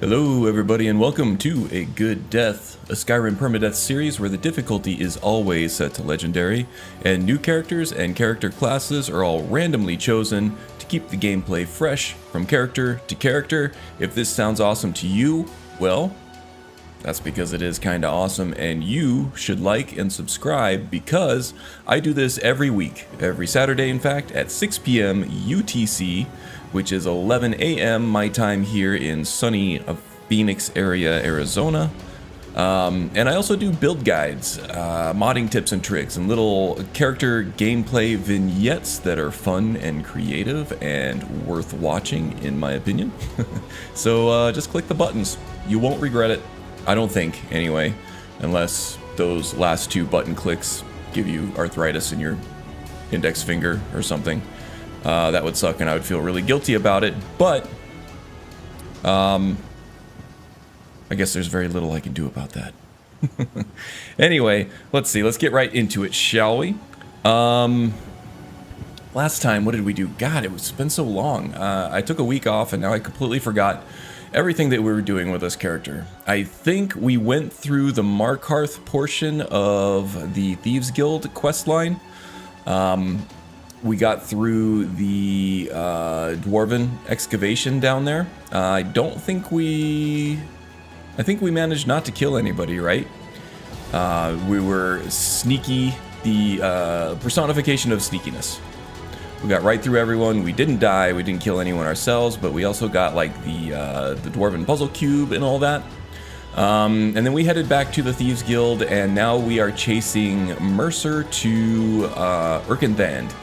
Hello everybody and welcome to A Good Death, a Skyrim Permadeath series where the difficulty is always set to legendary, and new characters and character classes are all randomly chosen to keep the gameplay fresh from character to character. If this sounds awesome to you, well, that's because it is kinda awesome, and you should like and subscribe because I do this every week, every Saturday in fact, at 6 p.m. UTC, which is 11 a.m. my time here in sunny Phoenix area, Arizona. And I also do build guides, modding tips and tricks, and little character gameplay vignettes that are fun and creative and worth watching, in my opinion. So just click the buttons. You won't regret it. I don't think, anyway, unless those last two button clicks give you arthritis in your index finger or something. That would suck and I would feel really guilty about it, but I guess there's very little I can do about that. Anyway, let's see, let's get right into it, shall we? Last time, what did we do? God, it's been so long. I took a week off and now I completely forgot everything that we were doing with this character. I think we went through the Markarth portion of the Thieves Guild questline. We got through the dwarven excavation down there. I think we managed not to kill anybody, right? We were sneaky, the personification of sneakiness. We got right through everyone. We didn't die. We didn't kill anyone ourselves, but we also got like the dwarven puzzle cube and all that. And then we headed back to the Thieves Guild, and now we are chasing Mercer to Erkenthand.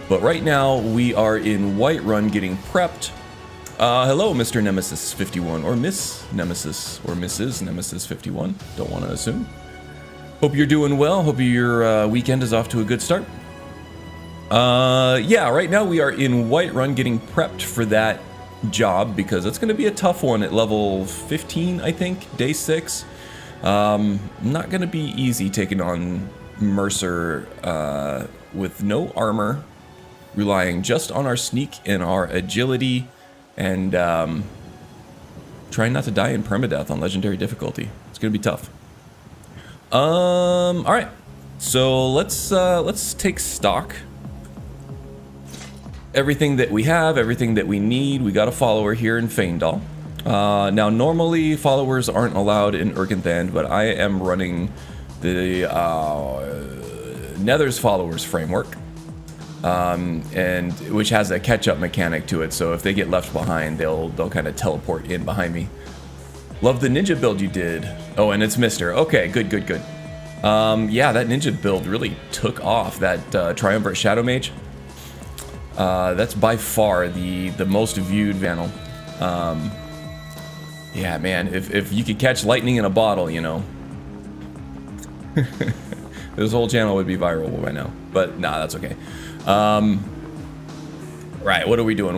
But right now we are in Whiterun getting prepped. Hello, Mr. Nemesis 51, or Miss Nemesis, or Mrs. Nemesis 51. Don't want to assume. Hope you're doing well. Hope your weekend is off to a good start. Yeah, right now we are in Whiterun getting prepped for that job because it's going to be a tough one at level 15, I think, day 6. Not going to be easy taking on Mercer with no armor, relying just on our sneak and our agility, and trying not to die in permadeath on legendary difficulty. It's going to be tough. All right, so let's take stock. Everything that we have, everything that we need. We got a follower here in Faendal. Now, normally followers aren't allowed in Erkenthand, but I am running the Nether's followers framework, and which has a catch-up mechanic to it. So if they get left behind, they'll kind of teleport in behind me. Love the ninja build you did. Oh, and it's Mister. Okay, good. Yeah, that ninja build really took off. That Triumvirate Shadow Mage. That's by far the most viewed channel. Yeah, man, if you could catch lightning in a bottle, you know, this whole channel would be viral by now. But nah, that's okay. Right, what are we doing?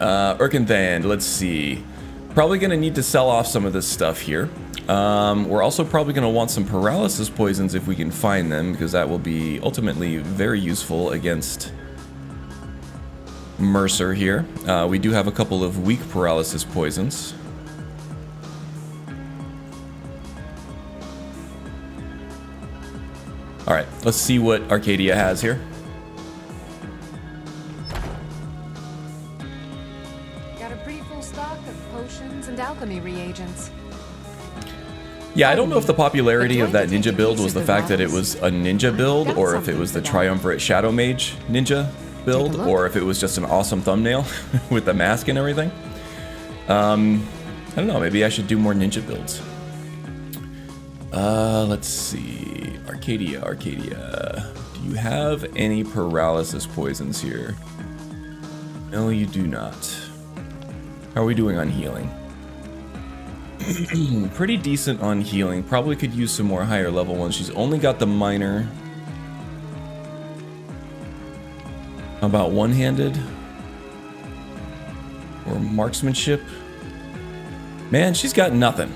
Erkenthand, let's see. Probably gonna need to sell off some of this stuff here. We're also probably gonna want some paralysis poisons if we can find them, because that will be ultimately very useful against Mercer here. We do have a couple of weak paralysis poisons. Alright, let's see what Arcadia has here. Got a pretty full stock of potions and alchemy reagents. Yeah, I don't know if the popularity of that ninja build was the fact that it was a ninja build, or if it was the Triumvirate Shadow Mage ninja build, or if it was just an awesome thumbnail with the mask and everything. I don't know, maybe I should do more ninja builds. Let's see. Arcadia. Do you have any paralysis poisons here? No, you do not. How are we doing on healing? Pretty decent on healing. Probably could use some more higher level ones. She's only got the minor. How about one-handed? Or marksmanship? Man, she's got nothing.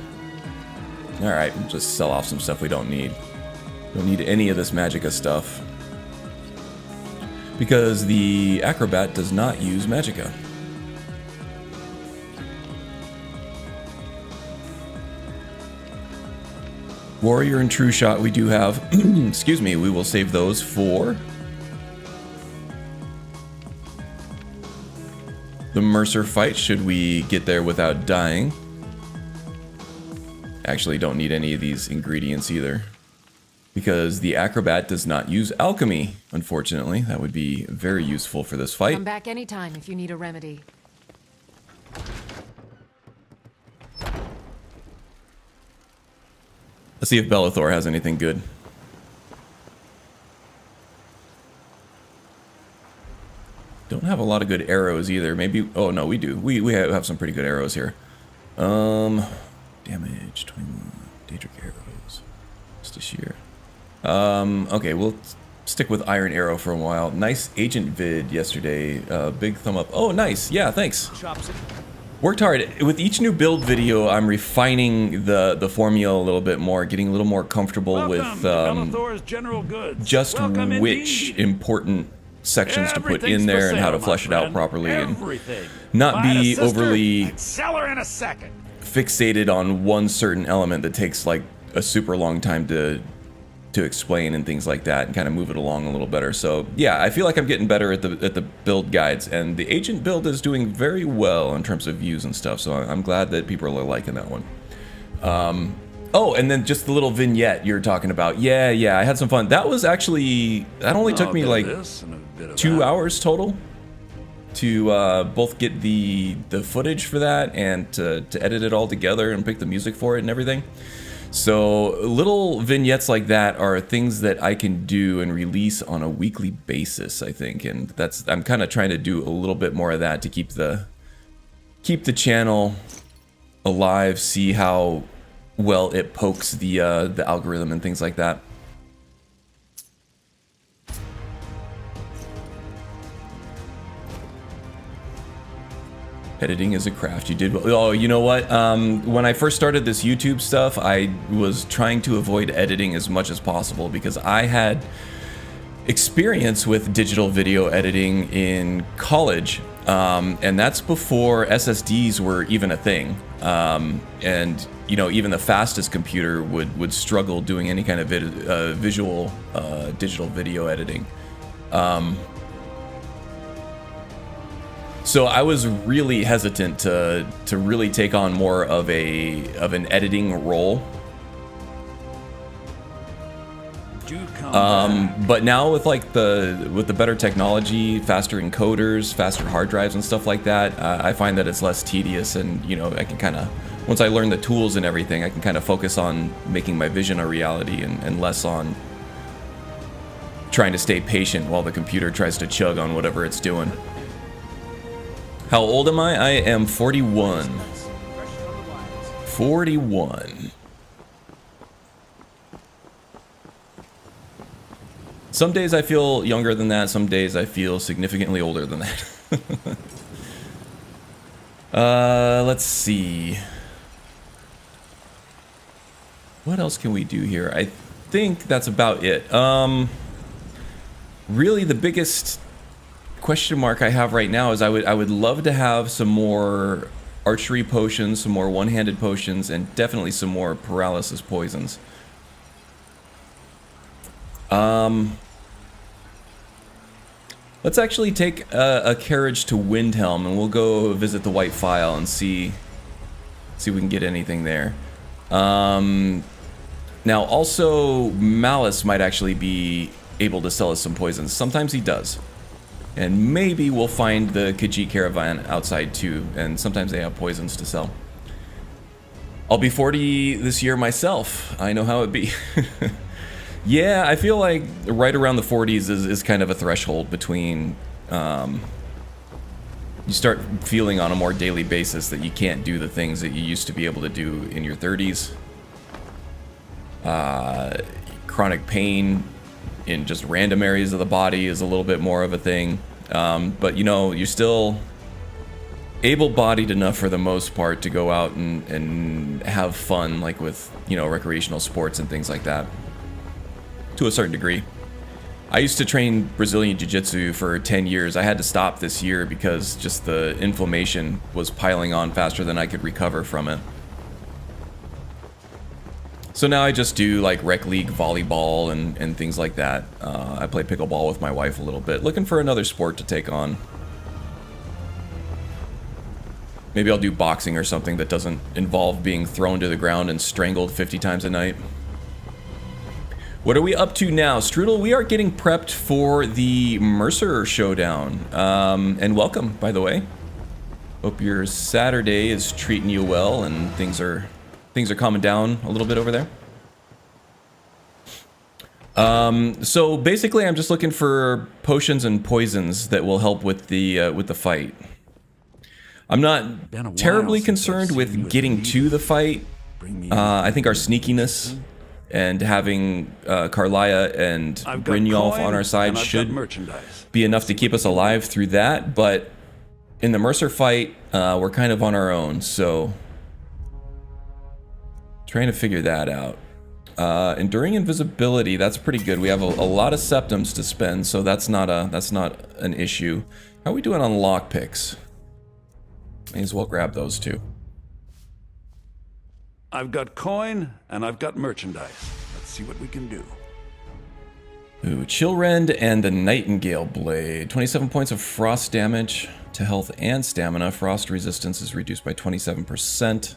Alright, we'll just sell off some stuff we don't need. Don't need any of this magicka stuff. Because the Acrobat does not use magicka. Warrior and True Shot we do have. Excuse me, we will save those for the Mercer fight, should we get there without dying. Actually, don't need any of these ingredients either, because the Acrobat does not use alchemy, unfortunately. That would be very useful for this fight. Come back anytime if you need a remedy. Let's see if Bellathor has anything good. Don't have a lot of good arrows either. Maybe, oh no, we do. We have some pretty good arrows here. Damage, 21, Daedric arrows. Just a sheer. Okay, we'll stick with Iron Arrow for a while. Nice agent vid yesterday. Big thumb up. Oh, nice. Yeah, thanks. Worked hard. With each new build video, I'm refining the formula a little bit more, getting a little more comfortable with just which important sections to put in there and how to flesh it out properly, and not be overly fixated on one certain element that takes like a super long time to explain and things like that, and kind of move it along a little better. So yeah, I feel like I'm getting better at the build guides, and the agent build is doing very well in terms of views and stuff, so I'm glad that people are liking that one. Oh, and then just the little vignette you're talking about. Yeah, I had some fun. That was actually, that only took me like 2 hours total to both get the footage for that and to edit it all together and pick the music for it and everything. So little vignettes like that are things that I can do and release on a weekly basis, I think, and I'm kind of trying to do a little bit more of that to keep the channel alive, see how well it pokes the algorithm and things like that. Editing is a craft. You did. Oh, you know what? When I first started this YouTube stuff, I was trying to avoid editing as much as possible because I had experience with digital video editing in college, and that's before SSDs were even a thing. And you know, even the fastest computer would struggle doing any kind of visual digital video editing. So I was really hesitant to really take on more of an editing role. But now with like the better technology, faster encoders, faster hard drives and stuff like that, I find that it's less tedious, and you know, I can kind of, once I learn the tools and everything, I can kind of focus on making my vision a reality and less on trying to stay patient while the computer tries to chug on whatever it's doing. How old am I? I am 41. 41. Some days I feel younger than that, some days I feel significantly older than that. Let's see. What else can we do here? I think that's about it. Really the biggest question mark I have right now is I would love to have some more archery potions, some more one-handed potions, and definitely some more paralysis poisons. Let's actually take a carriage to Windhelm, and we'll go visit the White Phial and see if we can get anything there. Now also Malice might actually be able to sell us some poisons. Sometimes he does. And maybe we'll find the Khajiit caravan outside too, and sometimes they have poisons to sell. I'll be 40 this year myself. I know how it be. Yeah, I feel like right around the 40s is kind of a threshold between... you start feeling on a more daily basis that you can't do the things that you used to be able to do in your 30s. Chronic pain in just random areas of the body is a little bit more of a thing, but you know, you're still able-bodied enough for the most part to go out and have fun, like with, you know, recreational sports and things like that, to a certain degree. I used to train Brazilian Jiu-Jitsu for 10 years. I had to stop this year because just the inflammation was piling on faster than I could recover from it. So now I just do like rec league volleyball and things like that. I play pickleball with my wife a little bit, looking for another sport to take on. Maybe I'll do boxing or something that doesn't involve being thrown to the ground and strangled 50 times a night. What are we up to now? Strudel, we are getting prepped for the Mercer Showdown. And welcome, by the way. Hope your Saturday is treating you well and things are calming down a little bit over there. So basically I'm just looking for potions and poisons that will help with the fight. I'm not terribly concerned with getting to the fight. I think our sneakiness and having Karliah and Brynjolf on our side should be enough to keep us alive through that, but in the Mercer fight, we're kind of on our own, so trying to figure that out. Enduring invisibility, that's pretty good. We have a lot of septums to spend, so that's not an issue. How are we doing on lockpicks? May as well grab those two. I've got coin and I've got merchandise. Let's see what we can do. Ooh, Chillrend and the Nightingale Blade. 27 points of frost damage to health and stamina. Frost resistance is reduced by 27%.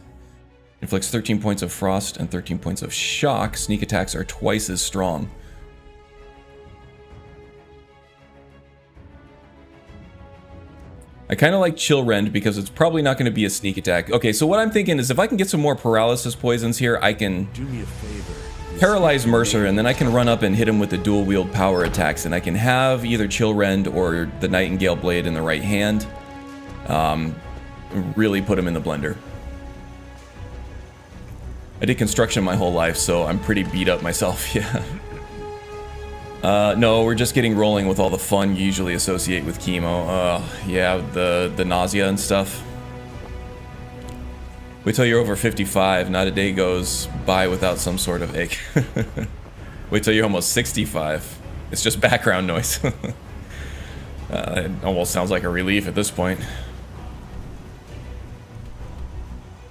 Inflicts 13 points of frost and 13 points of shock. Sneak attacks are twice as strong. I kind of like Chillrend because it's probably not going to be a sneak attack. Okay, so what I'm thinking is if I can get some more paralysis poisons here, I can Do me a favor. paralyze Mercer, and then I can run up and hit him with the dual wield power attacks, and I can have either Chillrend or the Nightingale Blade in the right hand. Really put him in the blender. I did construction my whole life, so I'm pretty beat up myself, yeah. No, we're just getting rolling with all the fun you usually associate with chemo. Yeah, the nausea and stuff. Wait till you're over 55, not a day goes by without some sort of ache. Wait till you're almost 65. It's just background noise. It almost sounds like a relief at this point.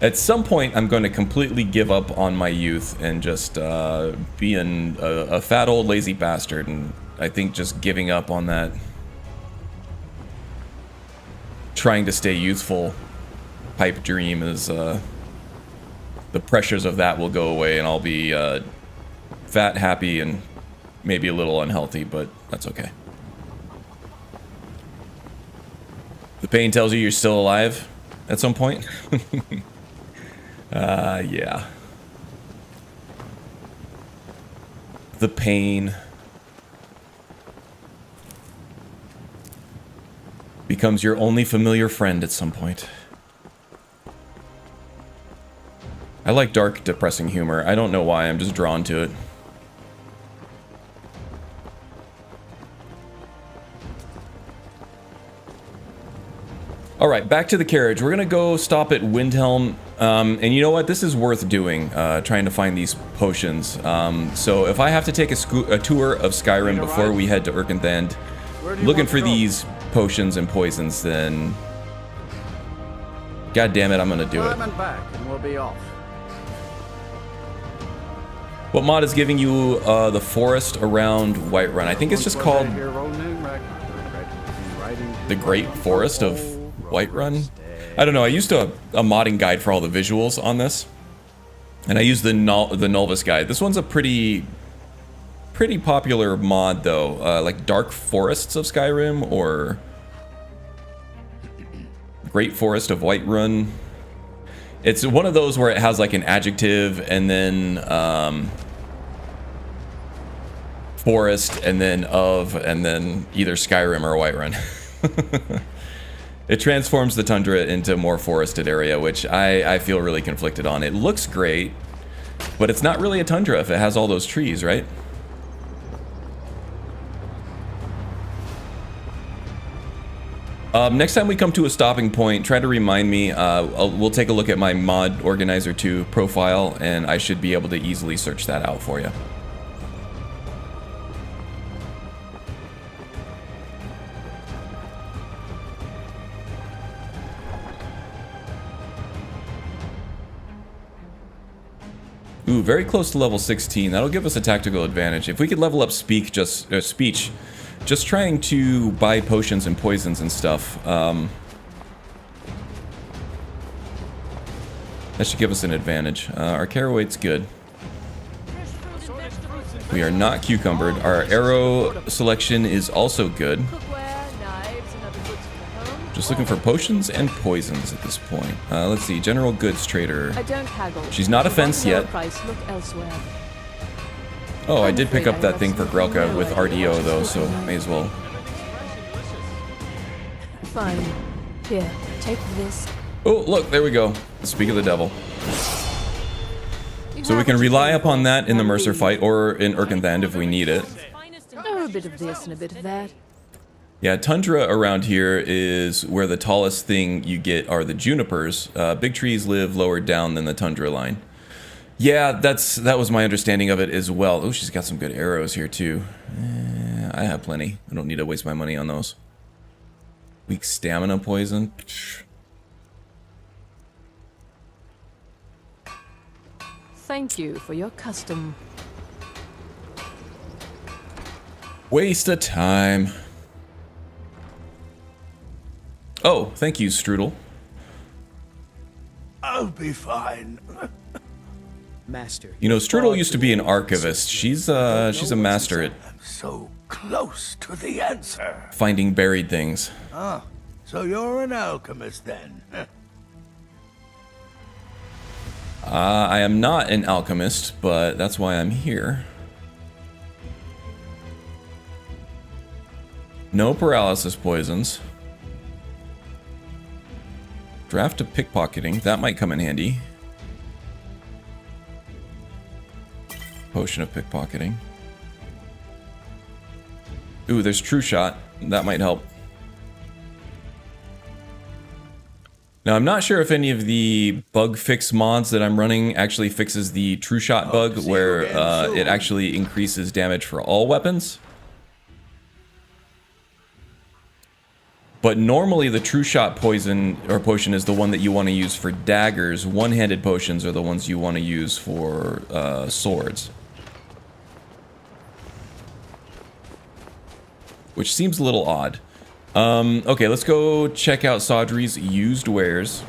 At some point, I'm going to completely give up on my youth and just be a fat old lazy bastard, and I think just giving up on that, trying to stay youthful pipe dream is, the pressures of that will go away, and I'll be fat, happy, and maybe a little unhealthy, but that's okay. The pain tells you you're still alive at some point. Yeah. The pain becomes your only familiar friend at some point. I like dark, depressing humor. I don't know why, I'm just drawn to it. Alright, back to the carriage. We're gonna go stop at Windhelm. And you know what? This is worth doing, trying to find these potions. So if I have to take a tour of Skyrim before we head to Erkenthand, looking for these potions and poisons, then god damn it, I'm gonna do it. Back and we'll be off. What mod is giving you the forest around Whiterun? I think it's just called the Great Forest of Whiterun. I don't know. I used a modding guide for all the visuals on this, and I used the Nulvis guide. This one's a pretty popular mod though, like Dark Forests of Skyrim or Great Forest of Whiterun. It's one of those where it has like an adjective and then forest and then of and then either Skyrim or Whiterun. It transforms the tundra into a more forested area, which I feel really conflicted on. It looks great, but it's not really a tundra if it has all those trees, right? Next time we come to a stopping point, try to remind me. We'll take a look at my mod organizer 2 profile, and I should be able to easily search that out for you. Ooh, very close to level 16. That'll give us a tactical advantage. If we could level up speech, just trying to buy potions and poisons and stuff. That should give us an advantage. Our carry weight's good. We are not cucumbered. Our arrow selection is also good. Just looking for potions and poisons at this point. Let's see, general goods trader. She's not a fence yet. Oh, I did pick up that thing for Grelka with RDO though, so may as well. Fine. Here, take this. Oh, look, there we go. Speak of the devil. So we can rely upon that in the Mercer fight or in Urkenthand if we need it. Oh, a bit of this and a bit of that. Yeah, tundra around here is where the tallest thing you get are the junipers. Big trees live lower down than the tundra line. Yeah, that was my understanding of it as well. Oh, she's got some good arrows here too. I have plenty. I don't need to waste my money on those. Weak stamina poison. Thank you for your custom. Waste of time. Oh, thank you, Strudel. I'll be fine. Master. You know, Strudel used to be an archivist. She's a master at I'm so close to the answer. finding buried things. Ah, so you're an alchemist then? I am not an alchemist, but that's why I'm here. No paralysis poisons. Draft of pickpocketing. That might come in handy. Potion of pickpocketing. Ooh, there's True Shot. That might help. Now, I'm not sure if any of the bug fix mods that I'm running actually fixes the True Shot bug, where it actually increases damage for all weapons. But normally the True Shot poison or potion is the one that you want to use for daggers. One-handed potions are the ones you want to use for swords. Which seems a little odd. Okay, let's go check out Saudry's used wares.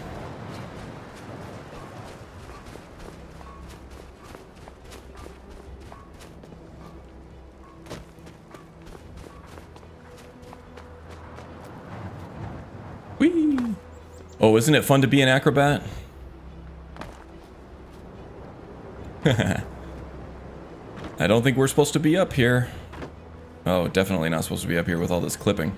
Whee! Oh, isn't it fun to be an acrobat? I don't think we're supposed to be up here. Oh, definitely not supposed to be up here with all this clipping.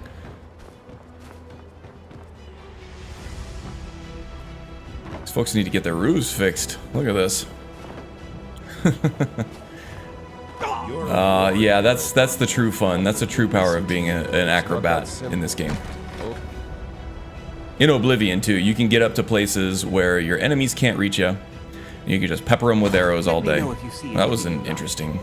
These folks need to get their roofs fixed. Look at this. Yeah, that's the true fun. That's the true power of being an acrobat in this game. In Oblivion, too, you can get up to places where your enemies can't reach you. And you can just pepper them with arrows all day. That was an interesting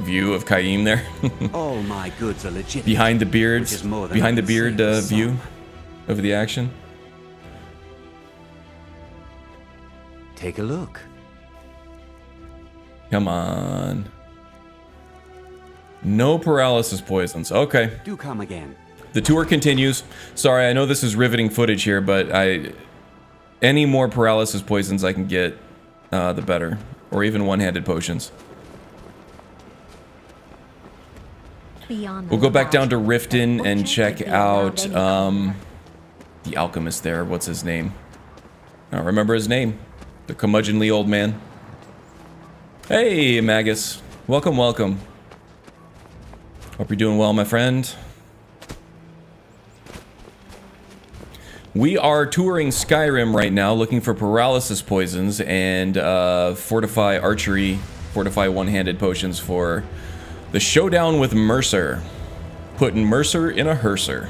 view of Kaim there. All my goods are legit. Behind the beard seen. view of the action. Take a look. Come on. No paralysis poisons. Okay. Do come again. The tour continues. Sorry, I know this is riveting footage here, but any more paralysis poisons I can get, the better. Or even one-handed potions. We'll go back down to Riften and check out the alchemist there. What's his name? I don't remember his name. The curmudgeonly old man. Hey, Magus. Welcome, welcome. Hope you're doing well, my friend. We are touring Skyrim right now, looking for paralysis poisons and fortify archery, fortify one-handed potions for the showdown with Mercer. Putting Mercer in a hearser.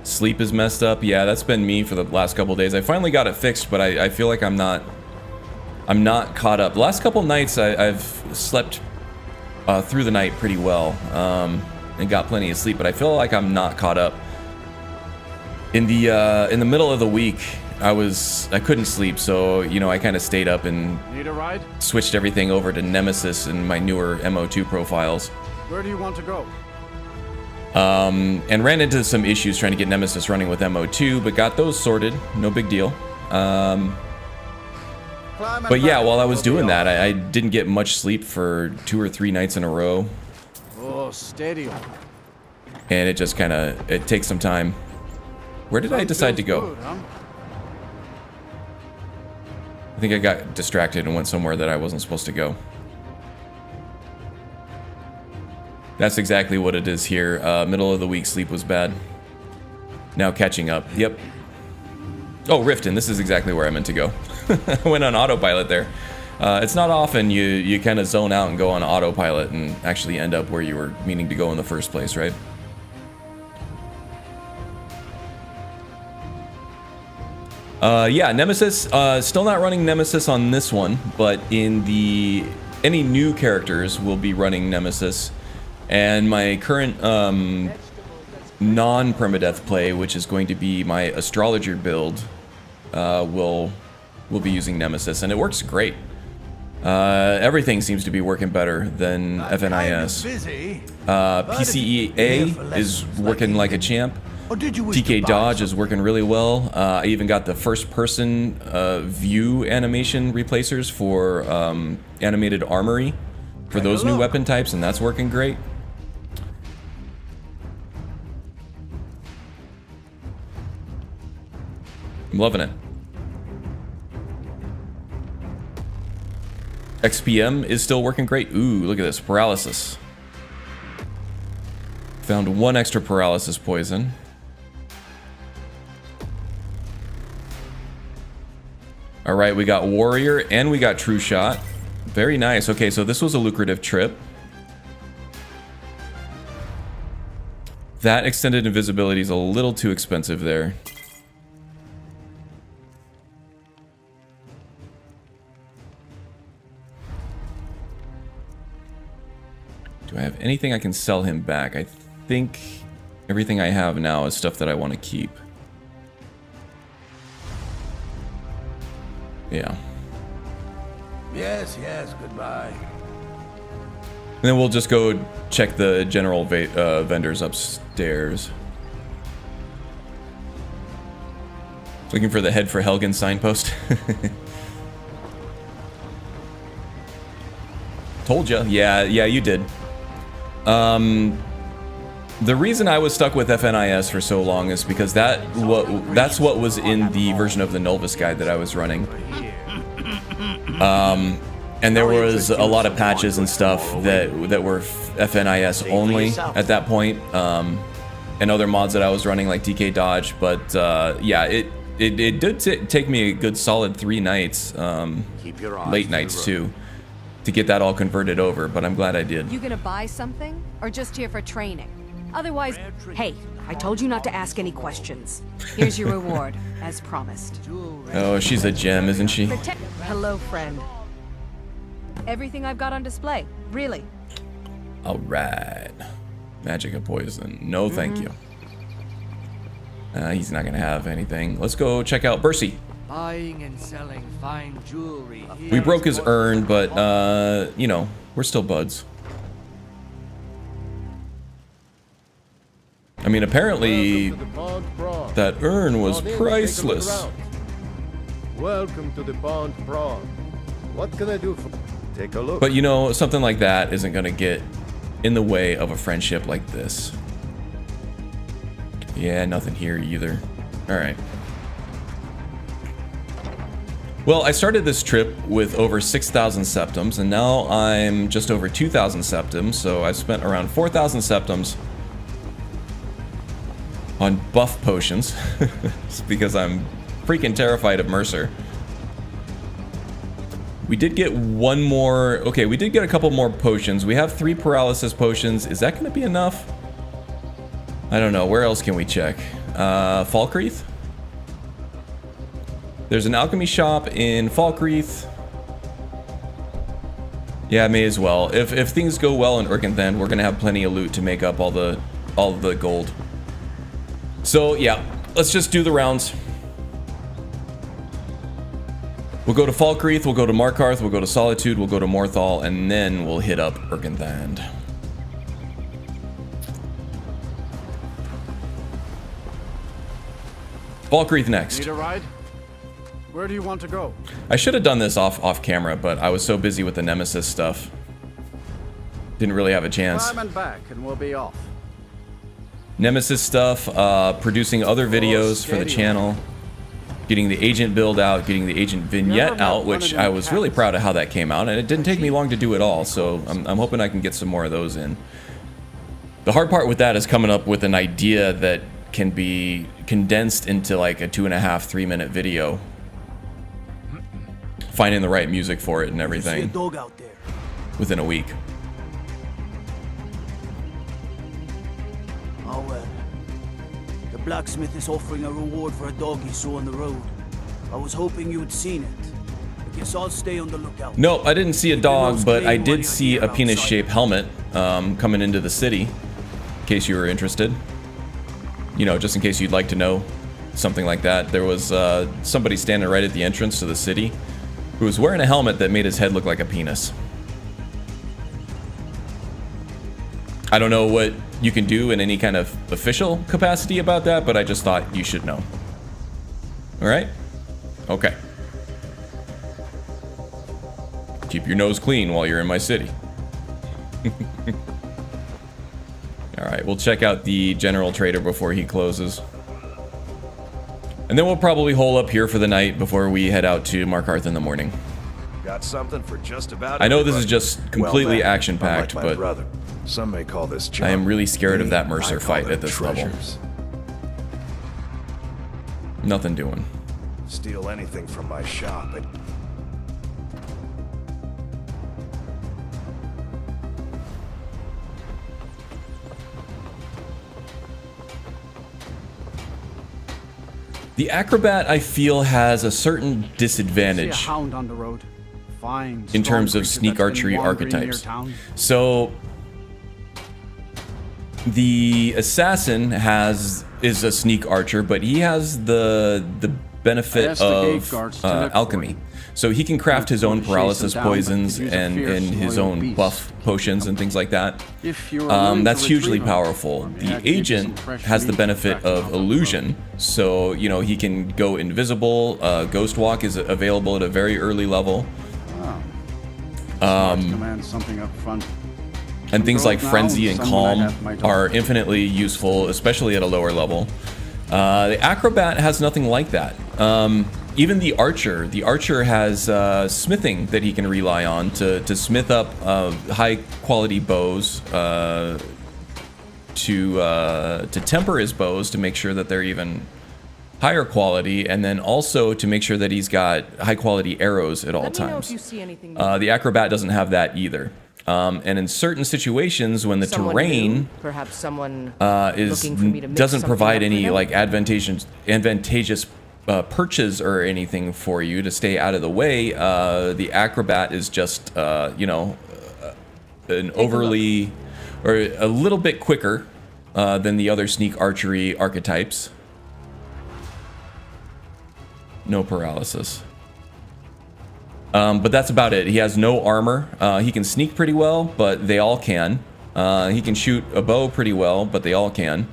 Sleep is messed up. Yeah, that's been me for the last couple days. I finally got it fixed, but I feel like I'm not caught up. The last couple nights I've slept through the night pretty well. and got plenty of sleep, but I feel like I'm not caught up. In the middle of the week, I couldn't sleep, so you know I kind of stayed up and Need a ride? switched everything over to Nemesis and my newer MO2 profiles. Where do you want to go? And ran into some issues trying to get Nemesis running with MO2, but got those sorted. No big deal. But yeah, while I was doing that, I didn't get much sleep for 2 or 3 nights in a row. Oh, steady. And it just kind of, it takes some time. Where did I decide to go? Good, huh? I think I got distracted and went somewhere that I wasn't supposed to go. That's exactly what it is here. Middle of the week sleep was bad. Now catching up. Yep. Oh, Riften. This is exactly where I meant to go. I went on autopilot there. It's not often you kind of zone out and go on autopilot and actually end up where you were meaning to go in the first place, right? Yeah, Nemesis. Still not running Nemesis on this one, but in any new characters will be running Nemesis. And my current non-permadeath play, which is going to be my astrologer build, will be using Nemesis, and it works great. Everything seems to be working better than FNIS. PCEA is working like a champ. TK Dodge is working really well. I even got the first-person view animation replacers for animated armory for those new weapon types, and that's working great. I'm loving it. XPM is still working great. Ooh, look at this. Paralysis. Found 1 extra paralysis poison. Alright, we got Warrior and we got True Shot. Very nice. Okay, so this was a lucrative trip. That extended invisibility is a little too expensive there. Do I have anything I can sell him back? I think everything I have now is stuff that I want to keep. Yeah. Yes, goodbye. And then we'll just go check the general vendors upstairs. Looking for the Head for Helgen signpost. Told ya. Yeah, you did. The reason I was stuck with FNIS for so long is because that's what was in the version of the Nulvis guide that I was running. And there was a lot of patches and stuff that were FNIS only at that point, and other mods that I was running like DK Dodge. But yeah, it did take me a good solid 3 nights, late nights too, to get that all converted over. But I'm glad I did. You gonna buy something, or just here for training? Otherwise, Hey, I told you not to ask any questions. here's your reward, as promised. Oh, she's a gem, isn't she? Hello, friend. Everything I've got on display, really. All right. Magic of poison. No, thank you. He's not gonna have anything. Let's go check out Bercy. Buying and selling fine jewelry. We broke his urn, but you know, we're still buds. I mean, apparently that urn was priceless. Welcome to the Pond Prawn. What can I do for? Take a look. But you know, something like that isn't gonna get in the way of a friendship like this. Yeah, nothing here either. All right. Well, I started this trip with over 6,000 septums, and now I'm just over 2,000 septums, so I've spent around 4,000 septums on buff potions, because I'm freaking terrified of Mercer. We did get one more. Okay, we did get a couple more potions. We have 3 paralysis potions. Is that going to be enough? I don't know. Where else can we check? Falkreath? There's an alchemy shop in Falkreath. Yeah, may as well. If things go well in Urkenthan, we're gonna have plenty of loot to make up all the gold. So yeah, let's just do the rounds. We'll go to Falkreath, we'll go to Markarth, we'll go to Solitude, we'll go to Morthal, and then we'll hit up Urkenthan. Falkreath next. Need a ride? Where do you want to go? I should have done this off camera, but I was so busy with the Nemesis stuff. Didn't really have a chance. Climb and back, and we'll be off. Nemesis stuff, producing other videos for the channel, getting the agent build out, getting the agent vignette out, which I was really proud of how that came out, and it didn't take me long to do it all, so I'm hoping I can get some more of those in. The hard part with that is coming up with an idea that can be condensed into like a 2.5-3 minute video. Finding the right music for it and everything within a week. Oh well. The blacksmith is offering a reward for a dog he saw on the road. I was hoping you had seen it. I guess I'll stay on the lookout. No, I didn't see a dog, but I did see a penis-shaped helmet coming into the city, in case you were interested. You know, just in case you'd like to know something like that. There was somebody standing right at the entrance to the city who was wearing a helmet that made his head look like a penis. I don't know what you can do in any kind of official capacity about that, but I just thought you should know. Alright? Okay. Keep your nose clean while you're in my city. Alright, we'll check out the general trader before he closes. And then we'll probably hole up here for the night before we head out to Markarth in the morning. Got something for just about I know this is just completely action-packed, unlike my but brother. Some may call this I am really scared of that Mercer fight at this level. Nothing doing. Steal anything from my shop. The Acrobat, I feel, has a certain disadvantage See a hound on the road. Fine, in terms of strong sneak creature that's archery been wandering near archetypes. town. So the assassin is a sneak archer, but he has the benefit asked the gate of guards to look for alchemy. him. So he can craft his own Chase them paralysis down, but poisons could use a and fierce, his loyal own beast. buff potions and things like that. If you are willing to That's hugely retrieve him, powerful. I may The give you agent some fresh has the meat benefit back on of the illusion, so you know he can go invisible. Ghost walk is available at a very early level. Command something up front. And things like Now, frenzy and someone I calm have my dog. are infinitely useful, especially at a lower level. The Acrobat has nothing like that. Even the Archer has smithing that he can rely on to smith up high quality bows, to temper his bows to make sure that they're even higher quality, and then also to make sure that he's got high quality arrows at all times. The Acrobat doesn't have that either. And in certain situations, when the terrain Perhaps someone looking for me to mix doesn't something provide up any for like advantageous perches or anything for you to stay out of the way, the Acrobat is just you know, an overly or a little bit quicker than the other sneak archery archetypes. No paralysis. But that's about it. He has no armor. He can sneak pretty well, but they all can. He can shoot a bow pretty well, but they all can.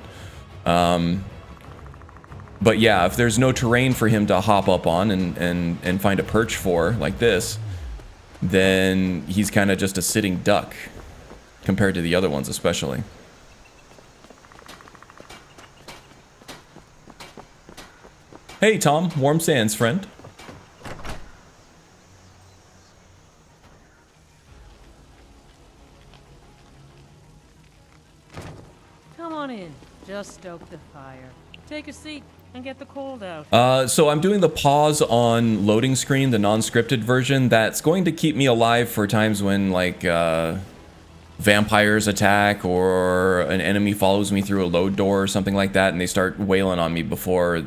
But yeah, if there's no terrain for him to hop up on and find a perch for, like this, then he's kind of just a sitting duck, compared to the other ones especially. Hey Tom, warm sands friend. Come on in. Just stoke the fire. Take a seat and get the cold out. So I'm doing the pause on loading screen, the non-scripted version. That's going to keep me alive for times when like vampires attack or an enemy follows me through a load door or something like that, and they start wailing on me before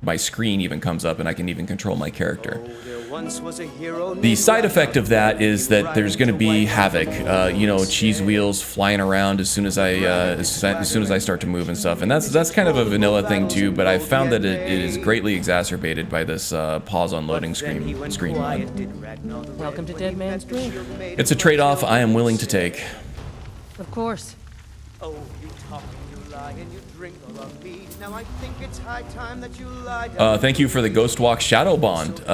my screen even comes up and I can even control my character. once was a hero The side effect of that is that there's going to be havoc, you know, cheese wheels flying around as soon as I start to move and stuff, and that's kind of a vanilla thing too. But I've found that it is greatly exacerbated by this pause on loading screen mod. Welcome to Dead Man's Dream. It's a trade-off I am willing to take. Of course. Oh, you talk and you lie and you drink all of me. Now I think it's high time that you lie down. Thank you for the Ghost Walk Shadow Bond.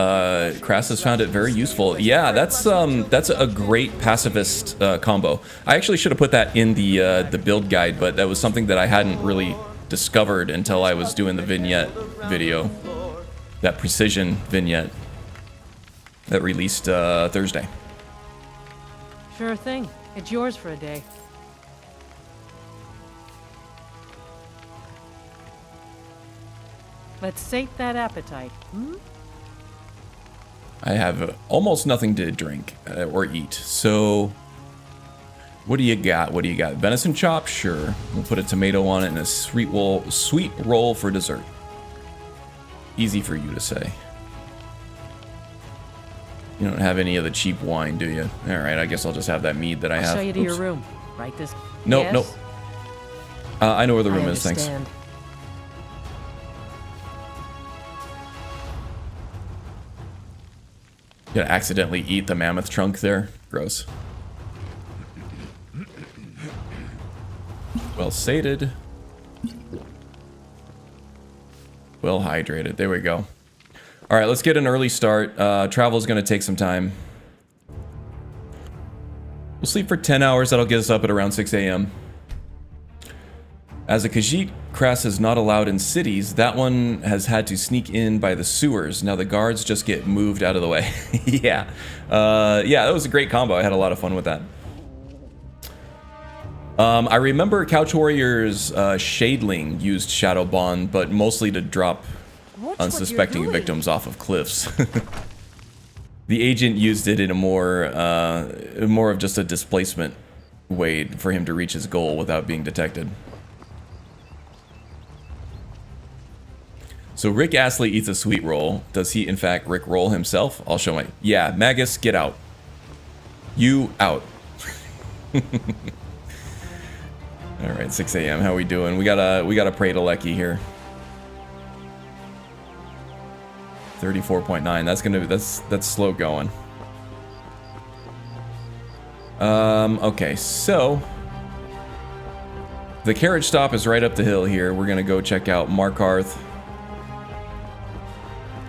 Crass has found it very useful. Yeah, that's a great pacifist combo. I actually should have put that in the build guide, but that was something that I hadn't really discovered until I was doing the vignette video. That precision vignette that released Thursday. Sure thing. It's yours for a day. Let's sate that appetite, hmm? I have almost nothing to drink or eat, so what do you got? What do you got? Venison chop? Sure. We'll put a tomato on it and a sweet roll for dessert. Easy for you to say. You don't have any of the cheap wine, do you? All right, I guess I'll just have that mead that I have. I'll show you to your room. Right this. Nope, yes? nope. I know where the room I is, thanks. understand. Gonna accidentally eat the mammoth trunk there. Gross. Well sated. Well hydrated. There we go. All right, let's get an early start. Travel is gonna take some time. We'll sleep for 10 hours. That'll get us up at around 6 a.m. As a Khajiit, Crass is not allowed in cities. That one has had to sneak in by the sewers. Now the guards just get moved out of the way. Yeah. Yeah, that was a great combo. I had a lot of fun with that. I remember Couch Warrior's Shadeling used Shadow Bond, but mostly to drop unsuspecting victims off of cliffs. The agent used it in a more of just a displacement way for him to reach his goal without being detected. So Rick Astley eats a sweet roll. Does he in fact Rick roll himself? I'll show my... Yeah, Magus, get out. You out. Alright, 6 a.m. How we doing? We gotta pray to Lecky here. 34.9. That's slow going. Okay, so the carriage stop is right up the hill here. We're gonna go check out Markarth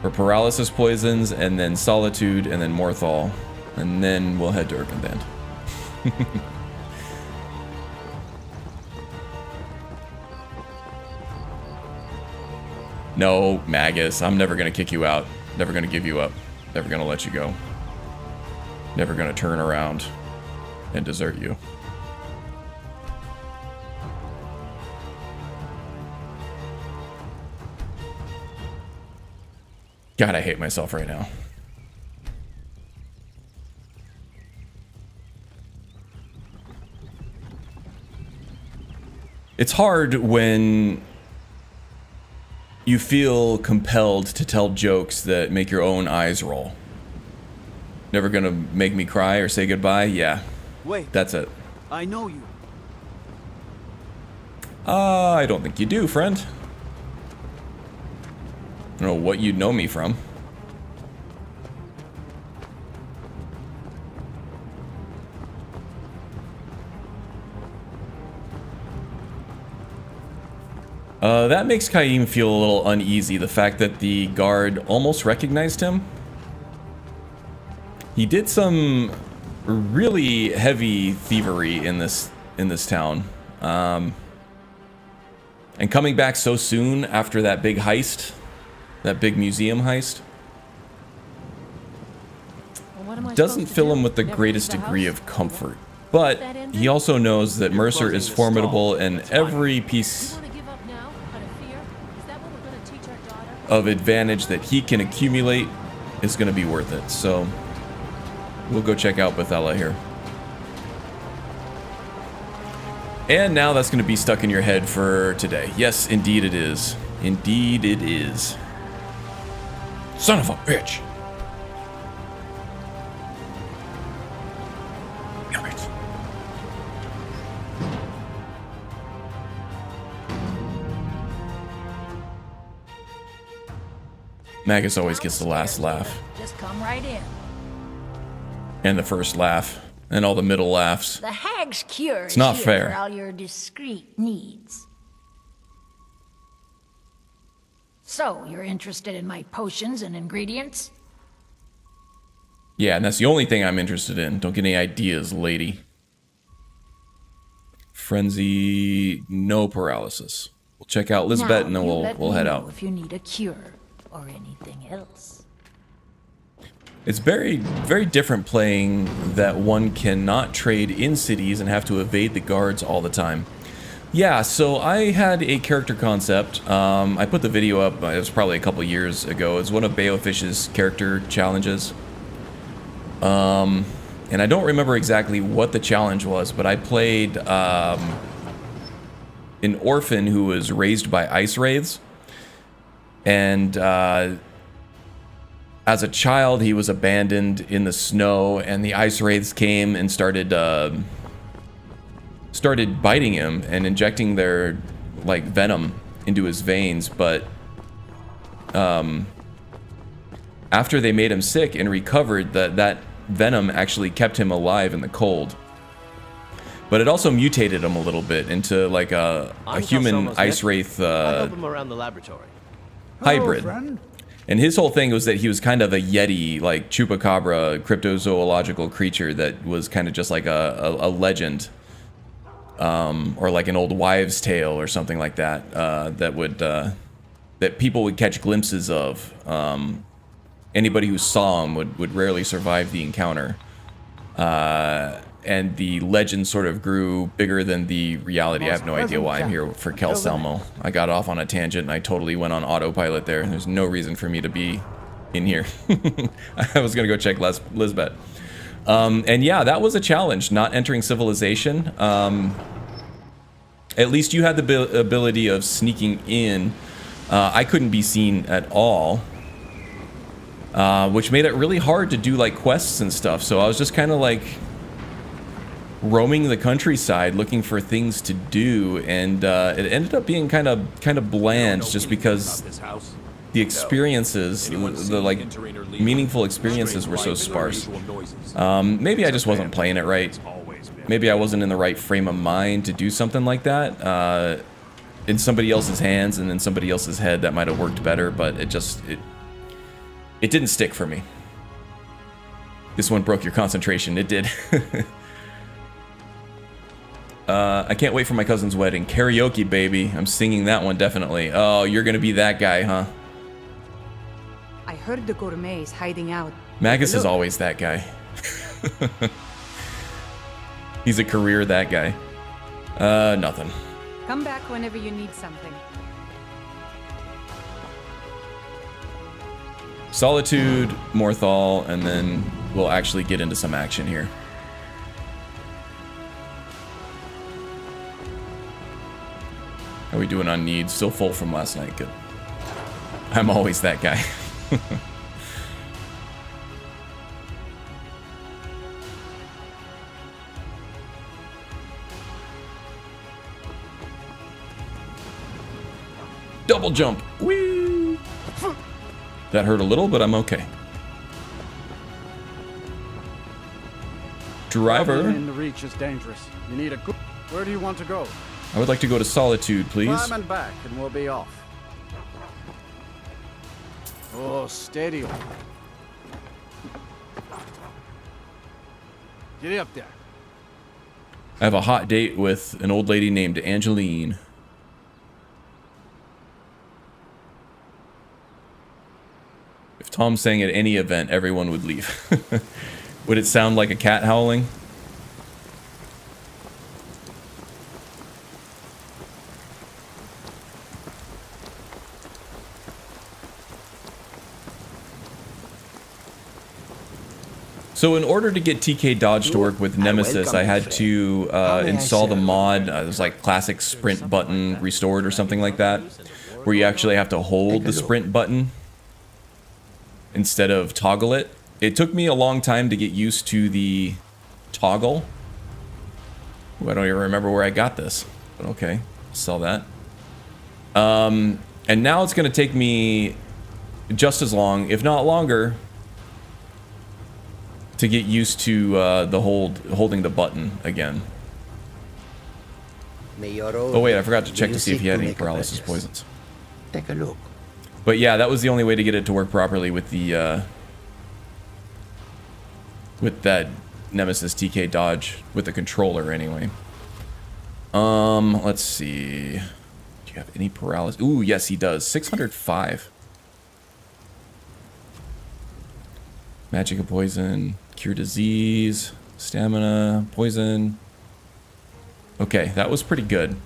for paralysis poisons, and then Solitude, and then Morthal, and then we'll head to Erkenband. No, Magus, I'm never gonna kick you out. Never gonna give you up. Never gonna let you go. Never gonna turn around and desert you. God, I hate myself right now. It's hard when you feel compelled to tell jokes that make your own eyes roll. Never gonna make me cry or say goodbye? Yeah. Wait. That's it. I know you. I don't think you do, friend. I don't know what you'd know me from. That makes Kaim feel a little uneasy, the fact that the guard almost recognized him. He did some really heavy thievery in this town. And coming back so soon after that big heist, that big museum heist, doesn't fill him with the greatest degree of comfort. But he also knows that Mercer is formidable, and every piece of advantage that he can accumulate is going to be worth it. So we'll go check out Bethella here. And now that's going to be stuck in your head for today. Yes, indeed it is. Indeed it is. Son of a bitch. Damn it. Magus always gets the last laugh. Just come right in. And the first laugh. And all the middle laughs. The hag's cure It's not is here fair. for all your discreet needs. So, you're interested in my potions and ingredients? Yeah, and that's the only thing I'm interested in. Don't get any ideas, lady. Frenzy, no paralysis. We'll check out Lisbeth and then we'll head out. If you need a cure or anything else. It's very, very different playing that one cannot trade in cities and have to evade the guards all the time. Yeah, so I had a character concept. I put the video up, it was probably a couple years ago. It's one of Beofish's character challenges. And I don't remember exactly what the challenge was, but I played an orphan who was raised by ice wraiths. And as a child, he was abandoned in the snow, and the ice wraiths came and started biting him and injecting their like venom into his veins. But after they made him sick and recovered, that venom actually kept him alive in the cold. But it also mutated him a little bit into like a human ice wraith around the laboratory. hybrid. Hello, friend. And his whole thing was that he was kind of a yeti, like chupacabra, cryptozoological creature that was kind of just like a legend, or like an old wives' tale or something like that. That people would catch glimpses of. Anybody who saw him would rarely survive the encounter. And the legend sort of grew bigger than the reality. I have no idea why I'm here for Kel Selmo. I got off on a tangent and I totally went on autopilot there. There's no reason for me to be in here. I was gonna go check Lisbeth. And yeah, that was a challenge, not entering civilization. At least you had the ability of sneaking in. I couldn't be seen at all. Which made it really hard to do like quests and stuff. So I was just kind of like roaming the countryside looking for things to do, and it ended up being kind of bland just because the experiences, the like meaningful experiences were so sparse. Maybe I just wasn't playing it right. Maybe I wasn't in the right frame of mind to do something like that. In somebody else's hands and in somebody else's head, that might have worked better, but it didn't stick for me. This one broke your concentration. It did. I can't wait for my cousin's wedding. Karaoke, baby. I'm singing that one, definitely. Oh, you're gonna be that guy, huh? I heard the gourmet is hiding out. Magus is always that guy. He's a career that guy. Nothing. Come back whenever you need something. Solitude, Morthal, and then we'll actually get into some action here. How are we doing on needs? Still full from last night. Good. I'm always that guy. Double jump. Whee! That hurt a little, but I'm okay. Driver. In the reach is dangerous. You need a good. Where do you want to go? I would like to go to Solitude, please. Climb and back, and we'll be off. Oh, steady on. Get up there. I have a hot date with an old lady named Angeline. If Tom sang at any event, everyone would leave. Would it sound like a cat howling? So in order to get TK Dodge to work with Nemesis, I had to install the mod. It was like classic sprint button restored or something like that, where you actually have to hold the sprint button instead of toggle it. It took me a long time to get used to the toggle, Ooh, I don't even remember where I got this, but okay, sell that. And now it's going to take me just as long, if not longer, to get used to the holding the button again. Oh wait, I forgot to check to see if he had any paralysis poisons. Take a look. But yeah, that was the only way to get it to work properly with the with that Nemesis TK dodge with the controller anyway. Let's see. Do you have any paralysis? Ooh, yes, he does. 605. Magic of poison, cure disease, stamina, poison. Okay, that was pretty good.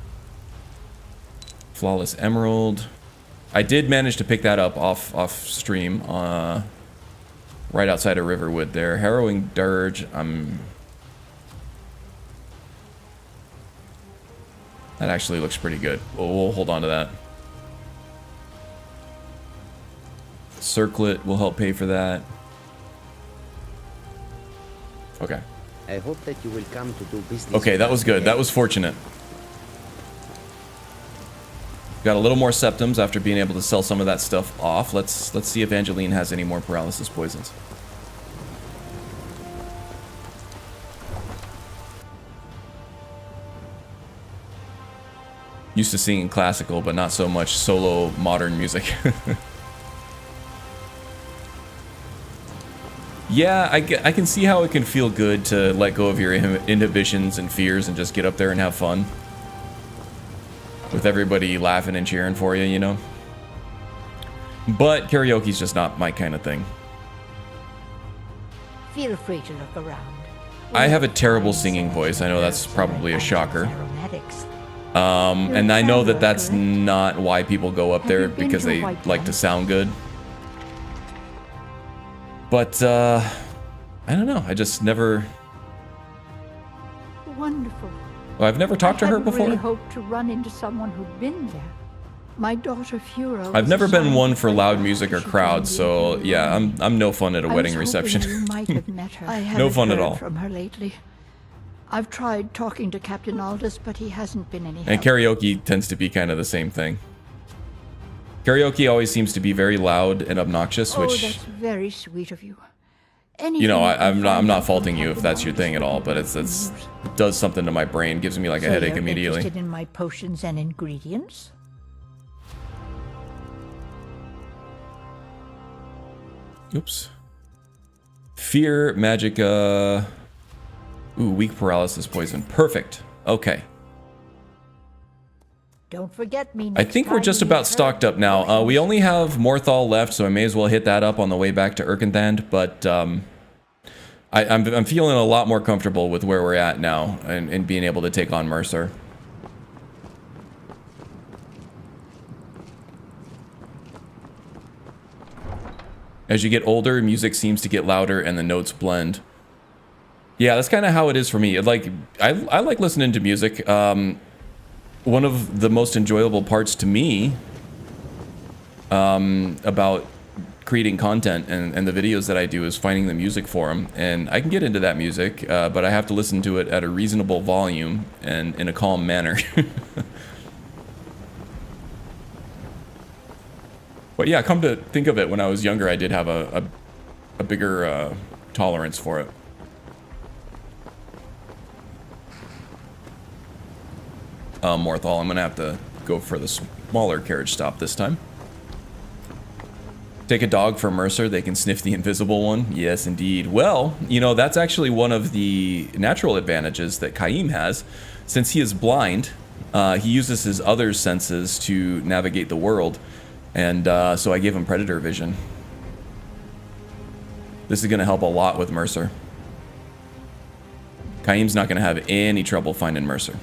Flawless emerald. I did manage to pick that up off stream, right outside of Riverwood there. Harrowing Dirge. That actually looks pretty good. We'll hold on to that. Circlet will help pay for that. Okay. I hope that you will come to do business. Okay, that was good. That was fortunate. Got a little more septums after being able to sell some of that stuff off. Let's see if Angeline has any more paralysis poisons. Used to singing classical, but not so much solo modern music. Yeah, I can see how it can feel good to let go of your inhibitions and fears and just get up there and have fun. With everybody laughing and cheering for you, you know? But karaoke's just not my kind of thing. Feel free to look around. I have a terrible singing voice. I know that's probably a shocker. And I know that that's not why people go up there, because they like to sound good. But, I don't know. I just never... Wonderful. Well, I've never talked to her before. I really hoped to run into someone who'd been there. My daughter Fura. I've never been one for loud music or crowds, so yeah, I'm no fun at a wedding reception. You might have met her. I No fun at heard all. from her lately. I've tried talking to Captain Aldous, but he hasn't been any help. And karaoke tends to be kind of the same thing. Karaoke always seems to be very loud and obnoxious, which, that's very sweet of you. you know, I'm not faulting you if that's your thing at all, but it does something to my brain, gives me like a headache immediately. Interested in my potions and ingredients? Oops. Fear, magicka. Ooh, weak paralysis poison. Perfect. Okay. Don't forget me. I think we're just about stocked up now. We only have Morthal left, so I may as well hit that up on the way back to Erkenthand, but I'm feeling a lot more comfortable with where we're at now and being able to take on Mercer. As you get older, music seems to get louder and the notes blend. Yeah, that's kind of how it is for me. Like, I like listening to music. One of the most enjoyable parts to me about creating content and the videos that I do is finding the music for them. And I can get into that music, but I have to listen to it at a reasonable volume and in a calm manner. But yeah, come to think of it, when I was younger, I did have a bigger tolerance for it. Morthal, I'm gonna have to go for the smaller carriage stop this time. Take a dog for Mercer, they can sniff the invisible one. Yes, indeed. Well, you know, that's actually one of the natural advantages that Kaim has. Since he is blind, he uses his other senses to navigate the world. And so I gave him predator vision. This is gonna help a lot with Mercer. Kaim's not gonna have any trouble finding Mercer.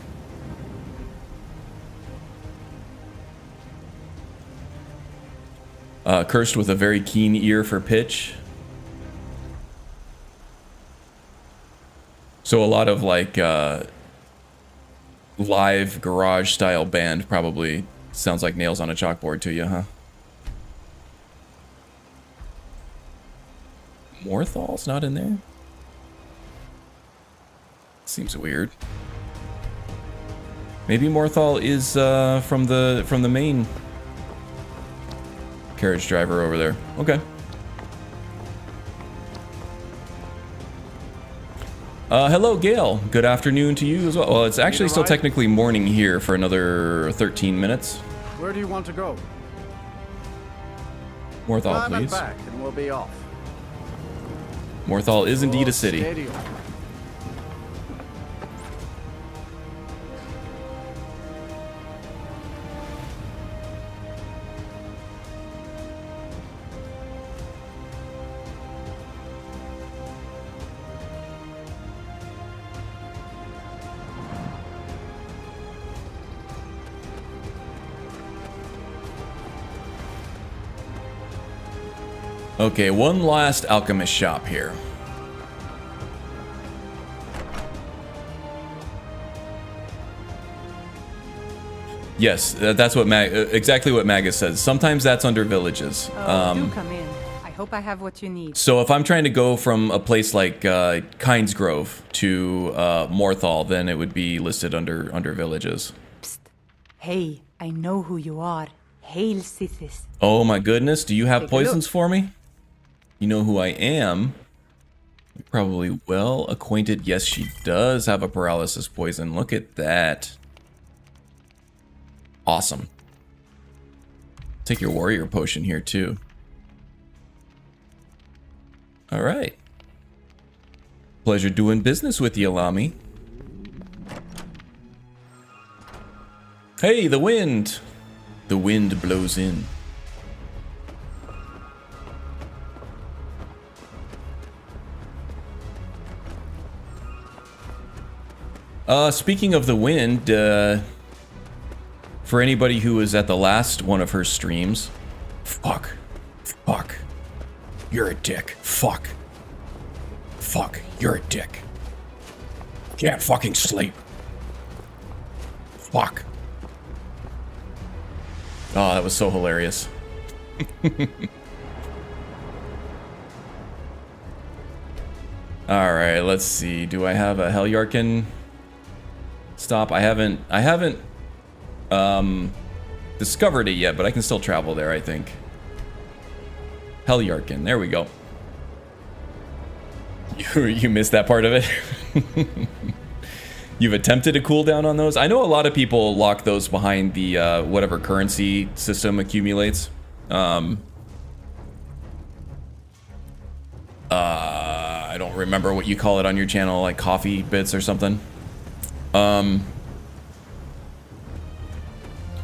Cursed with a very keen ear for pitch. So a lot of like live garage style band probably sounds like nails on a chalkboard to you, huh? Morthal's not in there? Seems weird. Maybe Morthal is from the main carriage driver over there. Okay. Hello, Gale. Good afternoon to you as well. Well, it's actually still technically morning here for another 13 minutes. Where do you want to go? Morthal, please. Back and we'll be off. Morthal is indeed a city. Steady. Okay, one last alchemist shop here. Yes, that's what exactly what Magus says. Sometimes that's under villages. Do come in. I hope I have what you need. So if I'm trying to go from a place like Kinesgrove to Morthal, then it would be listed under villages. Psst. Hey, I know who you are. Hail, Sithis. Oh my goodness, do you have poisons for me? You know who I am. You're probably well acquainted. Yes, she does have a paralysis poison. Look at that. Awesome. Take your warrior potion here too. All right. Pleasure doing business with you, Alami. Hey, the wind. The wind blows in. Speaking of the wind, for anybody who was at the last one of her streams, fuck, you're a dick, fuck, you're a dick, can't fucking sleep, fuck. Oh, that was so hilarious. All right, let's see. Do I have a Helyarkin stop? I haven't discovered it yet, but I can still travel there, I think. Helyarkin, there we go. You missed that part of it. You've attempted a cooldown on those? I know a lot of people lock those behind the whatever currency system accumulates. I don't remember what you call it on your channel, like coffee bits or something.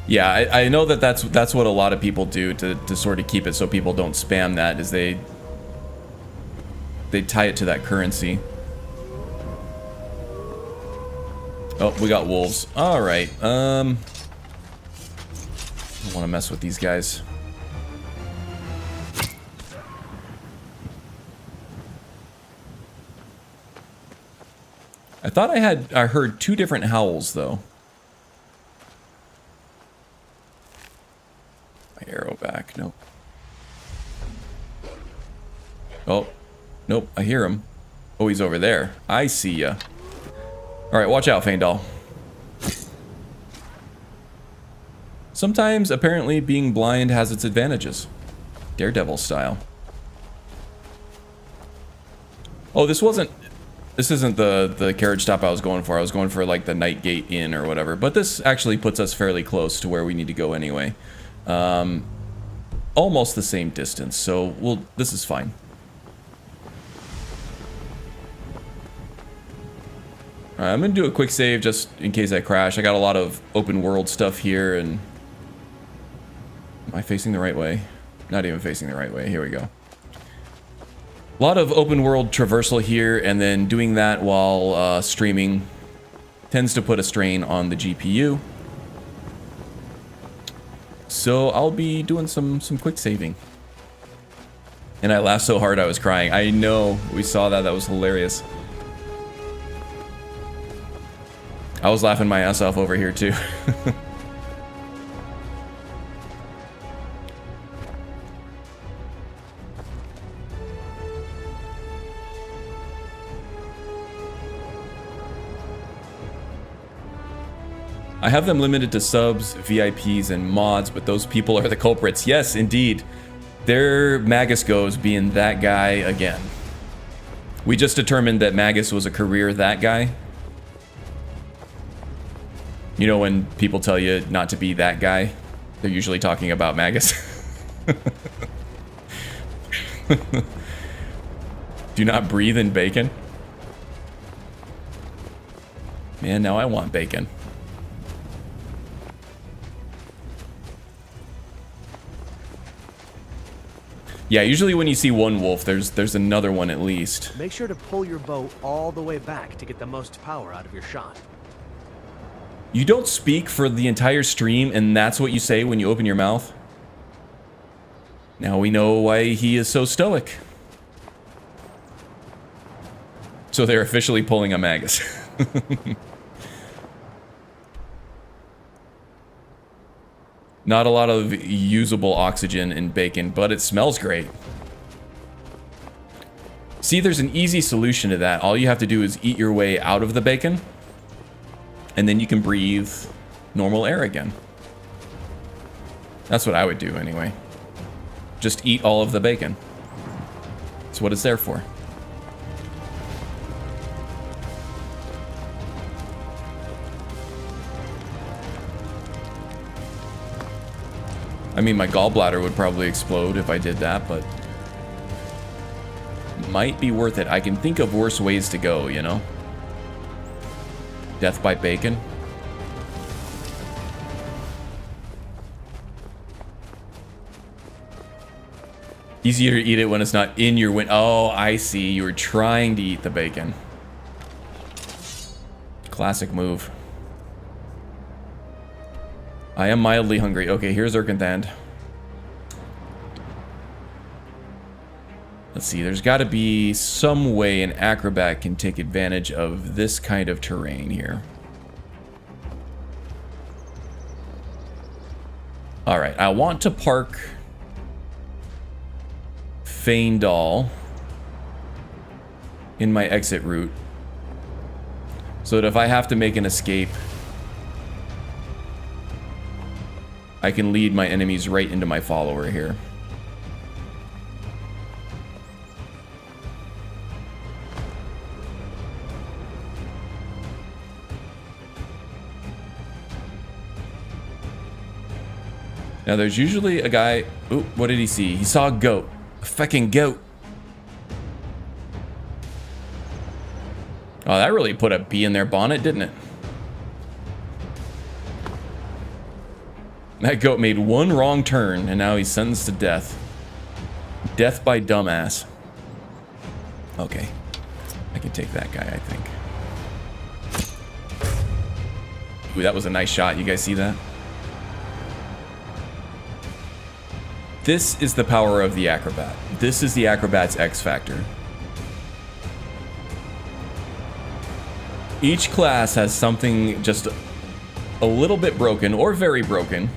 Yeah, I know that's what a lot of people do to sort of keep it so people don't spam that, is they tie it to that currency. Oh, we got wolves. All right. I don't want to mess with these guys. I thought I heard two different howls though. My arrow back. Nope. Oh, nope. I hear him. Oh, he's over there. I see ya. All right, watch out, Feindal. Sometimes, apparently, being blind has its advantages. Daredevil style. Oh, this isn't the carriage stop I was going for. I was going for, like, the Nightgate Inn or whatever. But this actually puts us fairly close to where we need to go anyway. Almost the same distance, so this is fine. I'm gonna do a quick save just in case I crash. I got a lot of open world stuff here, and am I facing the right way? Not even facing the right way. Here we go. A lot of open world traversal here, and then doing that while streaming tends to put a strain on the GPU. So I'll be doing some quick saving. And I laughed so hard I was crying. I know, we saw that. That was hilarious. I was laughing my ass off over here too. I have them limited to subs, VIPs, and mods, but those people are the culprits. Yes, indeed. There Magus goes being that guy again. We just determined that Magus was a career that guy. You know when people tell you not to be that guy? They're usually talking about Magus. Do not breathe in bacon. Man, now I want bacon. Yeah, usually when you see one wolf, there's another one at least. Make sure to pull your bow all the way back to get the most power out of your shot. You don't speak for the entire stream, and that's what you say when you open your mouth? Now we know why he is so stoic. So they're officially pulling a Magus. Not a lot of usable oxygen in bacon, but it smells great. See, there's an easy solution to that. All you have to do is eat your way out of the bacon, and then you can breathe normal air again. That's what I would do anyway. Just eat all of the bacon. That's what it's there for. I mean, my gallbladder would probably explode if I did that, but might be worth it. I can think of worse ways to go, you know? Death by bacon. Easier to eat it when it's not in your wind. Oh, I see. You were trying to eat the bacon. Classic move. I am mildly hungry. Okay, here's Urkenthand. Let's see, there's got to be some way an Acrobat can take advantage of this kind of terrain here. Alright, I want to park Feindal in my exit route so that if I have to make an escape, I can lead my enemies right into my follower here. Now there's usually a guy... Ooh, what did he see? He saw a goat. A fucking goat. Oh, that really put a bee in their bonnet, didn't it? That goat made one wrong turn, and now he's sentenced to death. Death by dumbass. Okay. I can take that guy, I think. Ooh, that was a nice shot. You guys see that? This is the power of the Acrobat. This is the Acrobat's X factor. Each class has something just a little bit broken, or very broken,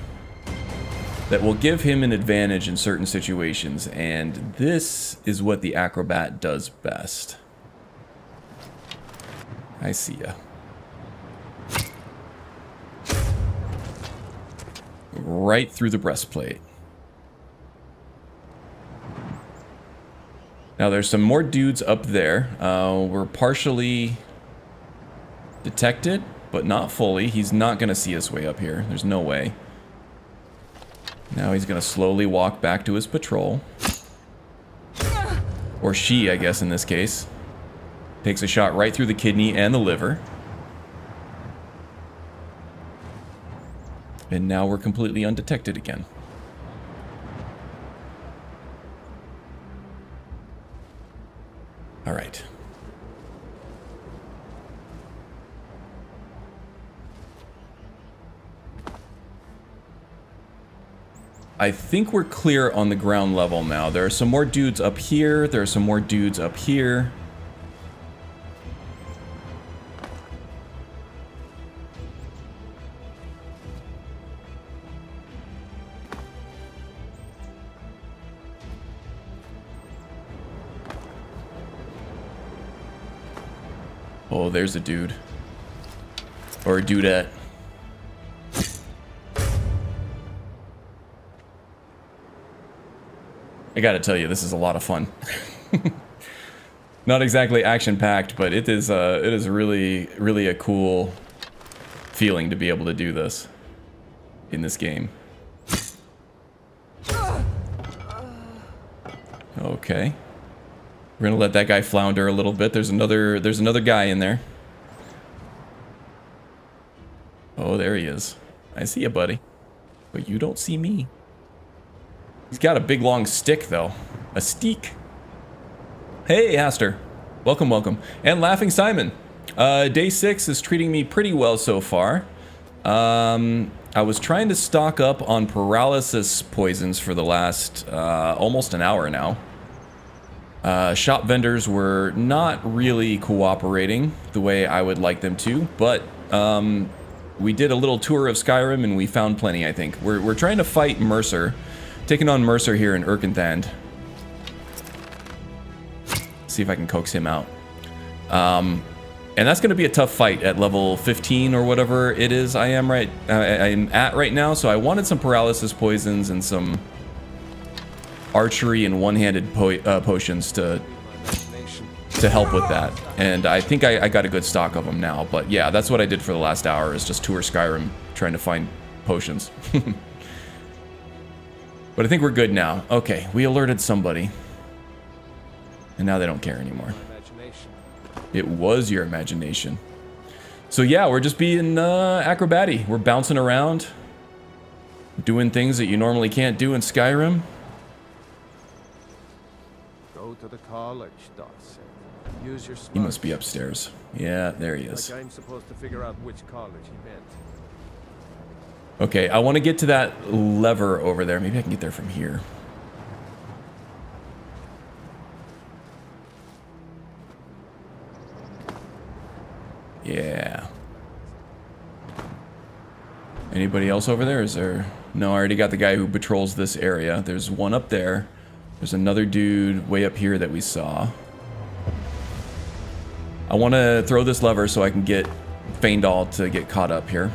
that will give him an advantage in certain situations, and this is what the Acrobat does best. I see ya. Right through the breastplate. Now there's some more dudes up there. We're partially detected, but not fully. He's not gonna see us way up here. There's no way. Now he's gonna slowly walk back to his patrol. Or she, I guess, in this case. Takes a shot right through the kidney and the liver. And now we're completely undetected again. All right. I think we're clear on the ground level now. There are some more dudes up here. There are some more dudes up here. Oh, there's a dude. Or a dudette. I gotta tell you, this is a lot of fun. Not exactly action-packed, but it is really, really a cool feeling to be able to do this in this game. Okay. We're gonna let that guy flounder a little bit. There's another guy in there. Oh, there he is. I see you, buddy. But you don't see me. He's got a big long stick, though. A steak. Hey, Aster. Welcome, welcome. And Laughing Simon. Day 6 is treating me pretty well so far. I was trying to stock up on paralysis poisons for the last almost an hour now. Shop vendors were not really cooperating the way I would like them to, but we did a little tour of Skyrim and we found plenty, I think. We're trying to fight Mercer, taking on Mercer here in Erkenthand. See if I can coax him out. And that's going to be a tough fight at level 15 or whatever it is I'm at right now. So I wanted some paralysis poisons and some archery and one-handed potions to help with that. And I think I got a good stock of them now. But yeah, that's what I did for the last hour, is just tour Skyrim trying to find potions. But I think we're good now. Okay, we alerted somebody. And now they don't care anymore. It was your imagination. So yeah, we're just being acrobat-y. We're bouncing around, doing things that you normally can't do in Skyrim. Go to the college, Darcy. Use your He must be upstairs. Yeah, there he is. Like I'm supposed to figure out which college he meant. Okay, I want to get to that lever over there. Maybe I can get there from here. Yeah. Anybody else over there? Is there... No, I already got the guy who patrols this area. There's one up there. There's another dude way up here that we saw. I want to throw this lever so I can get Feindal to get caught up here.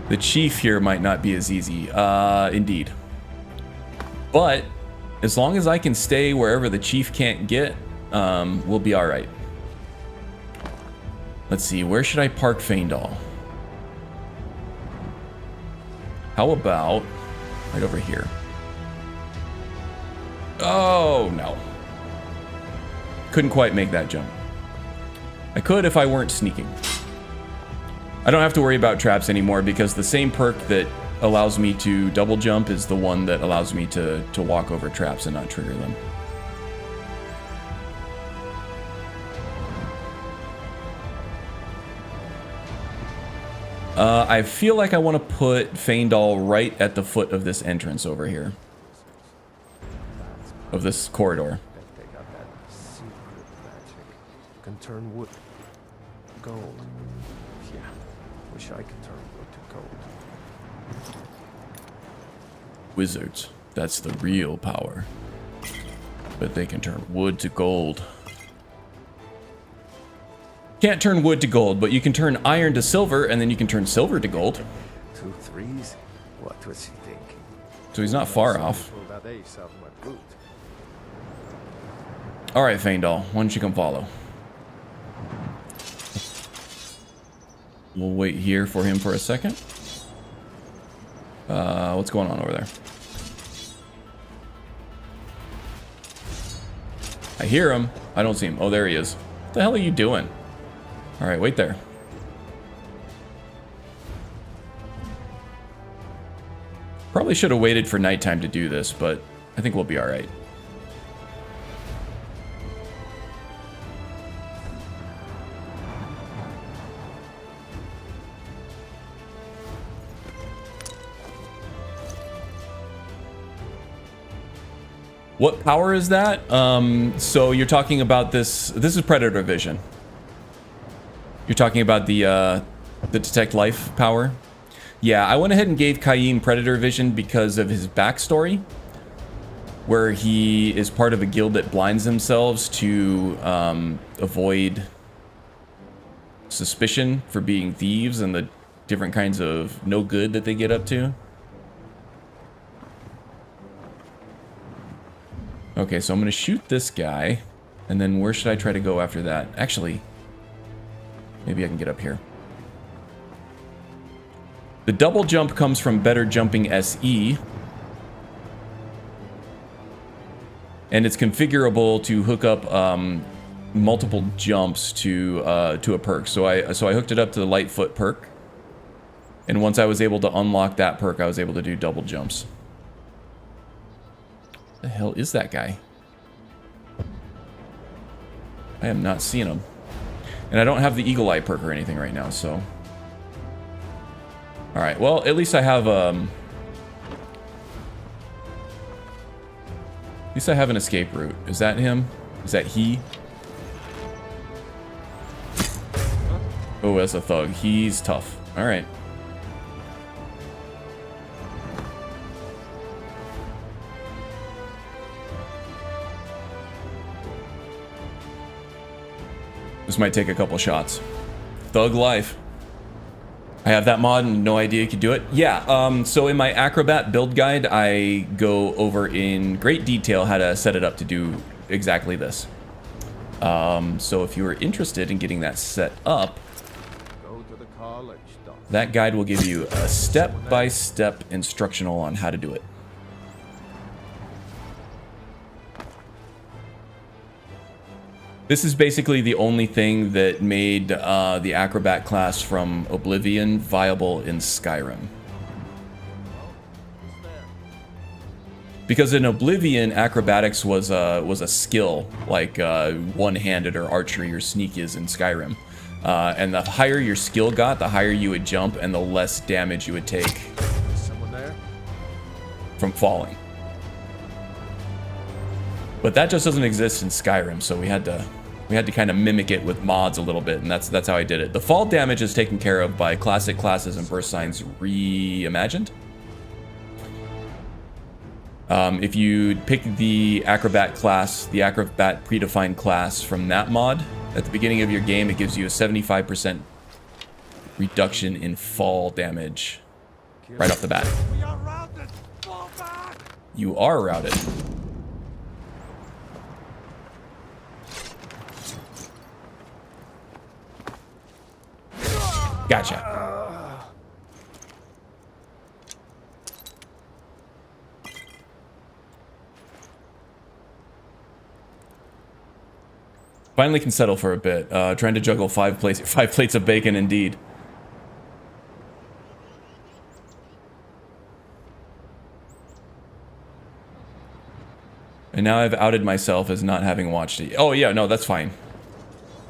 The chief here might not be as easy. Indeed. But as long as I can stay wherever the chief can't get, we'll be all right. Let's see, where should I park Feindal? How about right over here? Oh, no. Couldn't quite make that jump. I could if I weren't sneaking. I don't have to worry about traps anymore because the same perk that allows me to double jump is the one that allows me to walk over traps and not trigger them. I feel like I want to put Feindal right at the foot of this entrance over here. Of this corridor. They got that secret magic. Can turn wood gold. Yeah, wish I could turn wood to gold. Wizards. That's the real power. But they can turn wood to gold. Can't turn wood to gold, but you can turn iron to silver, and then you can turn silver to gold. 2 3s? What was he thinking? So he's not far off. That ace out of my boot. Alright, Feindal, why don't you come follow? We'll wait here for him for a second. What's going on over there? I hear him. I don't see him. Oh, there he is. What the hell are you doing? Alright, wait there. Probably should have waited for nighttime to do this, but I think we'll be alright. What power is that? So you're talking about this is Predator Vision. You're talking about the Detect Life power? Yeah, I went ahead and gave Cain Predator Vision because of his backstory, where he is part of a guild that blinds themselves to avoid suspicion for being thieves and the different kinds of no good that they get up to. Okay, so I'm going to shoot this guy. And then where should I try to go after that? Actually, maybe I can get up here. The double jump comes from better jumping SE. And it's configurable to hook up multiple jumps to a perk. So I hooked it up to the Lightfoot perk. And once I was able to unlock that perk, I was able to do double jumps. What the hell is that guy? I am not seeing him. And I don't have the Eagle Eye perk or anything right now, so... Alright, well, at least I have, At least I have an escape route. Is that him? Is that he? Oh, that's a thug. He's tough. Alright. This might take a couple shots. Thug life. I have that mod and no idea you could do it. Yeah, so in my Acrobat build guide, I go over in great detail how to set it up to do exactly this. So if you are interested in getting that set up, Go to the college, that guide will give you a step-by-step instructional on how to do it. This is basically the only thing that made the Acrobat class from Oblivion viable in Skyrim. Because in Oblivion, acrobatics was a skill, like one-handed or archery or sneak is in Skyrim. And the higher your skill got, the higher you would jump and the less damage you would take from falling. But that just doesn't exist in Skyrim, so we had to kind of mimic it with mods a little bit, and that's how I did it. The fall damage is taken care of by classic classes and burst signs reimagined. If you pick the Acrobat class, the Acrobat predefined class from that mod, at the beginning of your game, it gives you a 75% reduction in fall damage right off the bat. You are routed. Gotcha. Finally can settle for a bit. Trying to juggle five plates of bacon indeed. And now I've outed myself as not having watched it. Oh yeah, no, that's fine.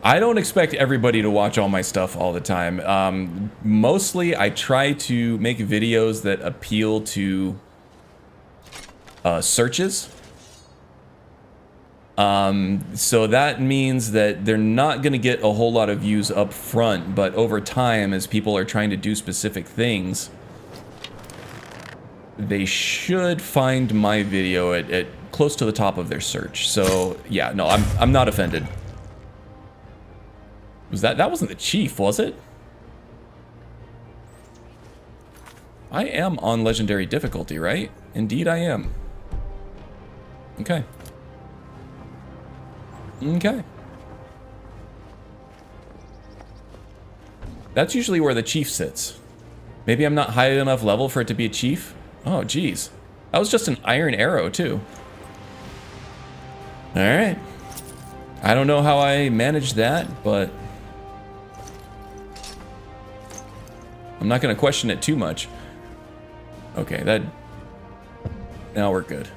I don't expect everybody to watch all my stuff all the time. Mostly, I try to make videos that appeal to searches. So that means that they're not going to get a whole lot of views up front, but over time, as people are trying to do specific things, they should find my video at close to the top of their search. So yeah, no, I'm not offended. Was that wasn't the chief, was it? I am on legendary difficulty, right? Indeed I am. Okay. Okay. That's usually where the chief sits. Maybe I'm not high enough level for it to be a chief? Oh, geez. That was just an iron arrow, too. Alright. I don't know how I managed that, but I'm not going to question it too much. Okay, now we're good.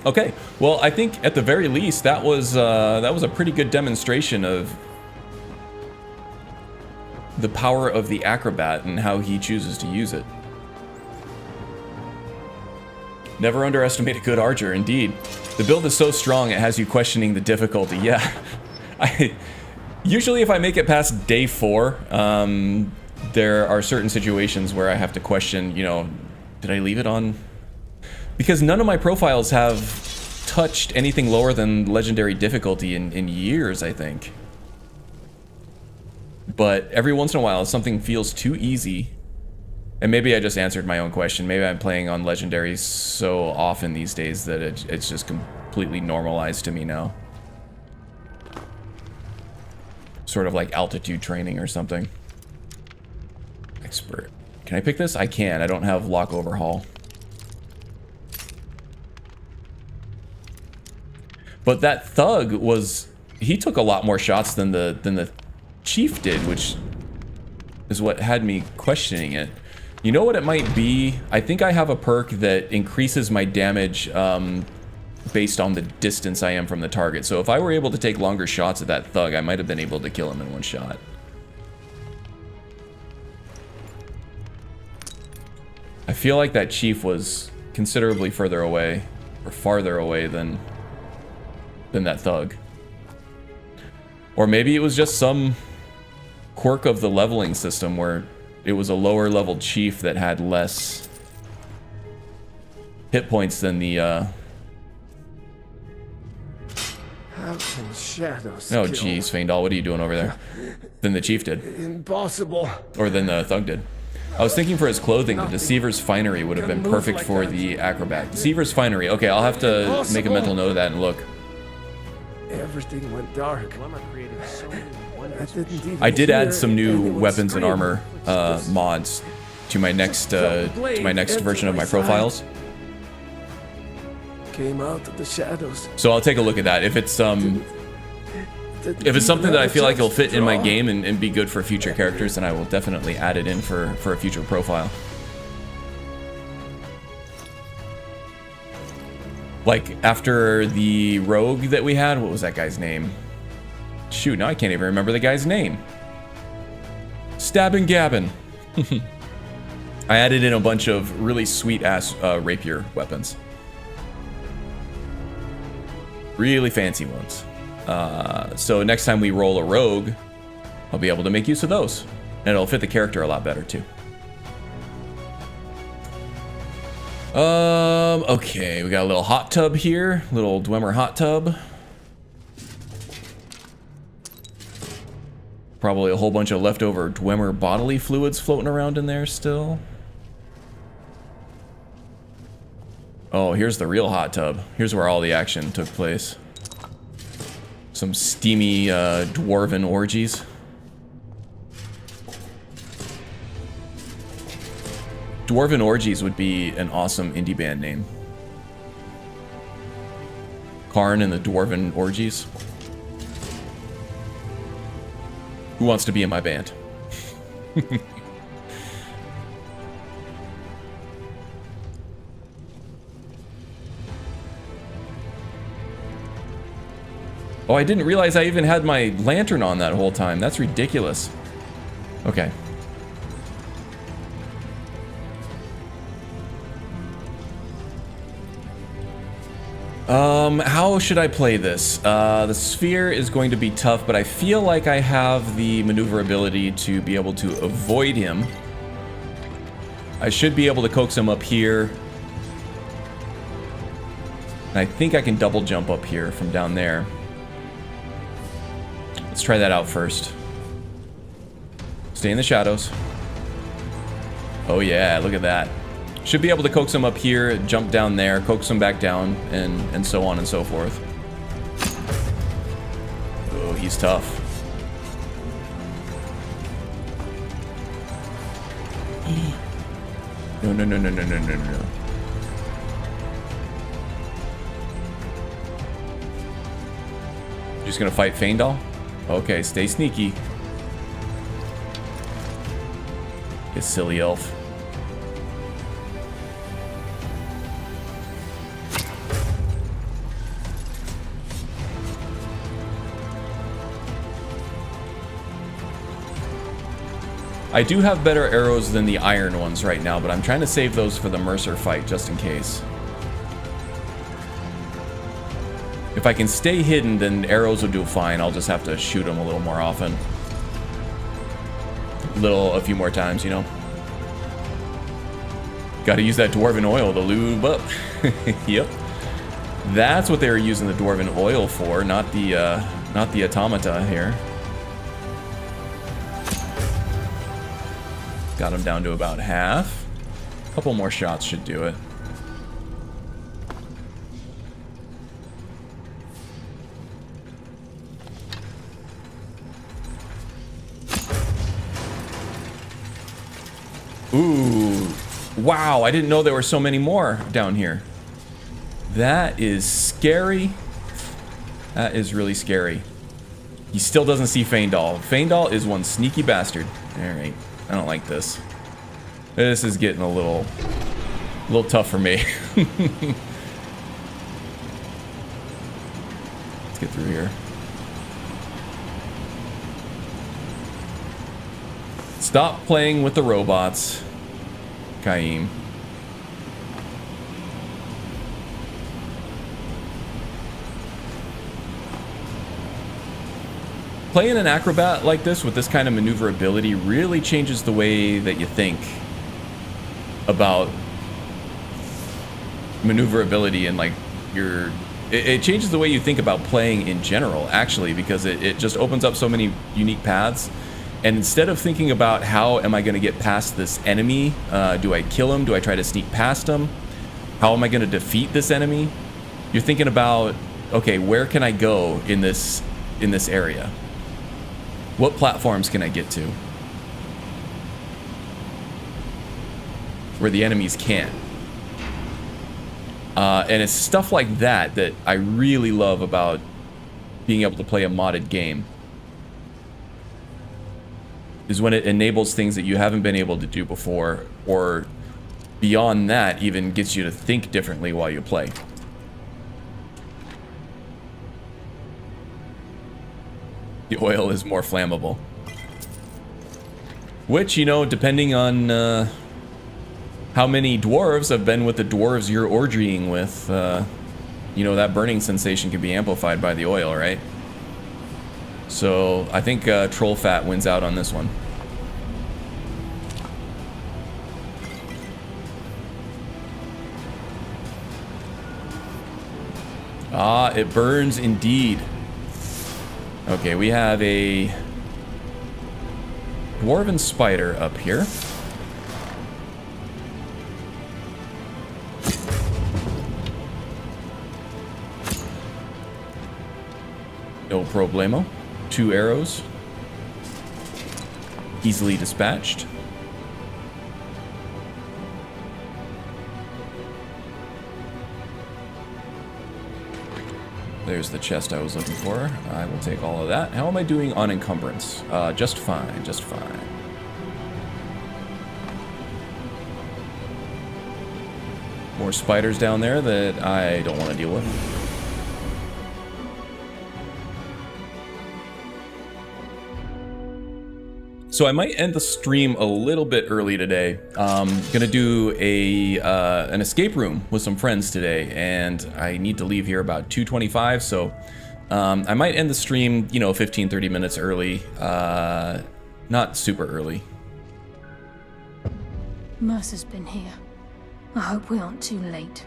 Okay, well, I think at the very least that was a pretty good demonstration of the power of the Acrobat and how he chooses to use it. Never underestimate a good archer, indeed. The build is so strong it has you questioning the difficulty. Yeah, usually if I make it past day 4, there are certain situations where I have to question, you know, did I leave it on? Because none of my profiles have touched anything lower than legendary difficulty in years, I think. But every once in a while, something feels too easy, And maybe I just answered my own question. Maybe I'm playing on Legendary so often these days that it's just completely normalized to me now. Sort of like altitude training or something. Expert. Can I pick this? I can. I don't have lock overhaul. But that thug was... He took a lot more shots than the chief did, which is what had me questioning it. You know what it might be? I think I have a perk that increases my damage based on the distance I am from the target. So if I were able to take longer shots at that thug, I might have been able to kill him in one shot. I feel like that chief was considerably further away, or farther away than that thug. Or maybe it was just some quirk of the leveling system where it was a lower level chief that had less hit points than the How can shadows oh kill? geez, Feindal, what are you doing over there? Than the chief did. Impossible. Or than the thug did. I was thinking for his clothing, the Deceiver's Finery would have been perfect for the Acrobat. Deceiver's Finery. Okay, I'll have to make a mental note of that and look. Everything went dark. I did add some new weapons and armor mods to my next version of my profiles. Came out of the shadows. So I'll take a look at that. If it's something that I feel like will fit in my game and be good for future characters, then I will definitely add it in for a future profile. Like, after the rogue that we had, what was that guy's name? Shoot, now I can't even remember the guy's name. Stabbin' Gabbin'. I added in a bunch of really sweet-ass rapier weapons. Really fancy ones. So next time we roll a rogue, I'll be able to make use of those. And it'll fit the character a lot better, too. Okay, we got a little hot tub here, little Dwemer hot tub. Probably a whole bunch of leftover Dwemer bodily fluids floating around in there still. Oh, here's the real hot tub. Here's where all the action took place. Some steamy dwarven orgies. Dwarven Orgies would be an awesome indie band name. Karn and the Dwarven Orgies. Who wants to be in my band? Oh, I didn't realize I even had my lantern on that whole time. That's ridiculous. Okay. How should I play this? The sphere is going to be tough, but I feel like I have the maneuverability to be able to avoid him. I should be able to coax him up here. And I think I can double jump up here from down there. Let's try that out first. Stay in the shadows. Oh yeah, look at that. Should be able to coax him up here, jump down there, coax him back down, and so on and so forth. Oh, he's tough. No, no, no, no, no, no, no, no. Just gonna fight Feindal? Okay, stay sneaky. You silly elf. I do have better arrows than the iron ones right now, but I'm trying to save those for the Mercer fight, just in case. If I can stay hidden, then arrows will do fine. I'll just have to shoot them a little more often. A few more times, you know. Gotta use that dwarven oil to lube up. Yep. That's what they were using the dwarven oil for, not the automata here. Got him down to about half. A couple more shots should do it. Ooh. Wow, I didn't know there were so many more down here. That is scary. That is really scary. He still doesn't see Feindal. Feindal is one sneaky bastard. Alright, I don't like this. This is getting a little tough for me. Let's get through here. Stop playing with the robots, Kaim. Playing an Acrobat like this with this kind of maneuverability really changes the way that you think about maneuverability and like it changes the way you think about playing in general, actually, because it just opens up so many unique paths. And instead of thinking about how am I going to get past this enemy, do I kill him, do I try to sneak past him, how am I going to defeat this enemy, you're thinking about, okay, where can I go in this area? What platforms can I get to where the enemies can't? And it's stuff like that that I really love about being able to play a modded game, is when it enables things that you haven't been able to do before, or beyond that, even gets you to think differently while you play. The oil is more flammable. Which, you know, depending on how many dwarves have been with the dwarves you're orgying with, you know, that burning sensation can be amplified by the oil, right? So I think troll fat wins out on this one. Ah, it burns indeed. Okay, we have a dwarven spider up here. No problemo. 2 arrows. Easily dispatched. There's the chest I was looking for. I will take all of that. How am I doing on encumbrance? Just fine, just fine. More spiders down there that I don't want to deal with. So I might end the stream a little bit early today. Gonna do an escape room with some friends today, and I need to leave here about 2:25, so I might end the stream, you know, 15-30 minutes early. Not super early. Mercer's been here. I hope we aren't too late.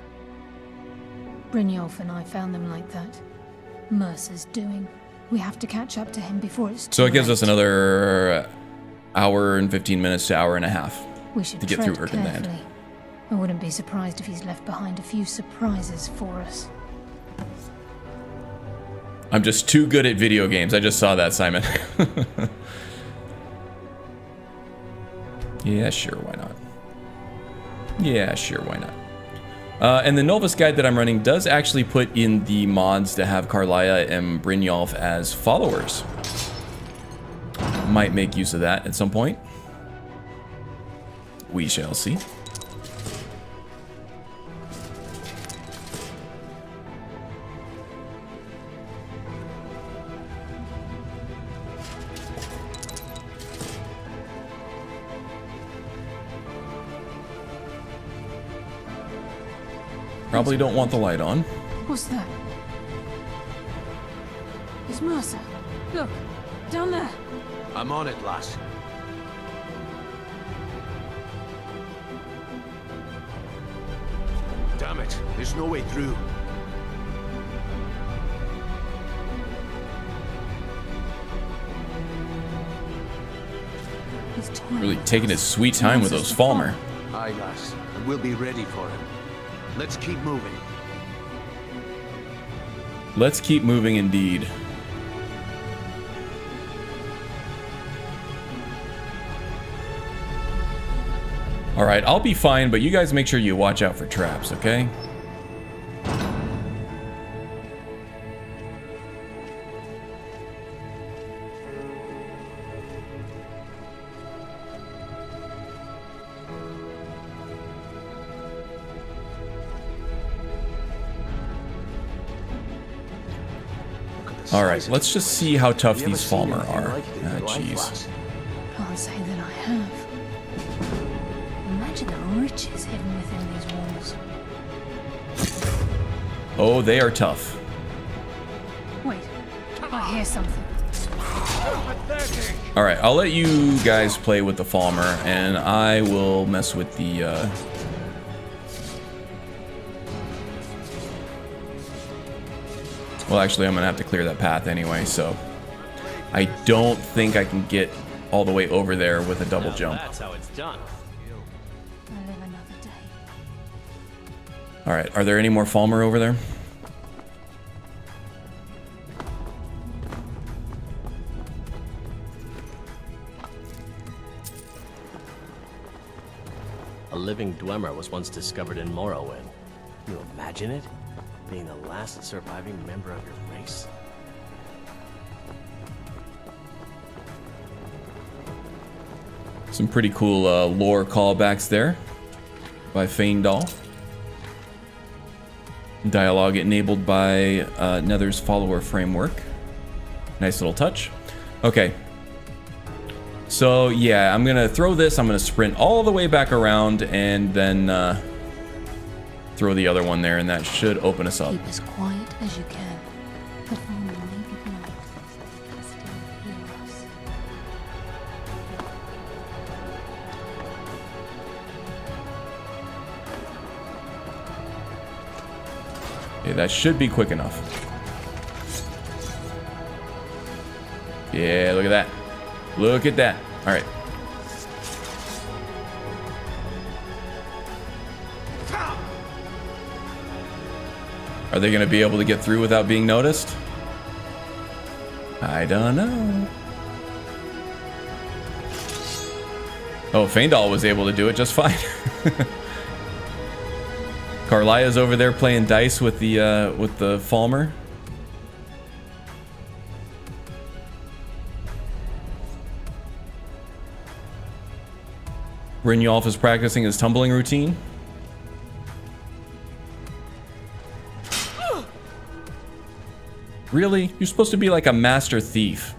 Brynjolf and I found them like that. Mercer's doing. We have to catch up to him before it's too So it gives late. us another hour and 15 minutes to hour and a half We should to get through tread Erkenland. carefully. I wouldn't be surprised if he's left behind a few surprises for us. I'm just too good at video games. I just saw that, Simon. Yeah, sure, why not? Yeah, sure, why not? And the Novus guide that I'm running does actually put in the mods to have Carlia and Brynjolf as followers. Might make use of that at some point. We shall see. Probably don't want the light on. What's that? It's Mercer. Look, down there. I'm on it, lass. Damn it, there's no way through. It his time. Really taking his sweet time with those Falmer. Aye, lass, and we'll be ready for him. Let's keep moving. Let's keep moving indeed. Alright, I'll be fine, but you guys make sure you watch out for traps, okay? Alright, let's just see how tough these Falmer are. Ah, jeez. Can't say that I have. Imagine the riches hidden within these walls. Oh, they are tough. Wait, I hear something. Alright, I'll let you guys play with the Falmer, and I will mess with the, Well, actually, I'm gonna have to clear that path anyway, so... I don't think I can get all the way over there with a double jump. That's how it's done. I live another day. Alright, are there any more Falmer over there? A living Dwemer was once discovered in Morrowind. Can you imagine it? Being the last surviving member of your race? Some pretty cool lore callbacks there by Feindal. Dialogue enabled by Nether's follower framework. Nice little touch. Okay. So yeah, I'm gonna throw this. I'm gonna sprint all the way back around and then throw the other one there, and that should open us up. Keep as quiet as you can. The Falmer may be blind. They still hear us. Okay, that should be quick enough. Yeah, look at that. Look at that. All right. Are they going to be able to get through without being noticed? I don't know. Oh, Feindal was able to do it just fine. Carlia's over there playing dice with the Falmer. Brynjolf is practicing his tumbling routine. Really? You're supposed to be like a master thief.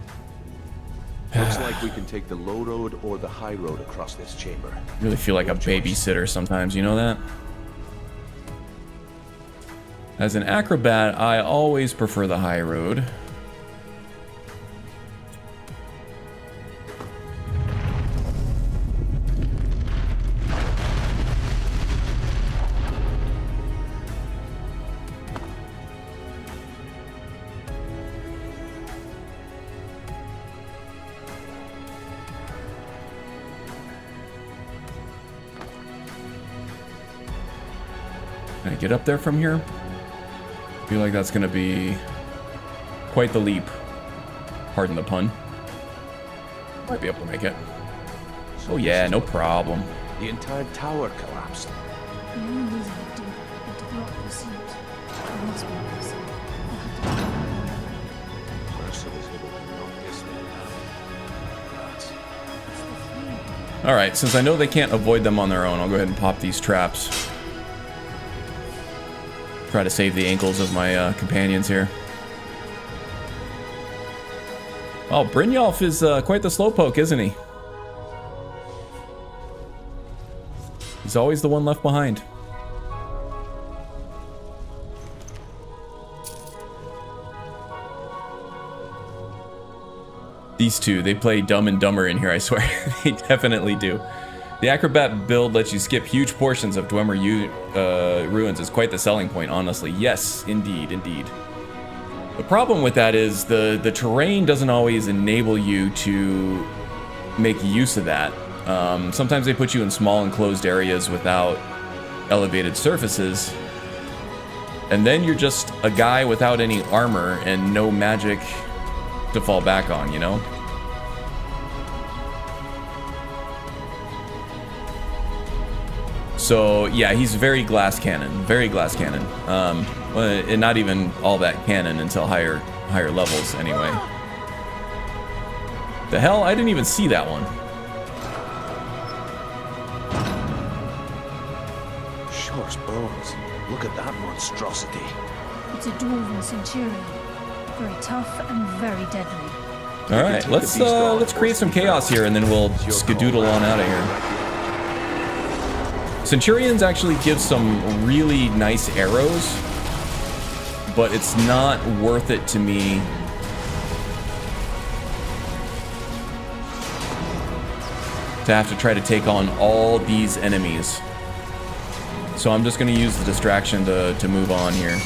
Looks like we can take the low road or the high road across this chamber. Really feel like a babysitter sometimes, you know that? As an acrobat, I always prefer the high road. Can I get up there from here? I feel like that's gonna be quite the leap. Pardon the pun. Might be able to make it. Oh yeah, no problem. The entire tower collapsed. The only reason I did was to block the seat. There must be a reason. Mercer was able to knock this man out. Alright, since I know they can't avoid them on their own, I'll go ahead and pop these traps. Try to save the ankles of my companions here. Oh, Brynjolf is quite the slowpoke, isn't he? He's always the one left behind. These two, they play Dumb and Dumber in here, I swear. They definitely do. The Acrobat build lets you skip huge portions of Dwemer ruins. Is quite the selling point, honestly. Yes, indeed, indeed. The problem with that is the terrain doesn't always enable you to make use of that. Sometimes they put you in small enclosed areas without elevated surfaces, and then you're just a guy without any armor and no magic to fall back on, you know? So yeah, he's very glass cannon, and not even all that cannon until higher levels anyway. The hell, I didn't even see that one. Shore's bones. Look at that monstrosity. It's a dwarven centurion. Very tough and very deadly. All right, let's create some chaos here, and then we'll skedoodle on out of here. Centurions actually give some really nice arrows, but it's not worth it to me to have to try to take on all these enemies. So I'm just going to use the distraction to move on here.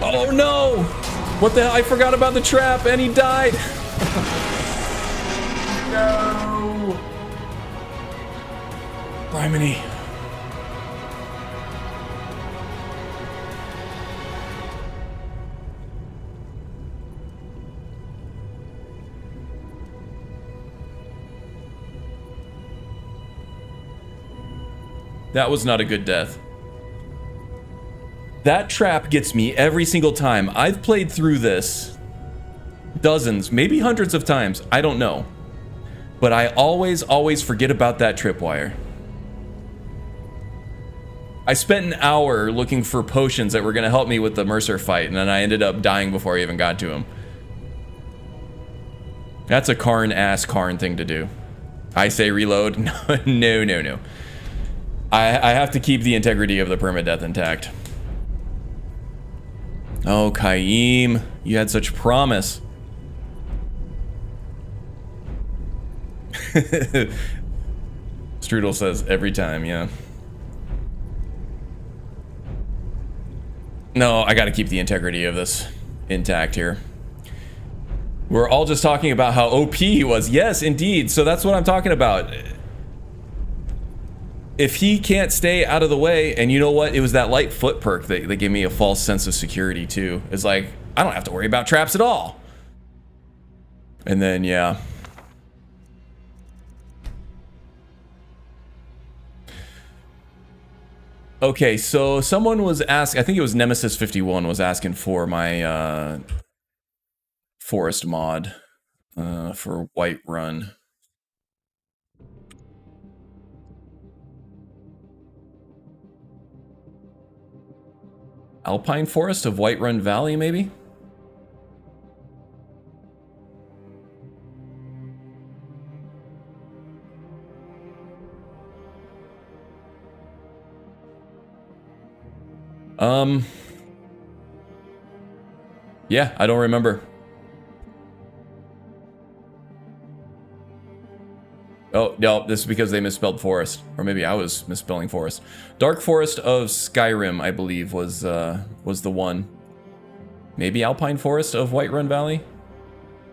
Oh no! What the hell? I forgot about the trap and he died! No! Criminy. That was not a good death. That trap gets me every single time. I've played through this dozens, maybe hundreds of times. I don't know. But I always forget about that tripwire. I spent an hour looking for potions that were going to help me with the Mercer fight, and then I ended up dying before I even got to him. That's a Karn-ass Karn thing to do. I say reload. No. I have to keep the integrity of the permadeath intact. Oh, Kaim, you had such promise. Strudel says every time, yeah. No, I gotta keep the integrity of this intact here. We're all just talking about how OP he was. Yes, indeed. So that's what I'm talking about. If he can't stay out of the way, and you know what? It was that light foot perk that gave me a false sense of security too. It's like, I don't have to worry about traps at all. And then, yeah. Okay, so someone was asking, I think it was Nemesis 51 was asking for my forest mod for Whiterun. Alpine Forest of Whiterun Valley, maybe? Yeah, I don't remember. Oh, no, this is because they misspelled forest. Or maybe I was misspelling forest. Dark Forest of Skyrim, I believe, was the one. Maybe Alpine Forest of Whiterun Valley?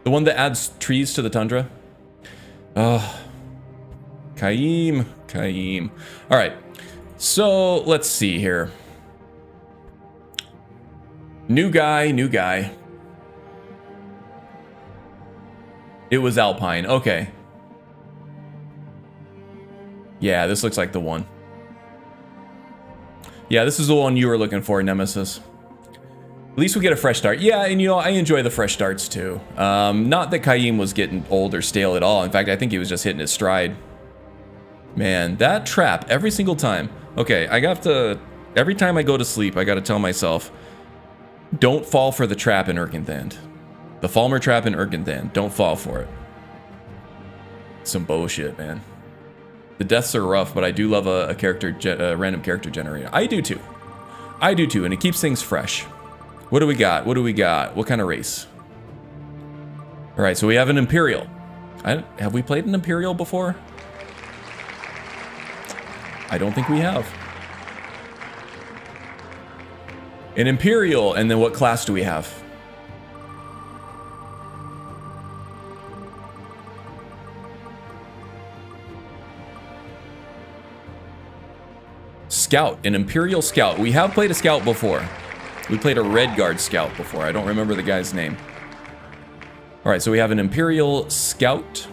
The one that adds trees to the tundra? Oh. Kaim. Alright, so let's see here. New guy. It was Alpine, okay. Yeah, this looks like the one. Yeah, this is the one you were looking for, Nemesis. At least we get a fresh start. Yeah, and you know, I enjoy the fresh starts too. Not that Kaim was getting old or stale at all. In fact, I think he was just hitting his stride. Man, that trap every single time. Okay, I got to... Every time I go to sleep, I gotta tell myself, don't fall for the trap in Erkenthand. The Falmer trap in Erkenthand. Don't fall for it. Some bullshit, man. The deaths are rough, but I do love a random character generator. I do too, and it keeps things fresh. What do we got? What kind of race? All right, so we have an Imperial. Have we played an Imperial before? I don't think we have. An Imperial, and then what class do we have? scout, an Imperial scout. We have played a scout before. We played a Redguard scout before. I don't remember the guy's name. All right, so we have an Imperial scout.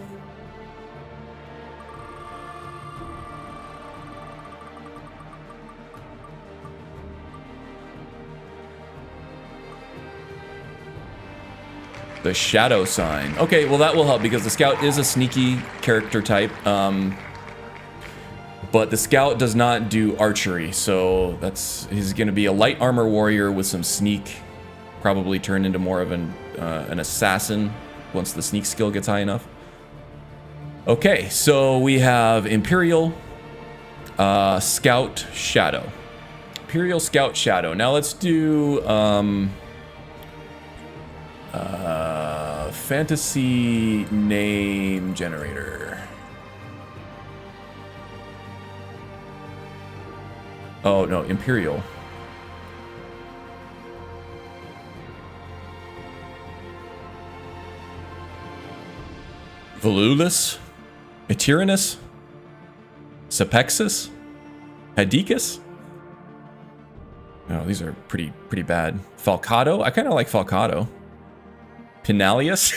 The shadow sign. Okay, well that will help because the scout is a sneaky character type. But the scout does not do archery, so he's going to be a light armor warrior with some sneak. Probably turn into more of an assassin once the sneak skill gets high enough. Okay, so we have Imperial Scout Shadow. Imperial Scout Shadow. Now let's do fantasy name generator. Oh, no, Imperial. Volulus? Etyranus? Sepexis? Hadicus? Oh, these are pretty bad. Falcado? I kind of like Falcado. Pinalius?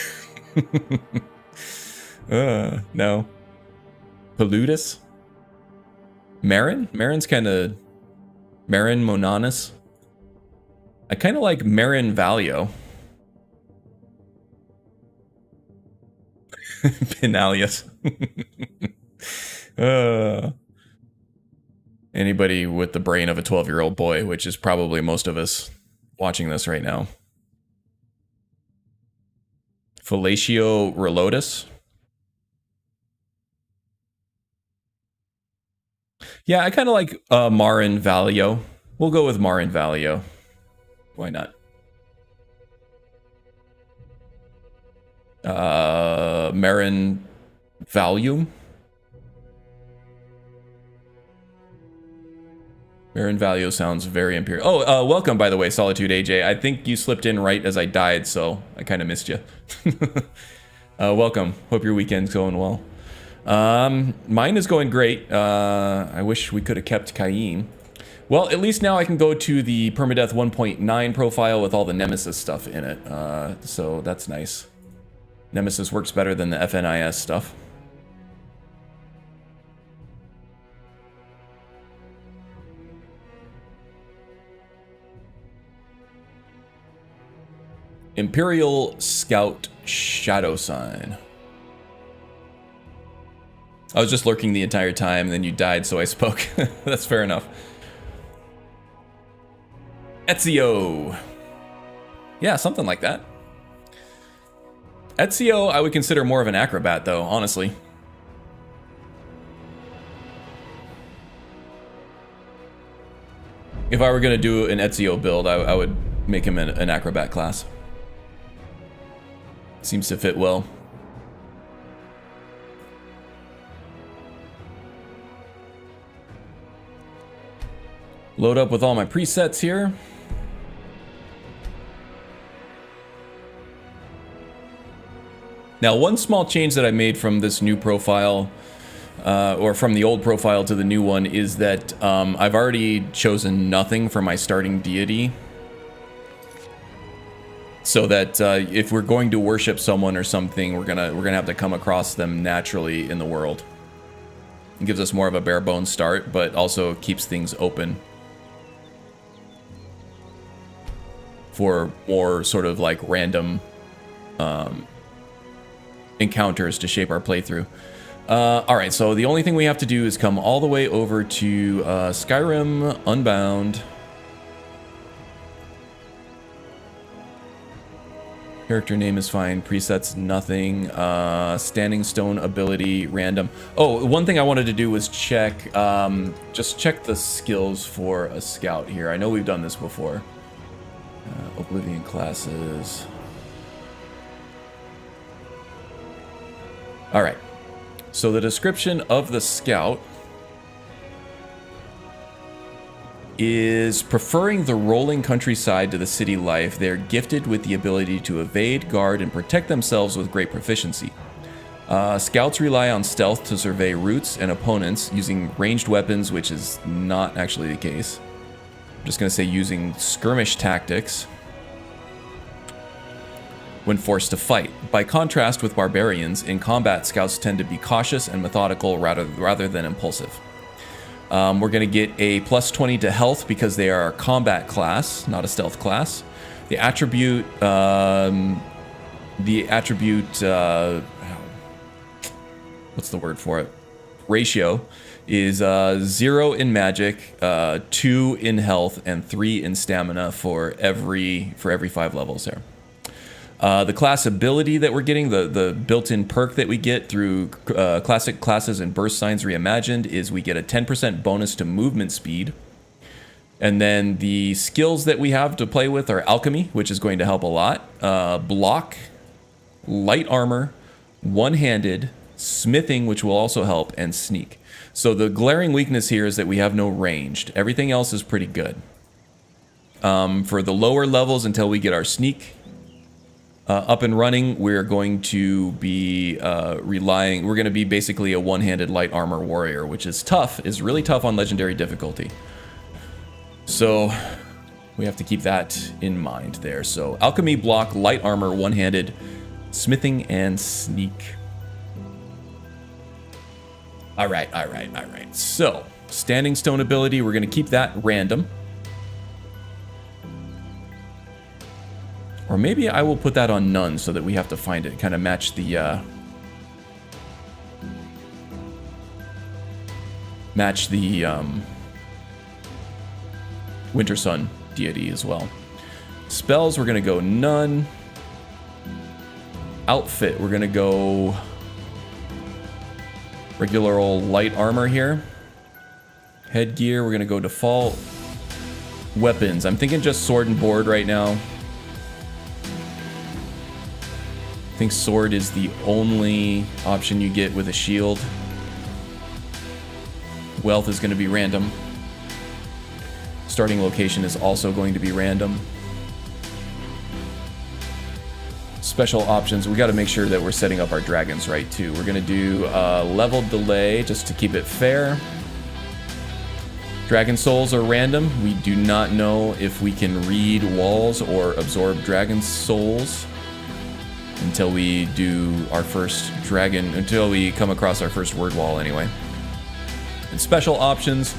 No. Paludus? Marin? Marin's kind of... Marin Monanus? I kind of like Marin Valio. Pinalius. Anybody with the brain of a 12-year-old boy, which is probably most of us watching this right now. Fellatio Relotus. Yeah, I kind of like Marin Valio. We'll go with Marin Valio. Why not? Marin Valium. Marin Valio sounds very imperial. Oh, welcome, by the way, Solitude AJ. I think you slipped in right as I died, so I kind of missed you. Welcome. Hope your weekend's going well. Mine is going great. I wish we could have kept Caim. Well, at least now I can go to the Permadeath 1.9 profile with all the Nemesis stuff in it. So that's nice. Nemesis works better than the FNIS stuff. Imperial Scout Shadow Sign. I was just lurking the entire time, and then you died, so I spoke. That's fair enough. Ezio. Yeah, something like that. Ezio, I would consider more of an acrobat, though, honestly. If I were going to do an Ezio build, I would make him an acrobat class. Seems to fit well. Load up with all my presets here. Now, one small change that I made from this new profile, or from the old profile to the new one, is that I've already chosen nothing for my starting deity. So that if we're going to worship someone or something, we're gonna have to come across them naturally in the world. It gives us more of a bare bones start, but also keeps things open for more sort of like random encounters to shape our playthrough. Alright, so the only thing we have to do is come all the way over to Skyrim Unbound. Character name is fine, presets nothing, standing stone ability random. Oh, one thing I wanted to do was check, just check the skills for a scout here. I know we've done this before. Oblivion classes. All right, so the description of the scout is preferring the rolling countryside to the city life. They're gifted with the ability to evade, guard, and protect themselves with great proficiency. Scouts rely on stealth to survey routes and opponents using ranged weapons, which is not actually the case. I'm just going to say using skirmish tactics when forced to fight. By contrast with barbarians, in combat, scouts tend to be cautious and methodical rather than impulsive. We're going to get a plus 20 to health because they are a combat class, not a stealth class. The attribute, what's the word for it? Ratio is 0 in magic, 2 in health, and 3 in stamina for every 5 levels there. The class ability that we're getting, the built-in perk that we get through classic classes and burst signs reimagined, is we get a 10% bonus to movement speed. And then the skills that we have to play with are alchemy, which is going to help a lot, block, light armor, one-handed, smithing, which will also help, and sneak. So the glaring weakness here is that we have no ranged. Everything else is pretty good. For the lower levels, until we get our sneak up and running, we're going to be we're going to be basically a one-handed light armor warrior, which is tough, is really tough on legendary difficulty. So we have to keep that in mind there. So alchemy, block, light armor, one-handed, smithing, and sneak. All right. So standing stone ability, we're going to keep that random. Or maybe I will put that on none so that we have to find it, kind of match the Winter Sun deity as well. Spells, we're going to go none. Outfit, we're going to go regular old light armor here. Headgear, we're going to go default. Weapons, I'm thinking just sword and board right now. I think sword is the only option you get with a shield. Wealth is going to be random. Starting location is also going to be random. Special options, we got to make sure that we're setting up our dragons right too. We're going to do level delay just to keep it fair. Dragon souls are random. We do not know if we can read walls or absorb dragon souls until we do our first dragon, until we come across our first word wall anyway. And special options,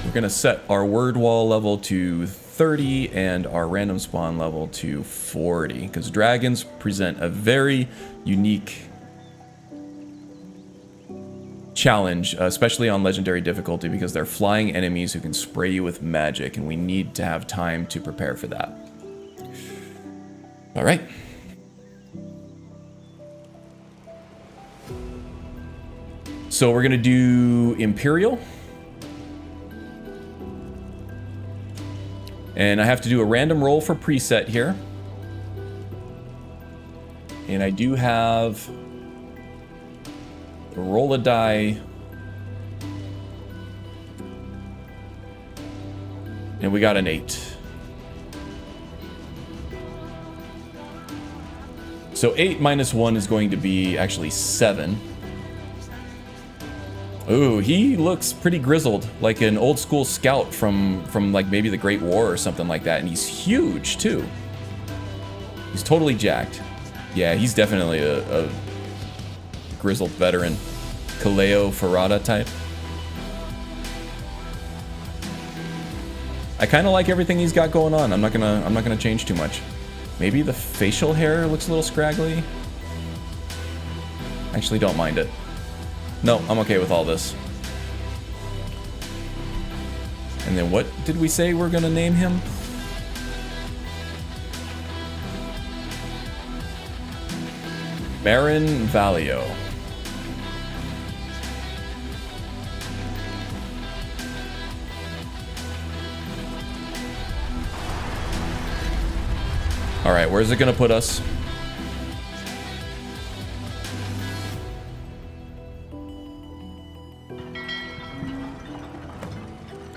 we're going to set our word wall level to 30 and our random spawn level to 40, because dragons present a very unique challenge, especially on legendary difficulty, because they're flying enemies who can spray you with magic, and we need to have time to prepare for that. All right. So we're going to do Imperial. And I have to do a random roll for preset here. And I do have a roll a die. And we got an 8. So 8 minus 1 is going to be actually 7. Ooh, he looks pretty grizzled, like an old school scout from like maybe the Great War or something like that. And he's huge too. He's totally jacked. Yeah, he's definitely a grizzled veteran. Kaleo Ferrata type. I kind of like everything he's got going on. I'm not gonna change too much. Maybe the facial hair looks a little scraggly. Actually, don't mind it. No, I'm okay with all this. And then what did we say we're gonna name him? Baron Valio. All right, where's it gonna put us?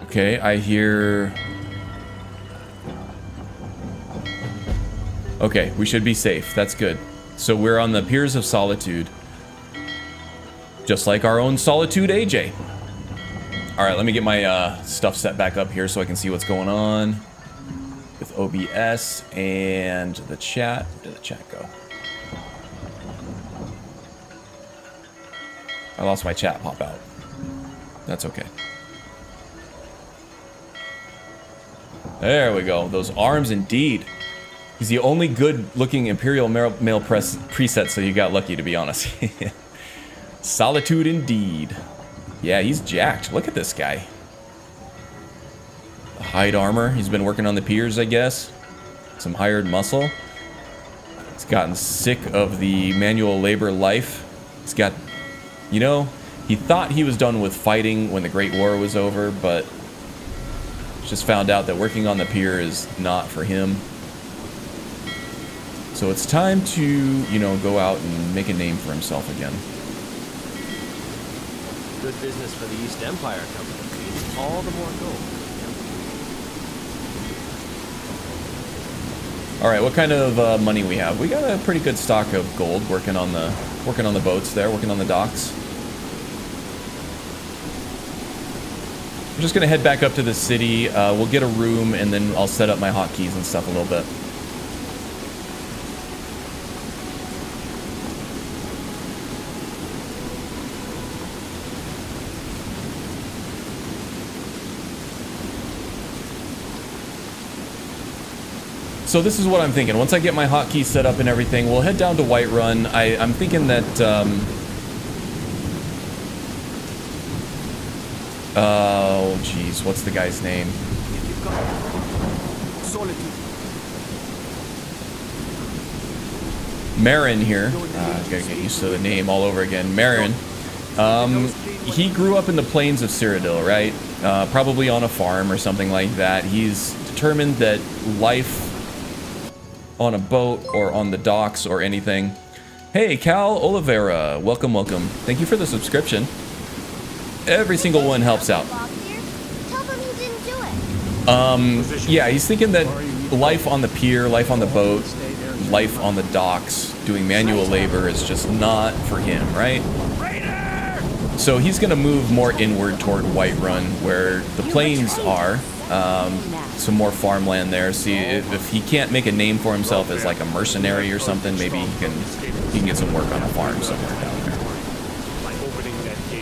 Okay, I hear... Okay, we should be safe. That's good. So we're on the Piers of Solitude. Just like our own Solitude AJ. Alright, let me get my stuff set back up here so I can see what's going on with OBS and the chat. Where did the chat go? I lost my chat pop out. That's okay. There we go. Those arms indeed. He's the only good-looking Imperial male preset, so you got lucky, to be honest. Solitude indeed. Yeah, he's jacked. Look at this guy. Hide armor. He's been working on the piers, I guess. Some hired muscle. He's gotten sick of the manual labor life. He's got... You know, he thought he was done with fighting when the Great War was over, but... just found out that working on the pier is not for him. So it's time to, you know, go out and make a name for himself again. Good business for the East Empire Company means all the more gold. All right, what kind of money we have? We got a pretty good stock of gold working on the boats there, working on the docks. We're just gonna head back up to the city. We'll get a room and then I'll set up my hotkeys and stuff a little bit. So this is what I'm thinking. Once I get my hotkeys set up and everything, we'll head down to Whiterun. I'm thinking that, oh, geez, what's the guy's name? Marin here. Gotta get used to the name all over again. Marin. He grew up in the plains of Cyrodiil, right? Probably on a farm or something like that. He's determined that life on a boat or on the docks or anything. Hey, Cal Oliveira, welcome, welcome. Thank you for the subscription. Every single one helps out. Yeah, he's thinking that life on the pier, life on the boat, life on the docks, doing manual labor is just not for him, right? So he's gonna move more inward toward Whiterun, where the plains are. Some more farmland there. See if he can't make a name for himself as like a mercenary or something, maybe he can get some work on a farm somewhere down there.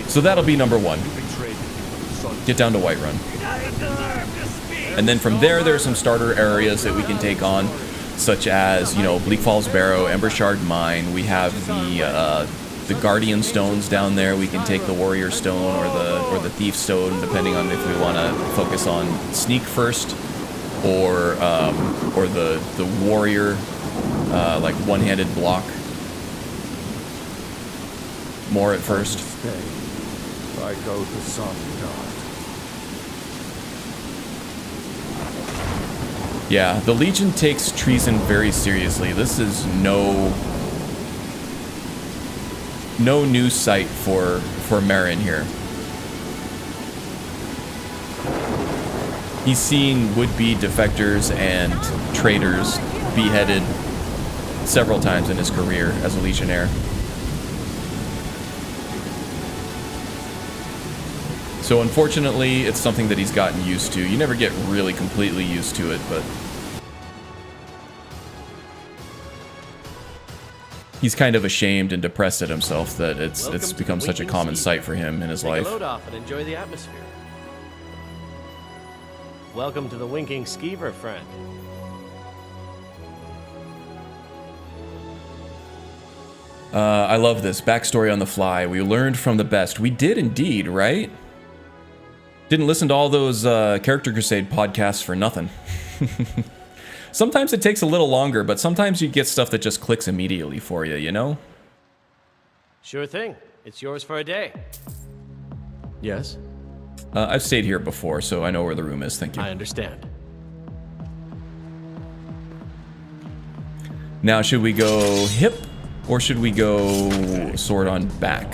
So that'll be number one. Get down to Whiterun. And then from there, there are some starter areas that we can take on, such as, you know, Bleak Falls Barrow, Embershard Mine. We have the Guardian Stones down there. We can take the Warrior Stone or the Thief Stone, depending on if we want to focus on Sneak first, or the Warrior, like one-handed block. More at first. I go to Sandgard. Yeah, the Legion takes treason very seriously. This is no new sight for Marin here. He's seen would-be defectors and traitors beheaded several times in his career as a Legionnaire. So unfortunately, it's something that he's gotten used to. You never get really completely used to it, but he's kind of ashamed and depressed at himself that it's become such a common sight for him in his life. Take a load off and enjoy the atmosphere. Welcome to the Winking Skeever, friend. I love this. Backstory on the fly. We learned from the best. We did indeed, right? Didn't listen to all those Character Crusade podcasts for nothing. Sometimes it takes a little longer, but sometimes you get stuff that just clicks immediately for you, you know? Sure thing. It's yours for a day. Yes? I've stayed here before, so I know where the room is. Thank you. I understand. Now, should we go hip, or should we go sword on back?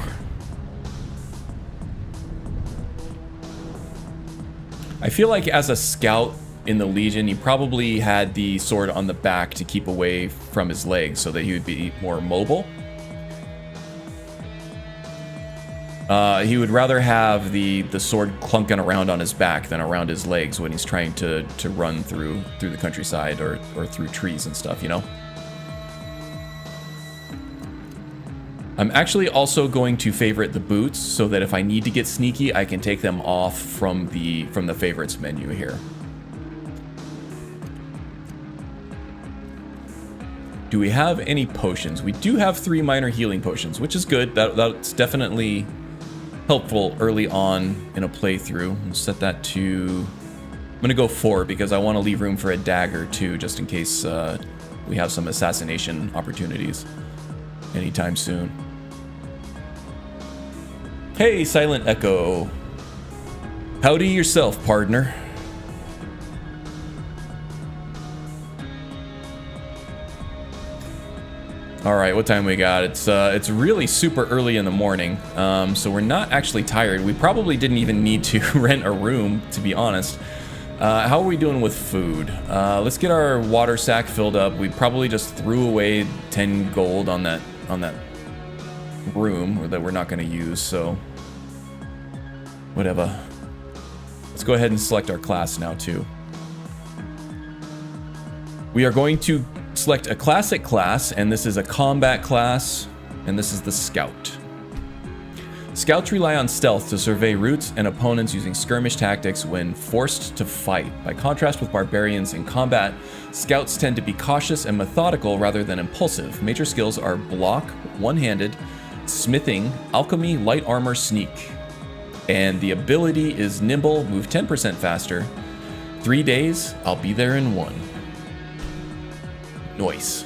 I feel like as a scout in the Legion, he probably had the sword on the back to keep away from his legs so that he would be more mobile. He would rather have the sword clunking around on his back than around his legs when he's trying to run through the countryside or through trees and stuff, you know? I'm actually also going to favorite the boots so that if I need to get sneaky, I can take them off from the favorites menu here. Do we have any potions? We do have 3 minor healing potions, which is good. That's definitely helpful early on in a playthrough. We'll set that to... I'm gonna go 4 because I want to leave room for a dagger too, just in case we have some assassination opportunities anytime soon. Hey, Silent Echo. Howdy yourself, partner. All right, what time we got? It's really super early in the morning, so we're not actually tired. We probably didn't even need to rent a room, to be honest. How are we doing with food? Let's get our water sack filled up. We probably just threw away 10 gold on that room that we're not going to use, so whatever. Let's go ahead and select our class now too. We are going to select a classic class, and this is a combat class, and this is the Scout. Scouts rely on stealth to survey routes and opponents using skirmish tactics when forced to fight. By contrast with barbarians in combat, Scouts tend to be cautious and methodical rather than impulsive. Major skills are block, one-handed, smithing, alchemy, light armor, sneak. And the ability is nimble, move 10% faster. 3 days, I'll be there in 1. Nice.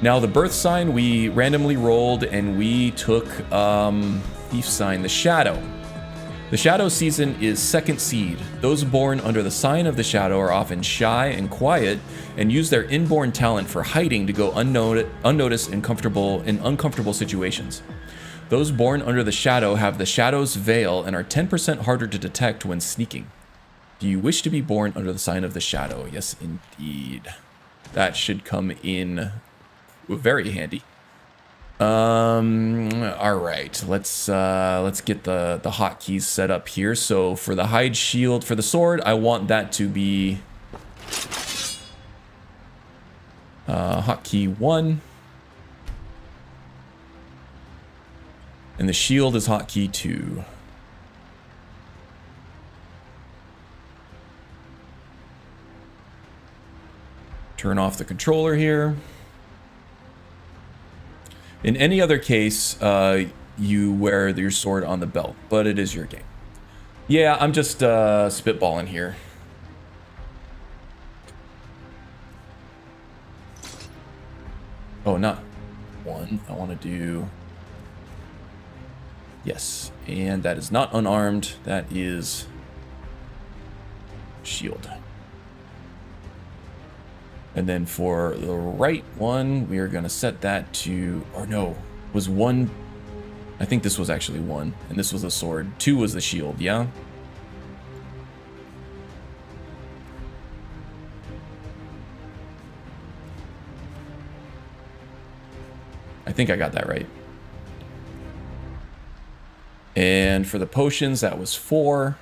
Now the birth sign we randomly rolled and we took thief sign, the shadow. The shadow season is second seed. Those born under the sign of the shadow are often shy and quiet and use their inborn talent for hiding to go unnoticed and in uncomfortable situations. Those born under the shadow have the shadow's veil and are 10% harder to detect when sneaking. Do you wish to be born under the sign of the shadow? Yes, indeed. That should come in very handy. All right, let's get the hotkeys set up here. So for the hide shield for the sword, I want that to be hotkey 1, and the shield is hotkey 2. Turn off the controller here. In any other case, you wear your sword on the belt, but it is your game. Yeah, I'm just spitballing here. Oh, not 1. I want to do... Yes, and that is not unarmed. That is shield. And then for the right one, we are going to set that to, or no, was 1. I think this was actually 1, and this was the sword. 2 was the shield, yeah? I think I got that right. And for the potions, that was 4.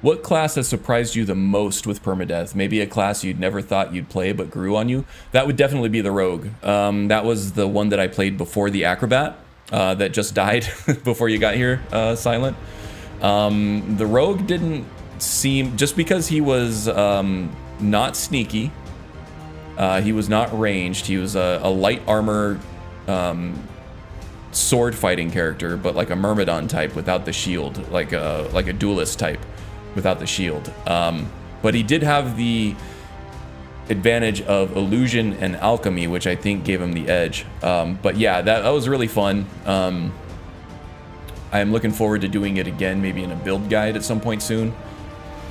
What class has surprised you the most with Permadeath? Maybe a class you'd never thought you'd play but grew on you? That would definitely be the Rogue. That was the one that I played before the Acrobat that just died before you got here, Silent. The Rogue didn't seem... Just because he was not sneaky, he was not ranged, he was a light armor sword fighting character, but like a Myrmidon type without the shield, like a duelist type without the shield. But he did have the advantage of illusion and alchemy, which I think gave him the edge. But yeah, that was really fun. I am looking forward to doing it again, maybe in a build guide at some point soon.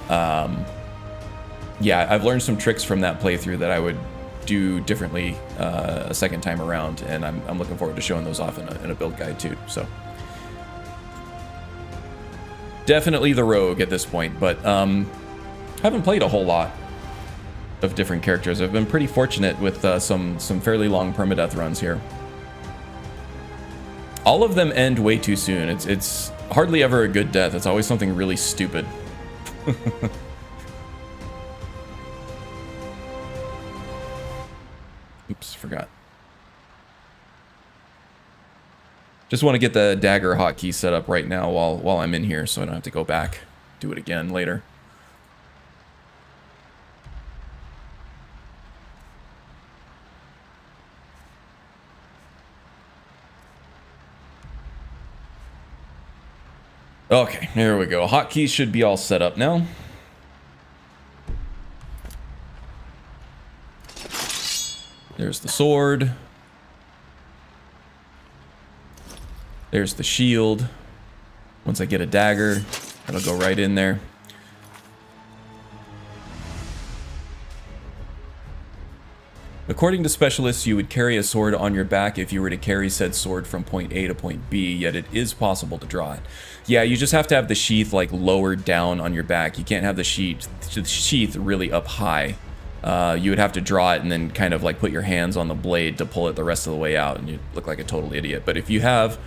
Yeah, I've learned some tricks from that playthrough that I would do differently a second time around, and I'm looking forward to showing those off in a build guide too. So definitely the Rogue at this point, but haven't played a whole lot of different characters. I've been pretty fortunate with some fairly long permadeath runs here. All of them end way too soon. It's hardly ever a good death. It's always something really stupid. Oops, forgot. Just want to get the dagger hotkey set up right now while I'm in here, so I don't have to go back, do it again later. Okay, there we go. Hotkeys should be all set up now. There's the sword. There's the shield. Once I get a dagger, that'll go right in there. According to specialists, you would carry a sword on your back if you were to carry said sword from point A to point B, yet it is possible to draw it. Yeah, you just have to have the sheath like lowered down on your back. You can't have the sheath really up high. You would have to draw it and then kind of like put your hands on the blade to pull it the rest of the way out, and you'd look like a total idiot. But if you have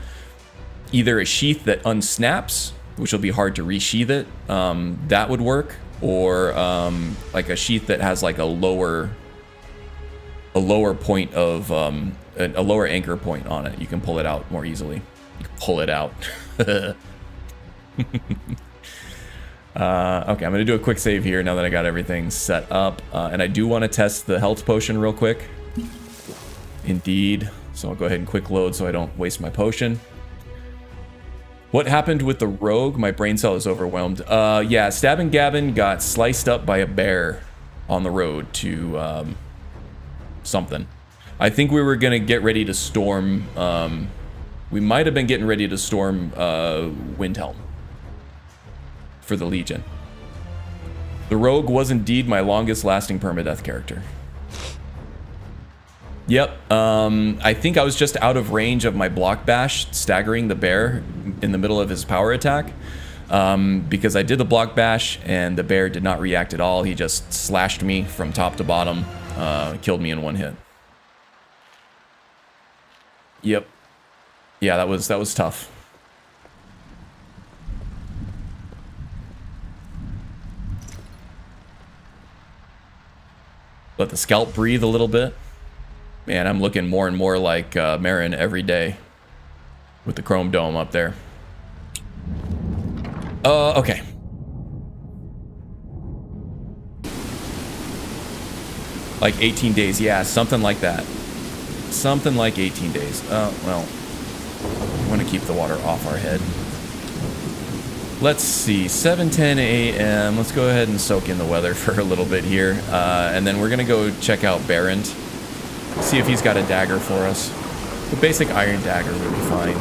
either a sheath that unsnaps, which will be hard to resheath it, that would work, or like a sheath that has like a lower point of a lower anchor point on it. You can pull it out more easily. You can pull it out. Okay, I'm gonna do a quick save here now that I got everything set up, and I do want to test the health potion real quick. Indeed. So I'll go ahead and quick load so I don't waste my potion. What happened with the rogue? My brain cell is overwhelmed. Yeah, Stabbing Gavin got sliced up by a bear on the road to something. I think we were gonna get ready to storm. We might have been getting ready to storm Windhelm for the Legion. The rogue was indeed my longest lasting permadeath character. Yep, I think I was just out of range of my block bash, staggering the bear in the middle of his power attack. Because I did the block bash and the bear did not react at all. He just slashed me from top to bottom, killed me in one hit. Yep. Yeah, that was tough. Let the scalp breathe a little bit. Man, I'm looking more and more like Marin every day with the chrome dome up there. Okay. Like 18 days, yeah, something like that. Something like 18 days. Oh, well, I want to keep the water off our head. Let's see, 7:10 a.m. Let's go ahead and soak in the weather for a little bit here. And then we're going to go check out Barrent. See if he's got a dagger for us. The basic iron dagger would be fine.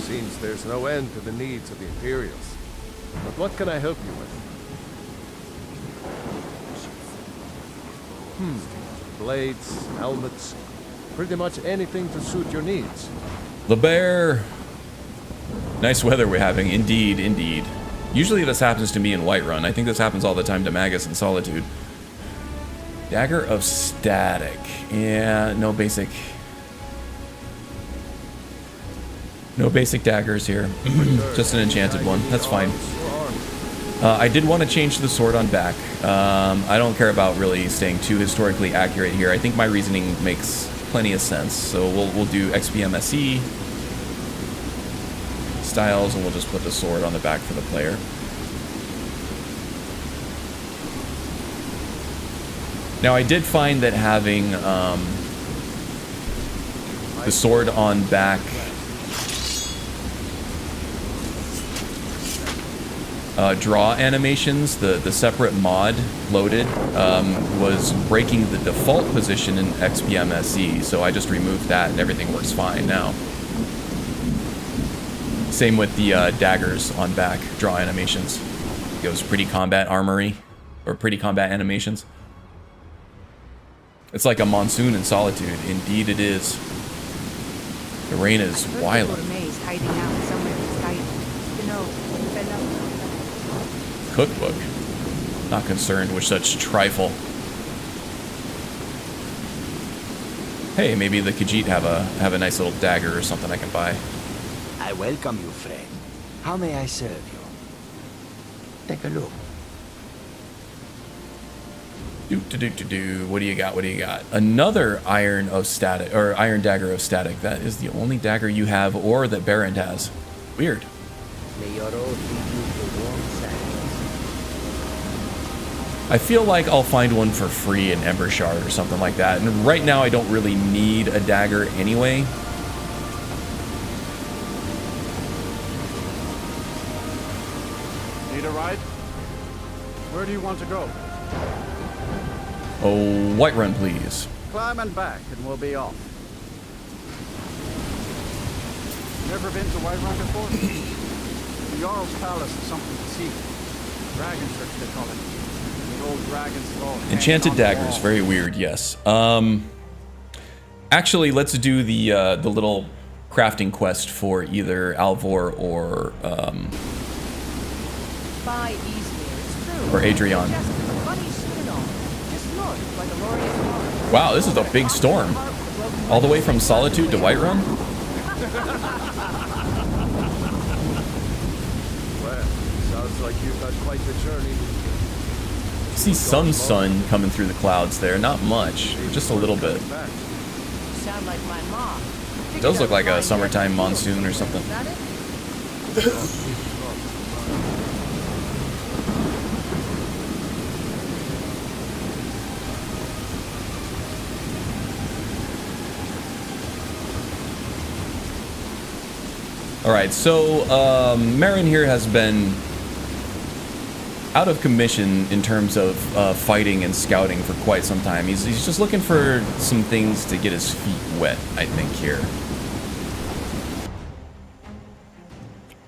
Seems there's no end to the needs of the Imperials. But what can I help you with? Blades, helmets, pretty much anything to suit your needs. The bear. Nice weather we're having, indeed, indeed. Usually this happens to me in Whiterun. I think this happens all the time to Magus in Solitude. Dagger of Static. Yeah, no basic. No basic daggers here. Just an enchanted one. That's fine. I did want to change the sword on back. I don't care about really staying too historically accurate here. I think my reasoning makes plenty of sense. So we'll do XPMSE styles, and we'll just put the sword on the back for the player. Now I did find that having the sword on back draw animations, the separate mod loaded, was breaking the default position in XPMSE, so I just removed that and everything works fine now. Same with the daggers on back draw animations. It goes pretty combat armory, or pretty combat animations. It's like a monsoon in Solitude. Indeed it is. The rain is wild. cookbook. Not concerned with such trifle. Hey, maybe the Khajiit have a nice little dagger or something I can buy. I welcome you, friend. How may I serve you? Take a look. What do you got? What do you got? Another iron of static, or iron dagger of static. That is the only dagger you have, or that Baron has. Weird. May your road lead you to warm sands. I feel like I'll find one for free in Ember Shard or something like that. And right now I don't really need a dagger anyway. Need a ride? Where do you want to go? Oh, Whiterun, please. Climb and back, and we'll be off. Never been to Whiterun before? The Jarl's Palace is something to see. Dragon Church, they call it. The old dragons all Enchanted daggers, very weird. Yes. Actually, let's do the little crafting quest for either Alvor or By Eastmere, it's true. or Adrian. Wow, this is a big storm. All the way from Solitude to Whiterun? Well, sounds like you've had quite the journey. See some sun coming through the clouds there. Not much, just a little bit. Sound like my mom. It does look like a summertime monsoon or something. Alright, so Marin here has been out of commission in terms of fighting and scouting for quite some time. He's just looking for some things to get his feet wet, I think, here.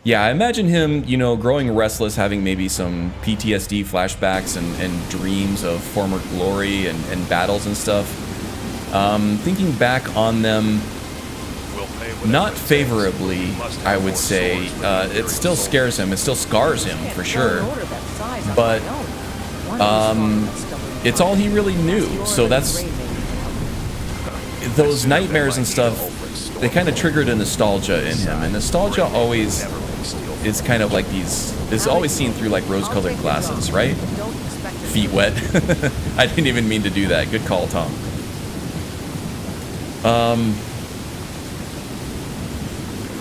Yeah, I imagine him, you know, growing restless, having maybe some PTSD flashbacks and dreams of former glory and battles and stuff. Thinking back on them, not favorably, I would say. It still scares him. It still scars him, for sure. But it's all he really knew. So that's... Those nightmares and stuff, they kind of triggered a nostalgia in him. And nostalgia always is kind of like these... It's always seen through like rose-colored glasses, right? Feet wet. I didn't even mean to do that. Good call, Tom.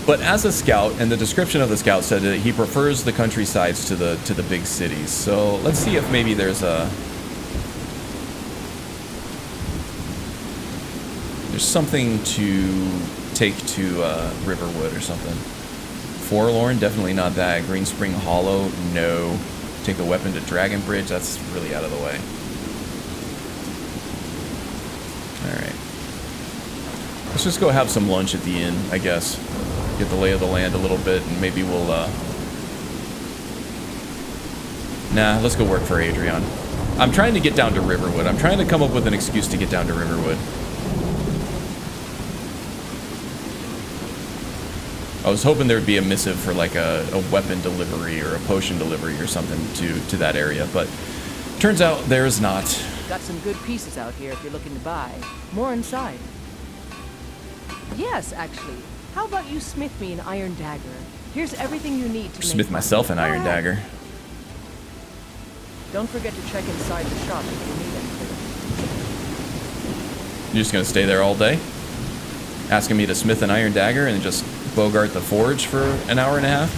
But as a scout, and the description of the scout said that he prefers the countrysides to the big cities. So let's see if maybe there's something to take to Riverwood or something. Forlorn, definitely not that. Green Spring Hollow, no. Take a weapon to Dragon Bridge, that's really out of the way. Alright. Let's just go have some lunch at the inn, I guess. Get the lay of the land a little bit, and maybe we'll, Nah, let's go work for Adrian. I'm trying to get down to Riverwood. I'm trying to come up with an excuse to get down to Riverwood. I was hoping there'd be a missive for like a weapon delivery or a potion delivery or something to that area, but turns out there is not. Got some good pieces out here if you're looking to buy. More inside. Yes, actually. How about you smith me an iron dagger? Here's everything you need to smith myself an iron dagger. Don't forget to check inside the shop if you need anything. You're just gonna stay there all day? Asking me to smith an iron dagger and just bogart the forge for an hour and a half?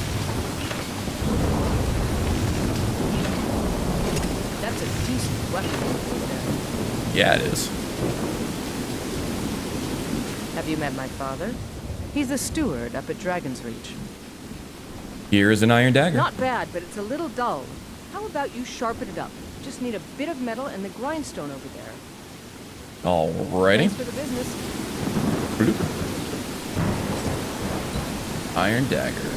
That's a decent weapon. Yeah, it is. Have you met my father? He's a steward up at Dragon's Reach. Here is an iron dagger. Not bad, but it's a little dull. How about you sharpen it up? Just need a bit of metal and the grindstone over there. Alrighty. Thanks for the business. Bloop. Iron dagger.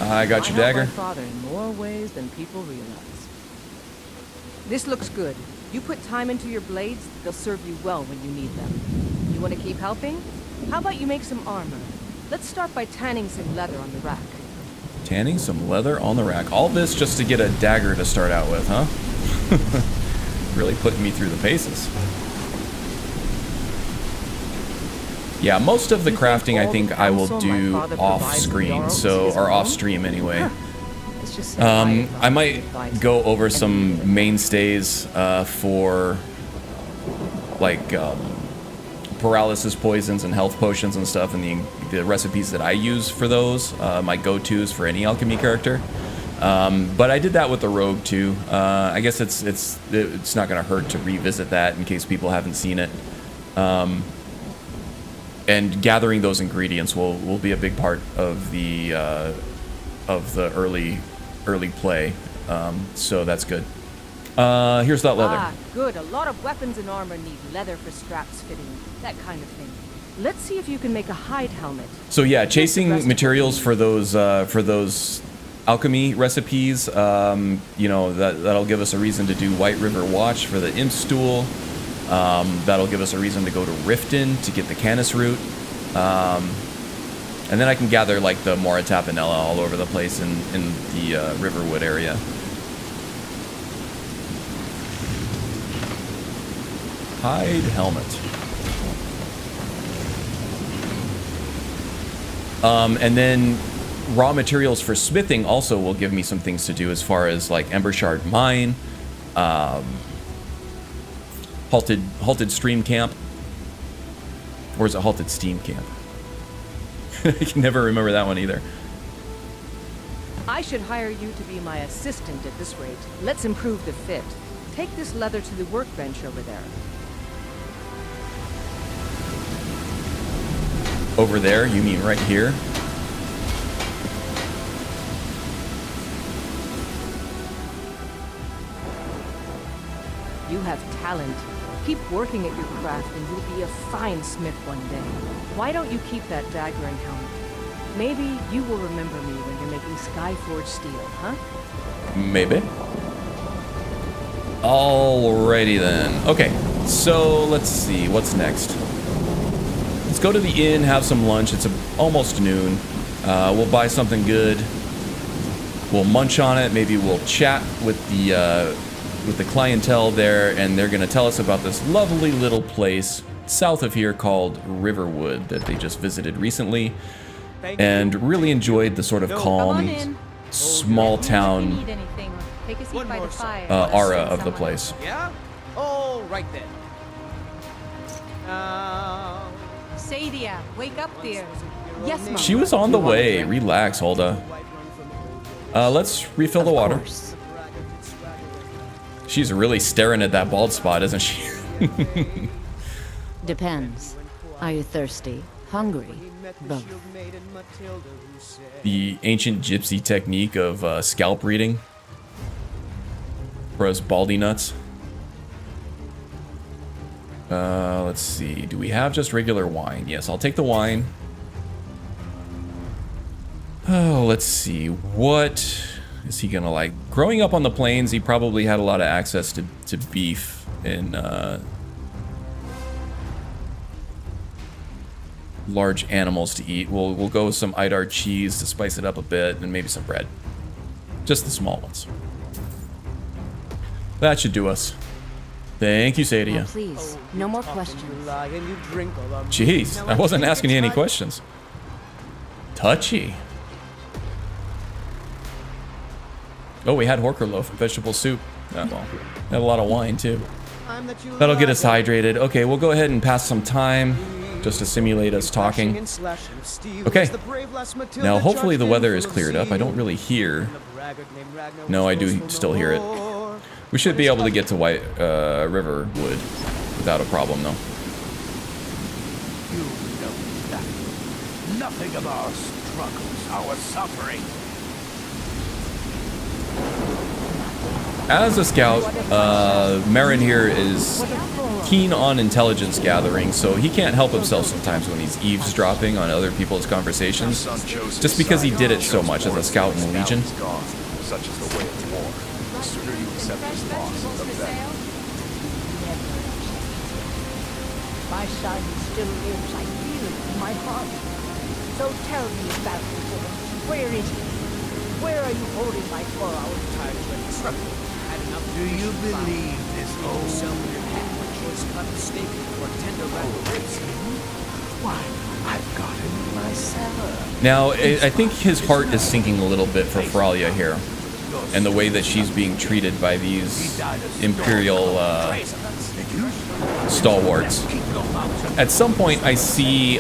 I got your dagger. I help my father in more ways than people realize. This looks good. You put time into your blades, they'll serve you well when you need them. You want to keep helping? How about you make some armor? Let's start by tanning some leather on the rack. Tanning some leather on the rack. All this just to get a dagger to start out with, huh? Really putting me through the paces. Yeah, most of the crafting I think I will do off screen, or off stream anyway. I might go over some mainstays for like paralysis poisons and health potions and stuff, and the recipes that I use for those, my go-tos for any alchemy character. But I did that with the rogue too. I guess it's not gonna hurt to revisit that in case people haven't seen it. And gathering those ingredients will be a big part of the early play. So that's good. Here's that leather. Ah, good. A lot of weapons and armor need leather for straps fitting, that kind of thing. Let's see if you can make a hide helmet. So yeah, chasing materials for those alchemy recipes, you know, that'll give us a reason to do White River Watch for the imp stool. That'll give us a reason to go to Riften to get the Canis root. And then I can gather like the Mora Tapanella all over the place in the Riverwood area. Hide helmet. And then raw materials for smithing also will give me some things to do as far as like Ember Shard Mine, halted stream camp, or is it halted steam camp? I can never remember that one either. I should hire you to be my assistant at this rate. Let's improve the fit. Take this leather to the workbench over there. Over there? You mean right here? You have talent. Keep working at your craft and you'll be a fine smith one day. Why don't you keep that dagger and helmet? Maybe you will remember me when you're making Skyforge steel, huh? Maybe. Alrighty then. Okay, so let's see, what's next? Let's go to the inn, have some lunch. It's almost noon. We'll buy something good. We'll munch on it. Maybe we'll chat with the clientele there, and they're gonna tell us about this lovely little place south of here called Riverwood that they just visited recently, and really enjoyed the sort of calm, small town aura of the place. Yeah? Oh, right then. Sadia, wake up there. Yes, Mom. She was on the way. Relax, Hulda. Let's refill the water. She's really staring at that bald spot, isn't she? Depends. Are you thirsty? Hungry? Both. The ancient gypsy technique of scalp reading for us baldy nuts. Let's see. Do we have just regular wine? Yes, I'll take the wine. Oh, let's see. What is he gonna like? Growing up on the plains, he probably had a lot of access to beef and large animals to eat. We'll go with some Idar cheese to spice it up a bit, and maybe some bread. Just the small ones. That should do us. Thank you, Sadia. Oh, please, no more questions. Jeez, I wasn't asking you any questions. Touchy. Oh, we had Horker loaf and vegetable soup. Oh, well, had a lot of wine too. That'll get us hydrated. Okay, we'll go ahead and pass some time just to simulate us talking. Okay. Now, hopefully the weather is cleared up. I don't really hear. No, I do still hear it. We should be able to get to White Riverwood without a problem, though. You know nothing of our struggles, our suffering. As a scout, Marin here is keen on intelligence gathering, so he can't help himself sometimes when he's eavesdropping on other people's conversations, just because he did it so much as a scout in the Legion. Such is the way of war. The sooner you accept this loss, the better. My son still lives, I feel it in my heart. So tell me about it, woman. Where is he? Where are you holding my 4-hour time? Do you believe this old choice cut steak or tender ribs? Why, I've got him in my cellar. Now, I think his heart is sinking a little bit for Feralia here, and the way that she's being treated by these Imperial stalwarts. At some point, I see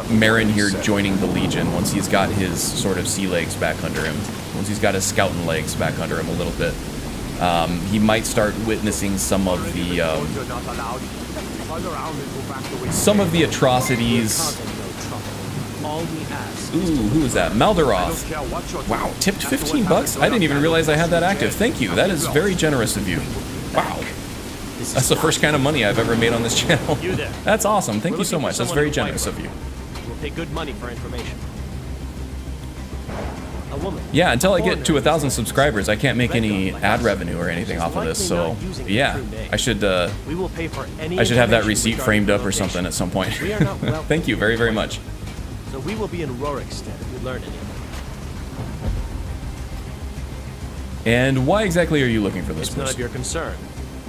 Marin here joining the Legion once he's got his sort of sea legs back under him. Once he's got his scouting legs back under him a little bit. He might start witnessing some of the atrocities. Ooh, who is that? Malderoth. Wow, tipped 15 bucks? I didn't even realize I had that active. Thank you. That is very generous of you. Wow. That's the first kind of money I've ever made on this channel. That's awesome. Thank you so much. That's very generous of you. We'll pay good money for information. A woman. Yeah, until I get to 1,000 subscribers, I can't make any ad revenue or anything off of this. So, yeah, I should have that receipt framed up or something at some point. Thank you very, very much. So we will be in Rorikstead if we learn anything. And why exactly are you looking for this It's none of person? your concern.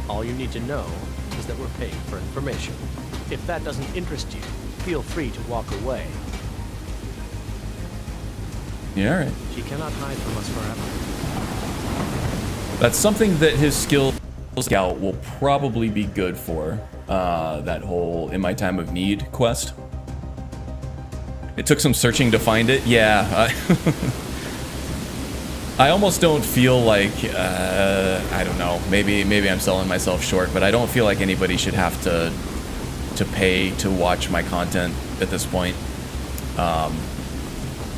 All you need to know is that we're paying for information. If that doesn't interest you, feel free to walk away. Yeah, all right. She cannot hide from us forever. That's something that his skill scout will probably be good for. That whole "In My Time of Need" quest. It took some searching to find it. Yeah. I almost don't feel like, I don't know, maybe I'm selling myself short, but I don't feel like anybody should have to pay to watch my content at this point.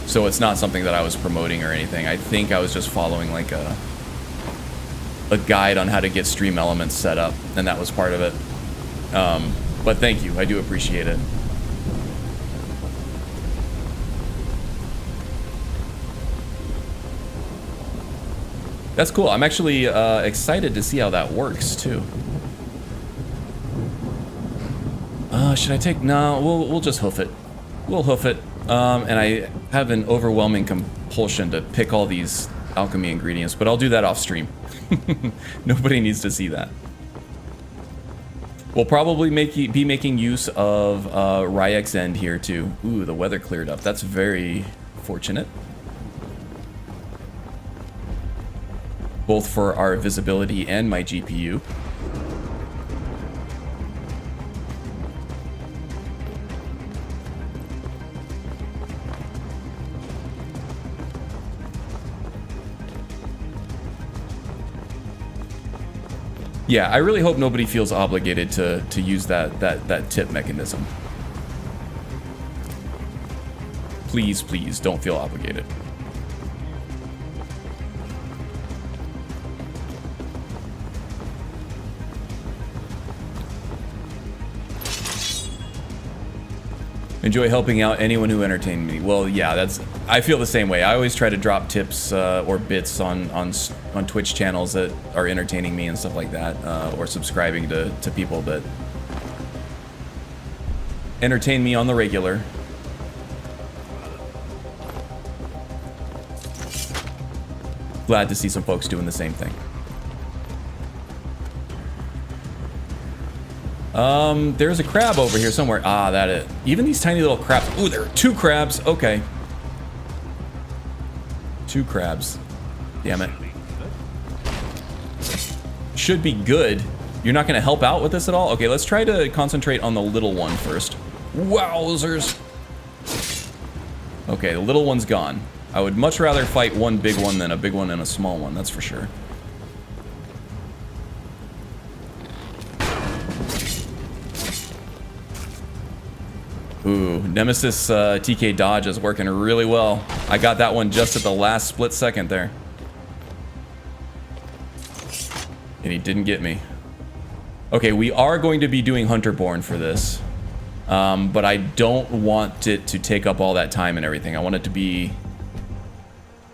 So it's not something that I was promoting or anything. I think I was just following like a guide on how to get stream elements set up, and that was part of it. But thank you, I do appreciate it. That's cool. I'm actually excited to see how that works too. Should I take? No, we'll just hoof it. We'll hoof it. And I have an overwhelming compulsion to pick all these alchemy ingredients, but I'll do that off stream. Nobody needs to see that. We'll probably be making use of Ryek's End here too. Ooh, the weather cleared up. That's very fortunate. Both for our visibility and my GPU. Yeah, I really hope nobody feels obligated to use that tip mechanism. Please, please, don't feel obligated. Enjoy helping out anyone who entertained me. Well, yeah, I feel the same way. I always try to drop tips or bits on Twitch channels that are entertaining me and stuff like that, or subscribing to people that entertain me on the regular. Glad to see some folks doing the same thing. There's a crab over here somewhere. Ah, that it. Even these tiny little crabs. Ooh, there are 2 crabs. Okay. 2 crabs. Damn it. Should be good. You're not going to help out with this at all? Okay, let's try to concentrate on the little one first. Wowzers. Okay, the little one's gone. I would much rather fight one big one than a big one and a small one, that's for sure. Ooh, Nemesis TK dodge is working really well. I got that one just at the last split second there. And he didn't get me. Okay, we are going to be doing Hunterborn for this. But I don't want it to take up all that time and everything. I want it to be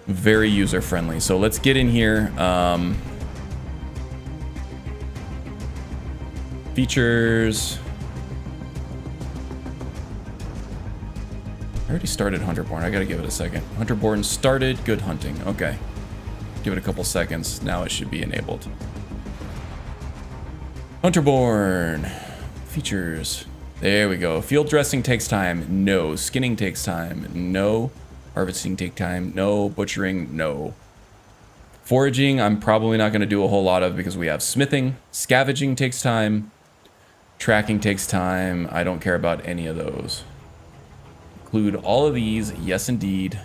very user-friendly. So let's get in here. Features. I already started Hunterborn. I gotta give it a second. Hunterborn started. Good hunting. Okay. Give it a couple seconds. Now it should be enabled. Hunterborn. Features. There we go. Field dressing takes time. No. Skinning takes time. No. Harvesting takes time. No. Butchering. No. Foraging, I'm probably not going to do a whole lot of because we have smithing. Scavenging takes time. Tracking takes time. I don't care about any of those. Include all of these. Yes, indeed.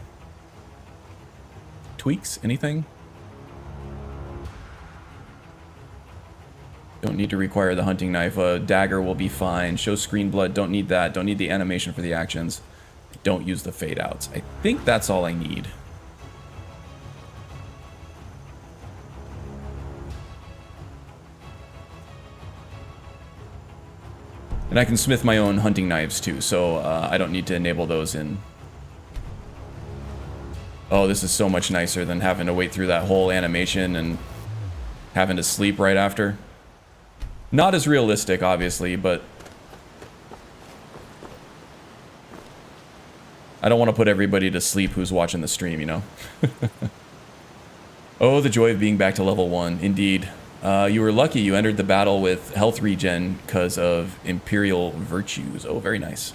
Tweaks? Anything? Don't need to require the hunting knife. A dagger will be fine. Show screen blood. Don't need that. Don't need the animation for the actions. Don't use the fade outs. I think that's all I need. And I can smith my own hunting knives too, so I don't need to enable those in. Oh, this is so much nicer than having to wait through that whole animation and having to sleep right after. Not as realistic, obviously, but I don't want to put everybody to sleep who's watching the stream, you know? Oh, the joy of being back to level 1, indeed. You were lucky you entered the battle with health regen because of Imperial virtues. Oh, very nice.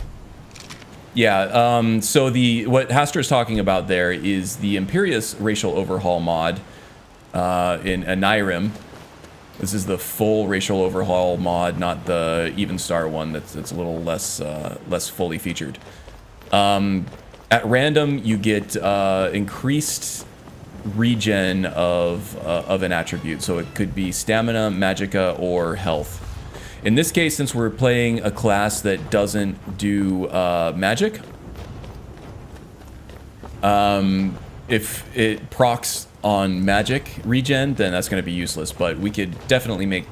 Yeah, so what Haster's talking about there is the Imperious racial overhaul mod in Skyrim. This is the full racial overhaul mod, not the even star one that's a little less fully featured. At random, you get increased regen of an attribute, so it could be stamina, magicka, or health. In this case, since we're playing a class that doesn't do magic, if it procs on magic regen, then that's going to be useless, but we could definitely make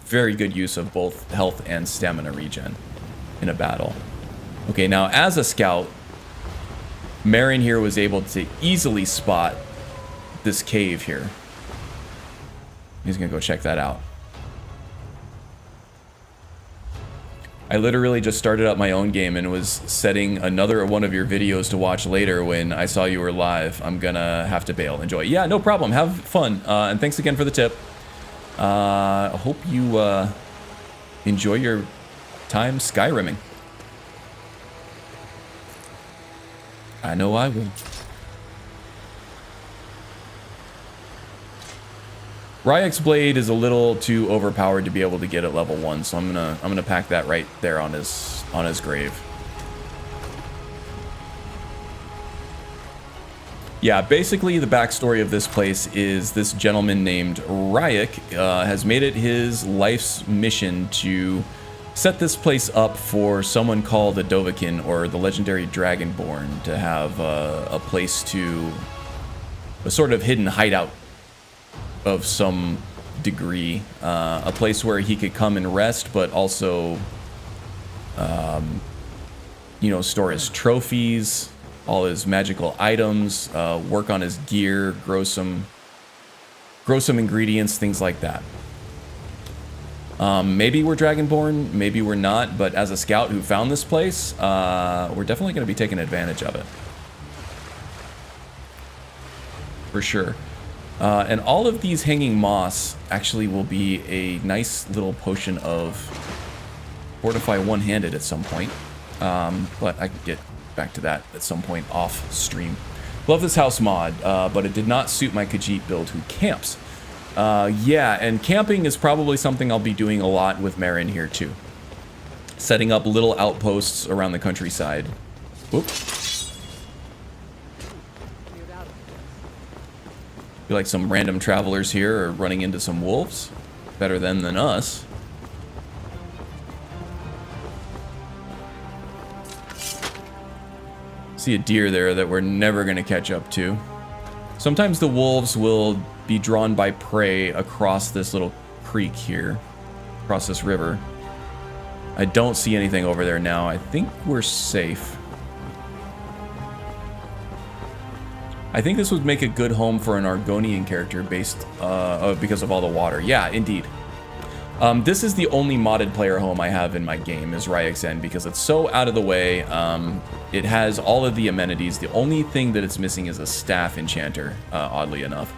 very good use of both health and stamina regen in a battle. Okay, now as a scout, Marin here was able to easily spot this cave here. He's gonna go check that out. I literally just started up my own game and was setting another one of your videos to watch later when I saw you were live. I'm gonna have to bail. Enjoy. Yeah, no problem. Have fun. And thanks again for the tip. I hope you enjoy your time Skyrimming. I know I will. Ryek's blade is a little too overpowered to be able to get at level 1, so I'm gonna pack that right there on his grave. Yeah, basically the backstory of this place is this gentleman named Ryek has made it his life's mission to set this place up for someone called the Dovahkiin, or the legendary Dragonborn, to have a place to, a sort of hidden hideout of some degree, a place where he could come and rest, but also, you know, store his trophies, all his magical items, work on his gear, grow some ingredients, things like that. Maybe we're Dragonborn, maybe we're not, but as a scout who found this place, we're definitely going to be taking advantage of it. For sure. And all of these hanging moss actually will be a nice little potion of fortify one-handed at some point. But I can get back to that at some point off stream. Love this house mod, but it did not suit my Khajiit build who camps. Yeah, and camping is probably something I'll be doing a lot with Marin here too. Setting up little outposts around the countryside. Whoop. Feel like some random travelers here are running into some wolves. Better them than us. See a deer there that we're never going to catch up to. Sometimes the wolves will be drawn by prey across this little creek here, across this river. I don't see anything over there now. I think we're safe. I think this would make a good home for an Argonian character based because of all the water. Yeah, indeed. This is the only modded player home I have in my game is Ryexen because it's so out of the way. It has all of the amenities. The only thing that it's missing is a staff enchanter, oddly enough.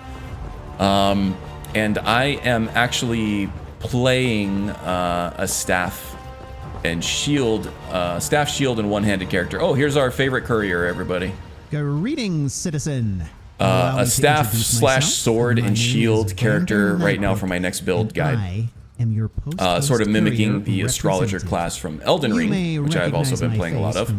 And I am actually playing a staff and shield, staff, shield, and one-handed character. Oh, here's our favorite courier, everybody. Greetings, citizen. A staff slash sword and shield character right now for my next build guide. Sort of mimicking the astrologer class from Elden Ring, which I've also been playing a lot of.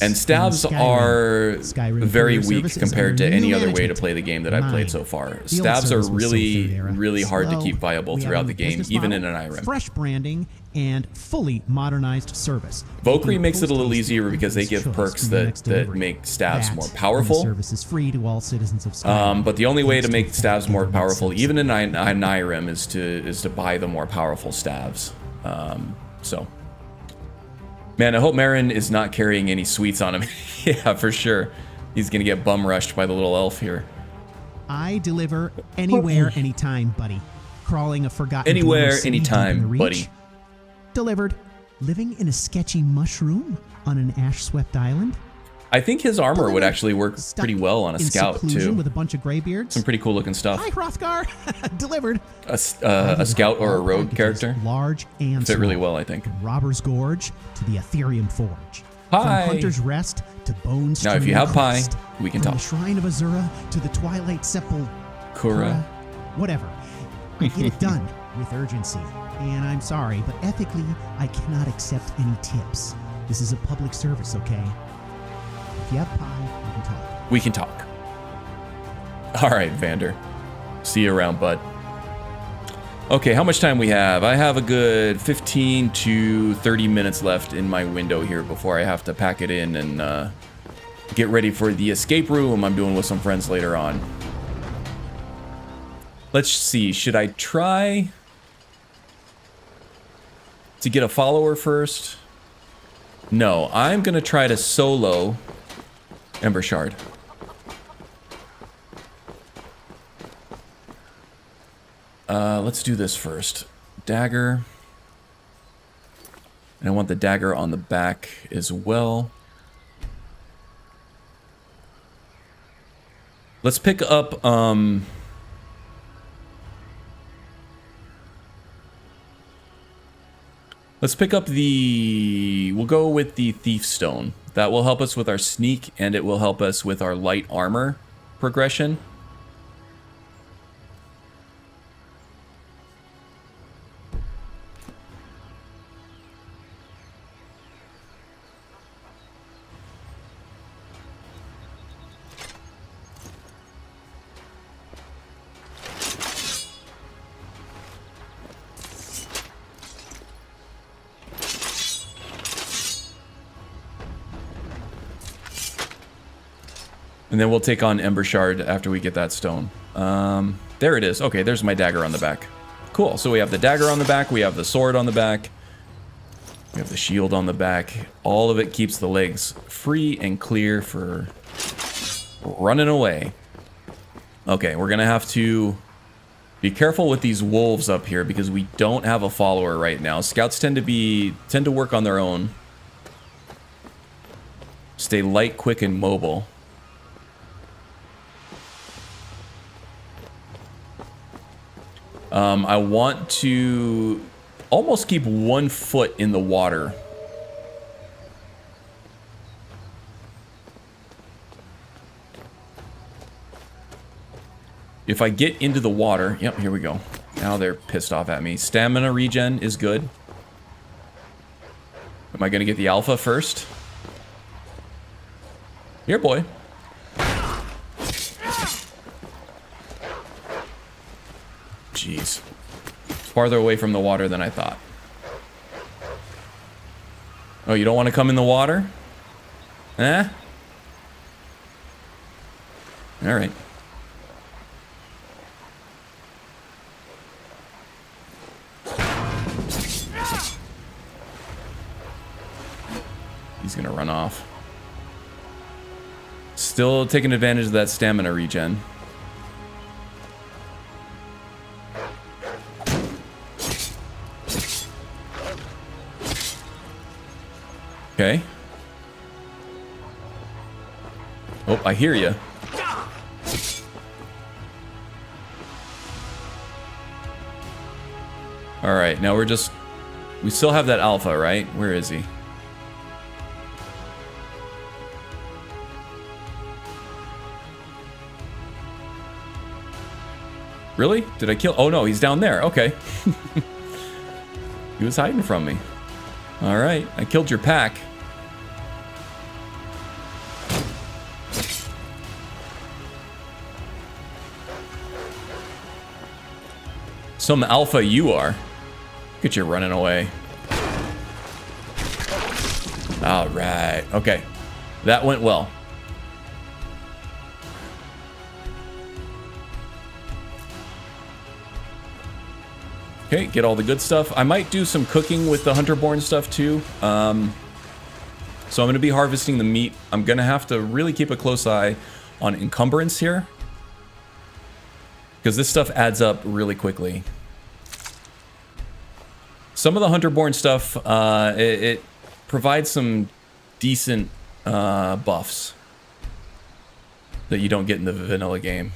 And staves are very weak compared to any other way to play the game that I've played so far. Staves are really, really hard to keep viable throughout the game, even in an IREM. Fresh branding and fully modernized service. Valkyrie makes it a little easier because they give perks that make staves more powerful. Service is free to all citizens of Skyrim. But the only way to make staves more powerful, even in IREM, is to buy the more powerful staves. So, man, I hope Marin is not carrying any sweets on him. Yeah, for sure. He's gonna get bum rushed by the little elf here. I deliver anywhere, anytime, buddy. Crawling a forgotten anywhere, anytime, buddy. Delivered. Living in a sketchy mushroom on an ash-swept island. I think his armor would actually work pretty well on a scout too. With a bunch of graybeards. Some pretty cool looking stuff. Hi, Hrothgar. Delivered. A scout or a rogue character. Large and fit really well, I think. From Robber's Gorge to the Ethereum Forge. Hi. From Hunter's Rest to Bones. Now, if you have pie, we can talk. From the Shrine of Azura to the Twilight Sepulchre. Whatever. I get it done with urgency. And I'm sorry, but ethically, I cannot accept any tips. This is a public service, okay? If you have pie, we can talk. We can talk. All right, Vander. See you around, bud. Okay, how much time we have? I have a good 15 to 30 minutes left in my window here before I have to pack it in and get ready for the escape room I'm doing with some friends later on. Let's see, should I try to get a follower first? No, I'm gonna try to solo Ember Shard. Let's do this first. Dagger. And I want the dagger on the back as well. Let's pick up, let's pick up we'll go with the Thief Stone. That will help us with our sneak, and it will help us with our light armor progression. And then we'll take on Ember Shard after we get that stone. There it is. Okay, there's my dagger on the back. Cool, so we have the dagger on the back, we have the sword on the back, we have the shield on the back. All of it keeps the legs free and clear for running away. Okay, we're gonna have to be careful with these wolves up here because we don't have a follower right now. Scouts tend to work on their own. Stay light, quick, and mobile. I want to almost keep 1 foot in the water. If I get into the water, yep, here we go. Now they're pissed off at me. Stamina regen is good. Am I gonna get the alpha first? Here, boy. Jeez. Farther away from the water than I thought. Oh, you don't want to come in the water? Eh? Alright. He's gonna run off. Still taking advantage of that stamina regen. Okay. Oh, I hear you. All right, now we still have that alpha, right? Where is he? Really? Did I kill? Oh no, he's down there. Okay. He was hiding from me. All right, I killed your pack. Some alpha you are. Look at you running away. All right. Okay. That went well. Okay, get all the good stuff. I might do some cooking with the Hunterborn stuff too. So I'm going to be harvesting the meat. I'm going to have to really keep a close eye on encumbrance here, because this stuff adds up really quickly. Some of the Hunterborn stuff, it provides some decent buffs that you don't get in the vanilla game.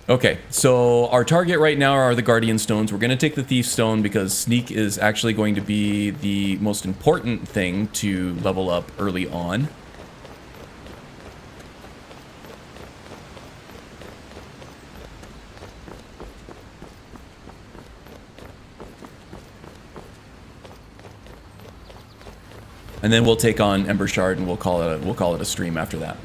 Okay, so our target right now are the Guardian Stones. We're going to take the Thief Stone because Sneak is actually going to be the most important thing to level up early on. And then we'll take on Ember Shard and we'll call it a stream after that.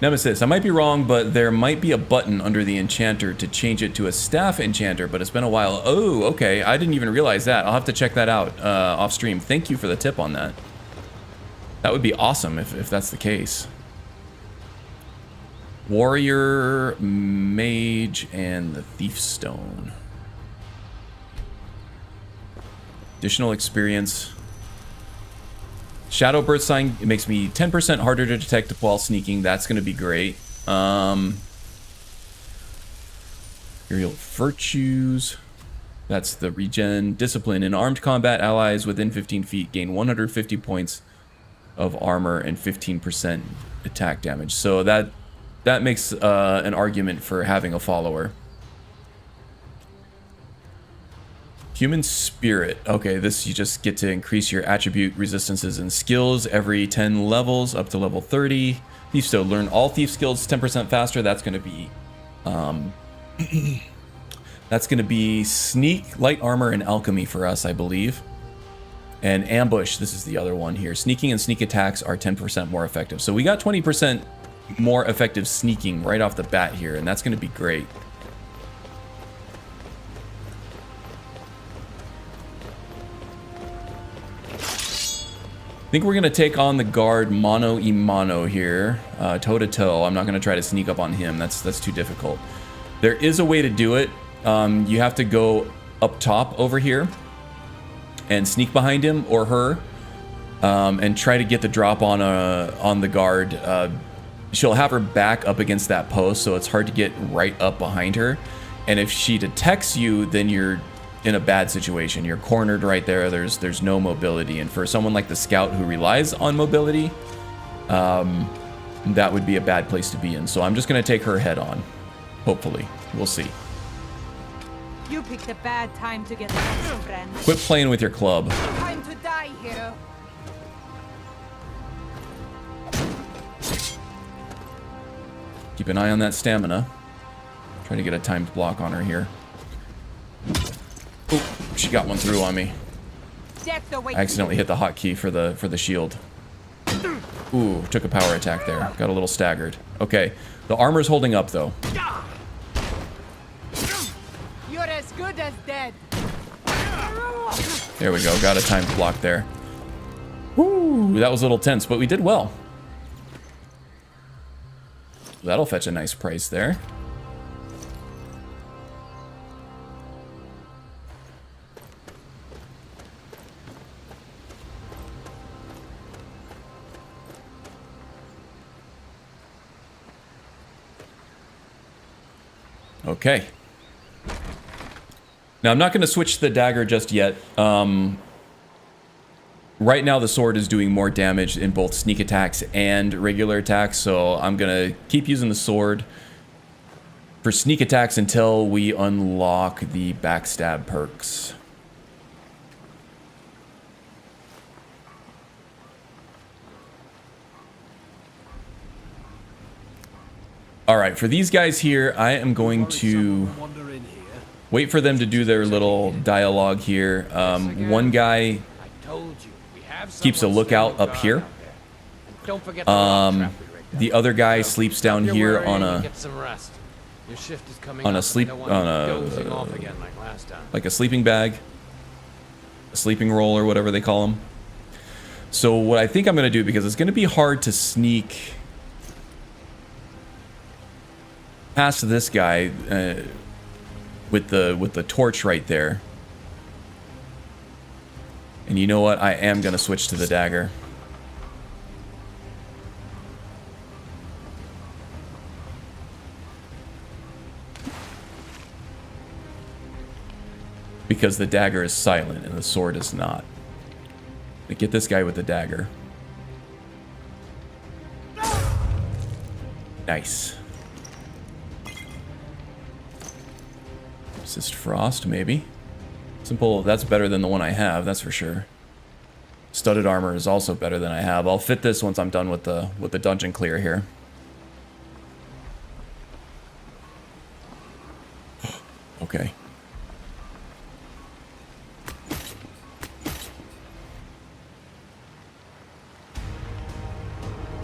Nemesis, I might be wrong, but there might be a button under the enchanter to change it to a staff enchanter, but it's been a while. Oh, okay. I didn't even realize that. I'll have to check that out off stream. Thank you for the tip on that. That would be awesome if that's the case. Warrior, Mage, and the Thief Stone. Additional experience. Shadow Birth Sign, it makes me 10% harder to detect while sneaking. That's going to be great. Aerial Virtues. That's the regen. Discipline. In armed combat, allies within 15 feet gain 150 points of armor and 15% attack damage. So that makes an argument for having a follower. Human Spirit. Okay, this you just get to increase your attribute resistances and skills every 10 levels up to level 30. Thief Stone. Learn all thief skills 10% faster. That's going to be that's going to be Sneak, Light Armor, and Alchemy for us, I believe. And Ambush. This is the other one here. Sneaking and sneak attacks are 10% more effective. So we got 20% more effective sneaking right off the bat here, and that's going to be great. I think we're going to take on the guard mano y mano here, toe to toe. I'm not going to try to sneak up on him. That's too difficult. There is a way to do it. You have to go up top over here and sneak behind him or her, and try to get the drop on the guard. She'll have her back up against that post, so it's hard to get right up behind her. And if she detects you, then you're in a bad situation. You're cornered right there. There's no mobility, and for someone like the scout who relies on mobility, that would be a bad place to be in. So I'm just going to take her head on. Hopefully, we'll see. You picked a bad time to get lost, friend. Quit playing with your club. Time to die, hero. Keep an eye on that stamina. Try to get a timed block on her here. Ooh, she got one through on me. I accidentally hit the hotkey for the shield. Ooh, took a power attack there. Got a little staggered. Okay, the armor's holding up though. You're as good as dead. There we go. Got a timed block there. Ooh, that was a little tense, but we did well. That'll fetch a nice price there. Okay. Now, I'm not going to switch to the dagger just yet. Right now, the sword is doing more damage in both sneak attacks and regular attacks, so I'm going to keep using the sword for sneak attacks until we unlock the backstab perks. Alright, for these guys here, I am going to wait for them to do their little dialogue here. One guy keeps a lookout up here. The other guy sleeps down here on a like a sleeping bag, a sleeping roll or whatever they call them. So what I think I'm going to do, because it's going to be hard to sneak past this guy with the torch right there. And you know what? I am going to switch to the dagger. Because the dagger is silent and the sword is not. But get this guy with the dagger. Nice. Resist frost, maybe. Simple, that's better than the one I have, that's for sure. Studded armor is also better than I have. I'll fit this once I'm done with the dungeon clear here. Okay.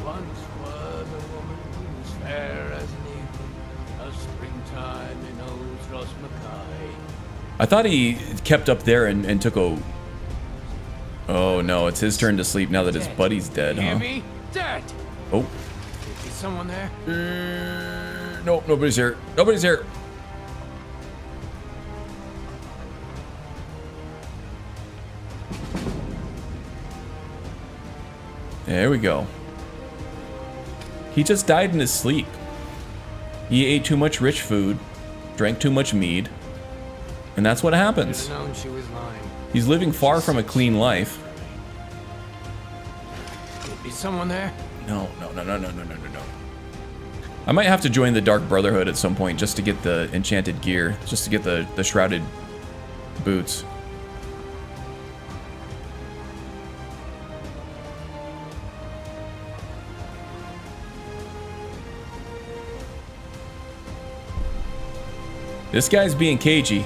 Once was a woman who was fair as an evening, a springtime in old Rosmakai. I thought he kept up there and took a... Oh no, it's his turn to sleep now that his buddy's dead, huh? Me? Dead. Oh. Is someone there? Nope, nobody's here. Nobody's here. There we go. He just died in his sleep. He ate too much rich food, drank too much mead, and that's what happens. She was lying. He's living far from a clean life. Is someone there? No. I might have to join the Dark Brotherhood at some point just to get the enchanted gear, just to get the shrouded boots. This guy's being cagey.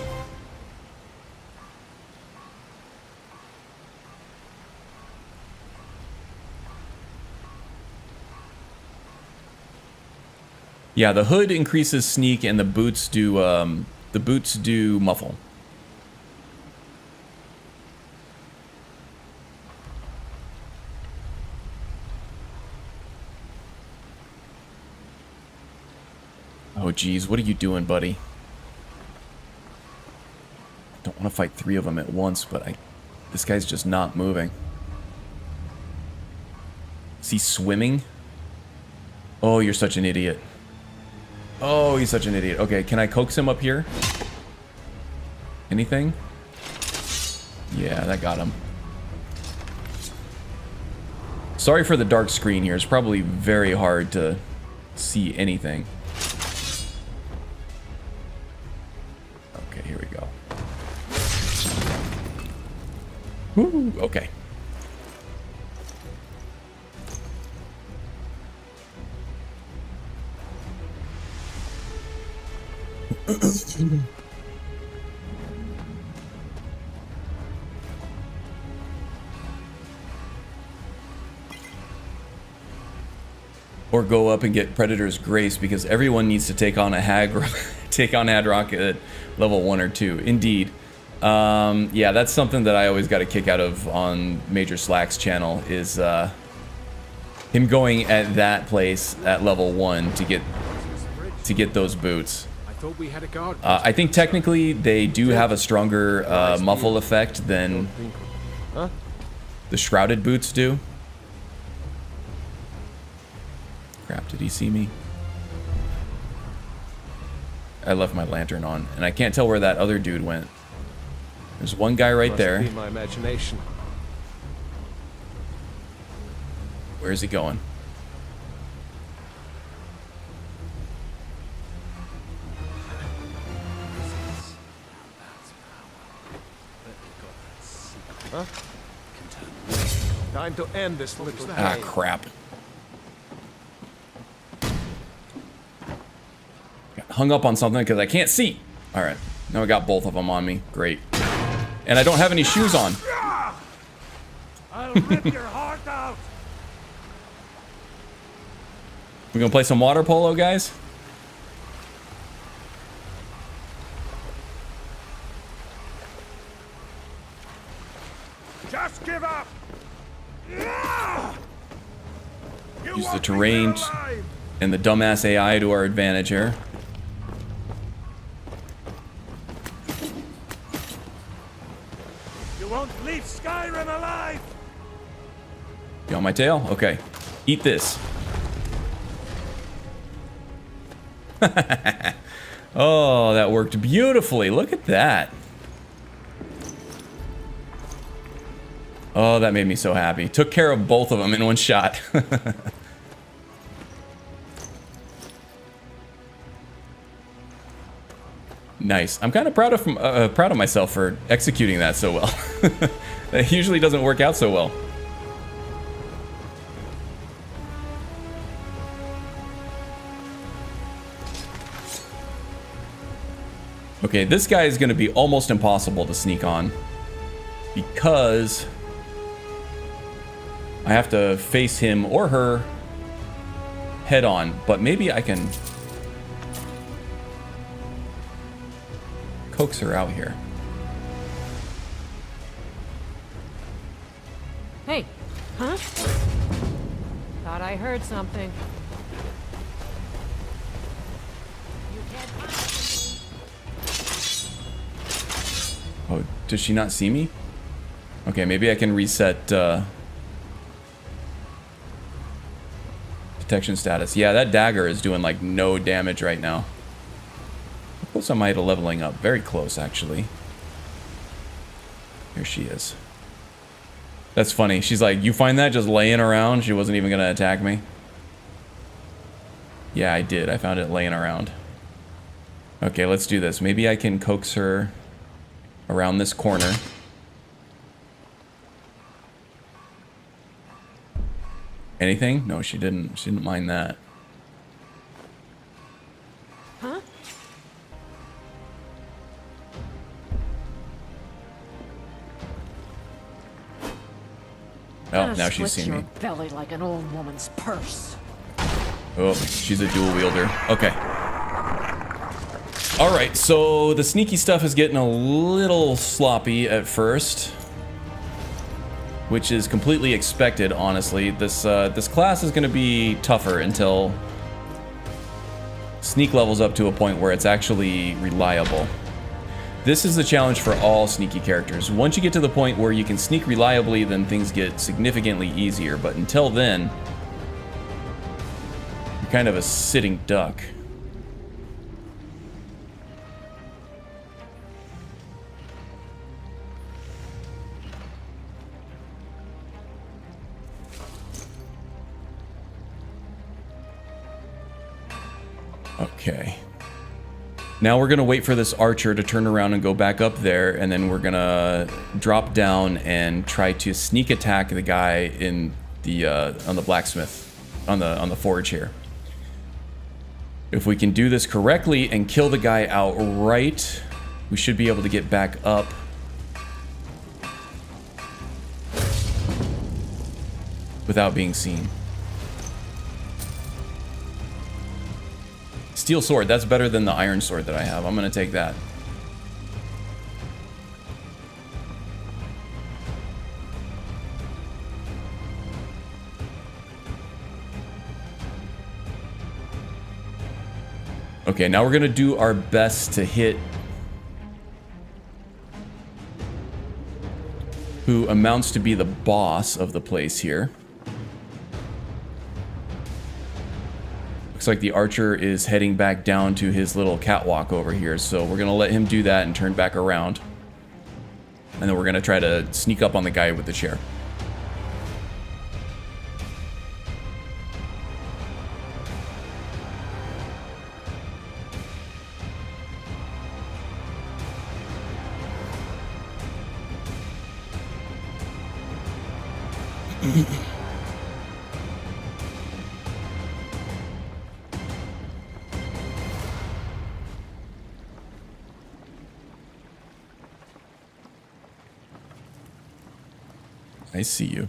Yeah, the hood increases sneak and the boots do muffle. Oh geez, what are you doing, buddy? Don't want to fight 3 of them at once, but this guy's just not moving. Is he swimming? Oh, you're such an idiot. Oh, he's such an idiot. Okay, can I coax him up here? Anything? Yeah, that got him. Sorry for the dark screen here. It's probably very hard to see anything. Okay, here we go. Woo, okay. Or go up and get Predator's Grace, because everyone needs to take on a Hadrock at level 1 or 2. Indeed. Yeah, that's something that I always got a kick out of on Major Slack's channel, is him going at that place at level 1 to get those boots. I think technically they do have a stronger muffle effect than the shrouded boots do. Crap, did he see me? I left my lantern on, and I can't tell where that other dude went. There's one guy right there. Must be my imagination. Where's he going? Huh? Time to end this little game. Ah, crap. Got hung up on something because I can't see. All right, now I got both of them on me. Great. And I don't have any shoes on. I'll rip your heart out. We gonna play some water polo, guys? Just give up. Use the terrain and the dumbass AI to our advantage here. You won't leave Skyrim alive. You on my tail? Okay. Eat this. Oh, that worked beautifully. Look at that. Oh, that made me so happy. Took care of both of them in one shot. Nice. I'm kind of proud of myself for executing that so well. That usually doesn't work out so well. Okay, this guy is going to be almost impossible to sneak on because I have to face him or her head on, but maybe I can coax her out here. Hey, huh? Thought I heard something. Oh, does she not see me? Okay, maybe I can reset detection status. Yeah, that dagger is doing like no damage right now. How close am I to leveling up? Very close, actually. Here she is. That's funny. She's like, you find that just laying around? She wasn't even gonna attack me. Yeah, I did. I found it laying around. Okay, let's do this. Maybe I can coax her around this corner. Anything? No, she didn't. She didn't mind that. Huh? Oh, now she's seen me. Belly like an old woman's purse. Oh, she's a dual wielder. Okay. All right, so the sneaky stuff is getting a little sloppy at first, which is completely expected, honestly. This class is going to be tougher until sneak levels up to a point where it's actually reliable. This is the challenge for all sneaky characters. Once you get to the point where you can sneak reliably, then things get significantly easier. But until then, you're kind of a sitting duck. Okay. Now we're gonna wait for this archer to turn around and go back up there, and then we're gonna drop down and try to sneak attack the guy in the on the blacksmith, on the forge here. If we can do this correctly and kill the guy outright, we should be able to get back up. Without being seen. Steel sword, that's better than the iron sword that I have. I'm gonna take that. Okay, now we're gonna do our best to hit who amounts to be the boss of the place here. Looks like the archer is heading back down to his little catwalk over here, so we're gonna let him do that and turn back around. And then we're gonna try to sneak up on the guy with the chair. I see you.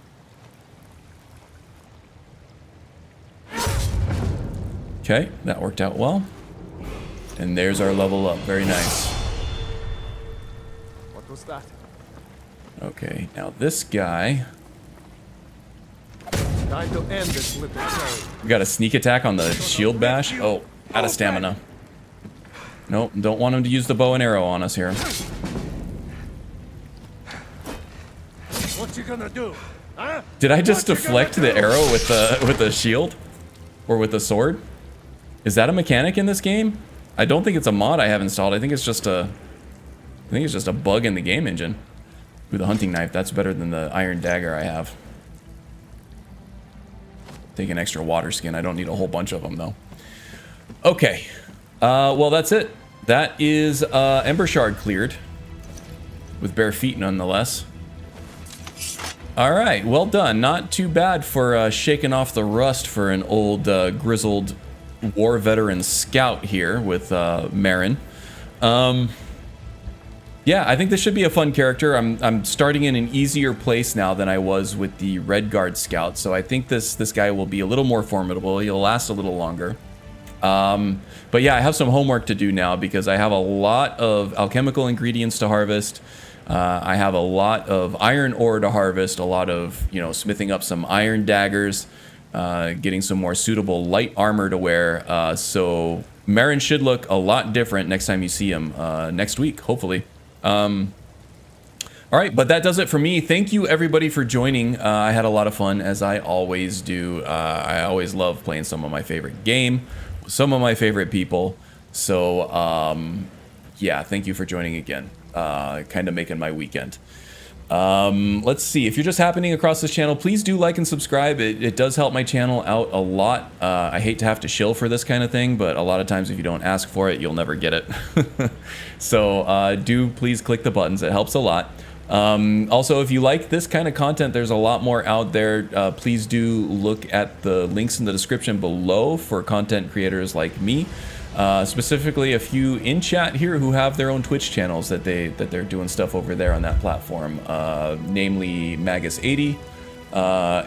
Okay, that worked out well. And there's our level up. Very nice. What was that? Okay, now this guy. Time to end this little game. We got a sneak attack on the shield bash. Oh, out of stamina. Nope, don't want him to use the bow and arrow on us here. What you gonna do? Huh? Did I just deflect the arrow with the shield? Or with the sword? Is that a mechanic in this game? I don't think it's a mod I have installed. I think it's just a bug in the game engine. With a hunting knife, that's better than the iron dagger I have. Take an extra water skin. I don't need a whole bunch of them though. Okay. Well, that's it. That is Ember Shard cleared. With bare feet nonetheless. Alright, well done. Not too bad for shaking off the rust for an old grizzled war veteran scout here with Marin. Yeah, I think this should be a fun character. I'm starting in an easier place now than I was with the Redguard scout, so I think this guy will be a little more formidable. He'll last a little longer. But yeah, I have some homework to do now because I have a lot of alchemical ingredients to harvest. I have a lot of iron ore to harvest, a lot of, you know, smithing up some iron daggers, getting some more suitable light armor to wear. So Marin should look a lot different next time you see him next week, hopefully. All right, but that does it for me. Thank you everybody for joining. I had a lot of fun, as I always do. I always love playing some of my favorite game, some of my favorite people. So yeah, thank you for joining again. Kind of making my weekend. Let's see, if you're just happening across this channel, please do like and subscribe. It does help my channel out a lot. I hate to have to shill for this kind of thing, but a lot of times if you don't ask for it, you'll never get it. So do please click the buttons. It helps a lot. Also, if you like this kind of content, there's a lot more out there. Please do look at the links in the description below for content creators like me. Specifically a few in chat here who have their own Twitch channels that they're doing stuff over there on that platform, namely Magus80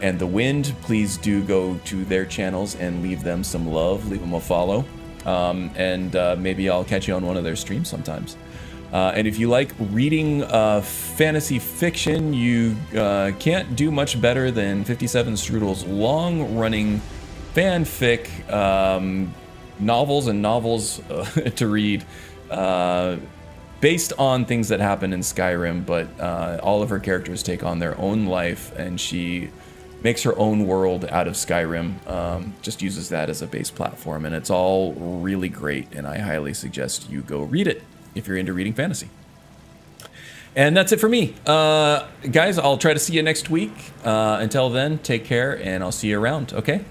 and The Wind. Please do go to their channels and leave them some love, leave them a follow, and maybe I'll catch you on one of their streams sometimes. And if you like reading fantasy fiction, you can't do much better than 57 Strudel's long-running fanfic novels to read based on things that happen in Skyrim, but all of her characters take on their own life and she makes her own world out of Skyrim, just uses that as a base platform, and it's all really great, and I highly suggest you go read it if you're into reading fantasy. And that's it for me. Guys, I'll try to see you next week. Until then, take care, and I'll see you around, okay?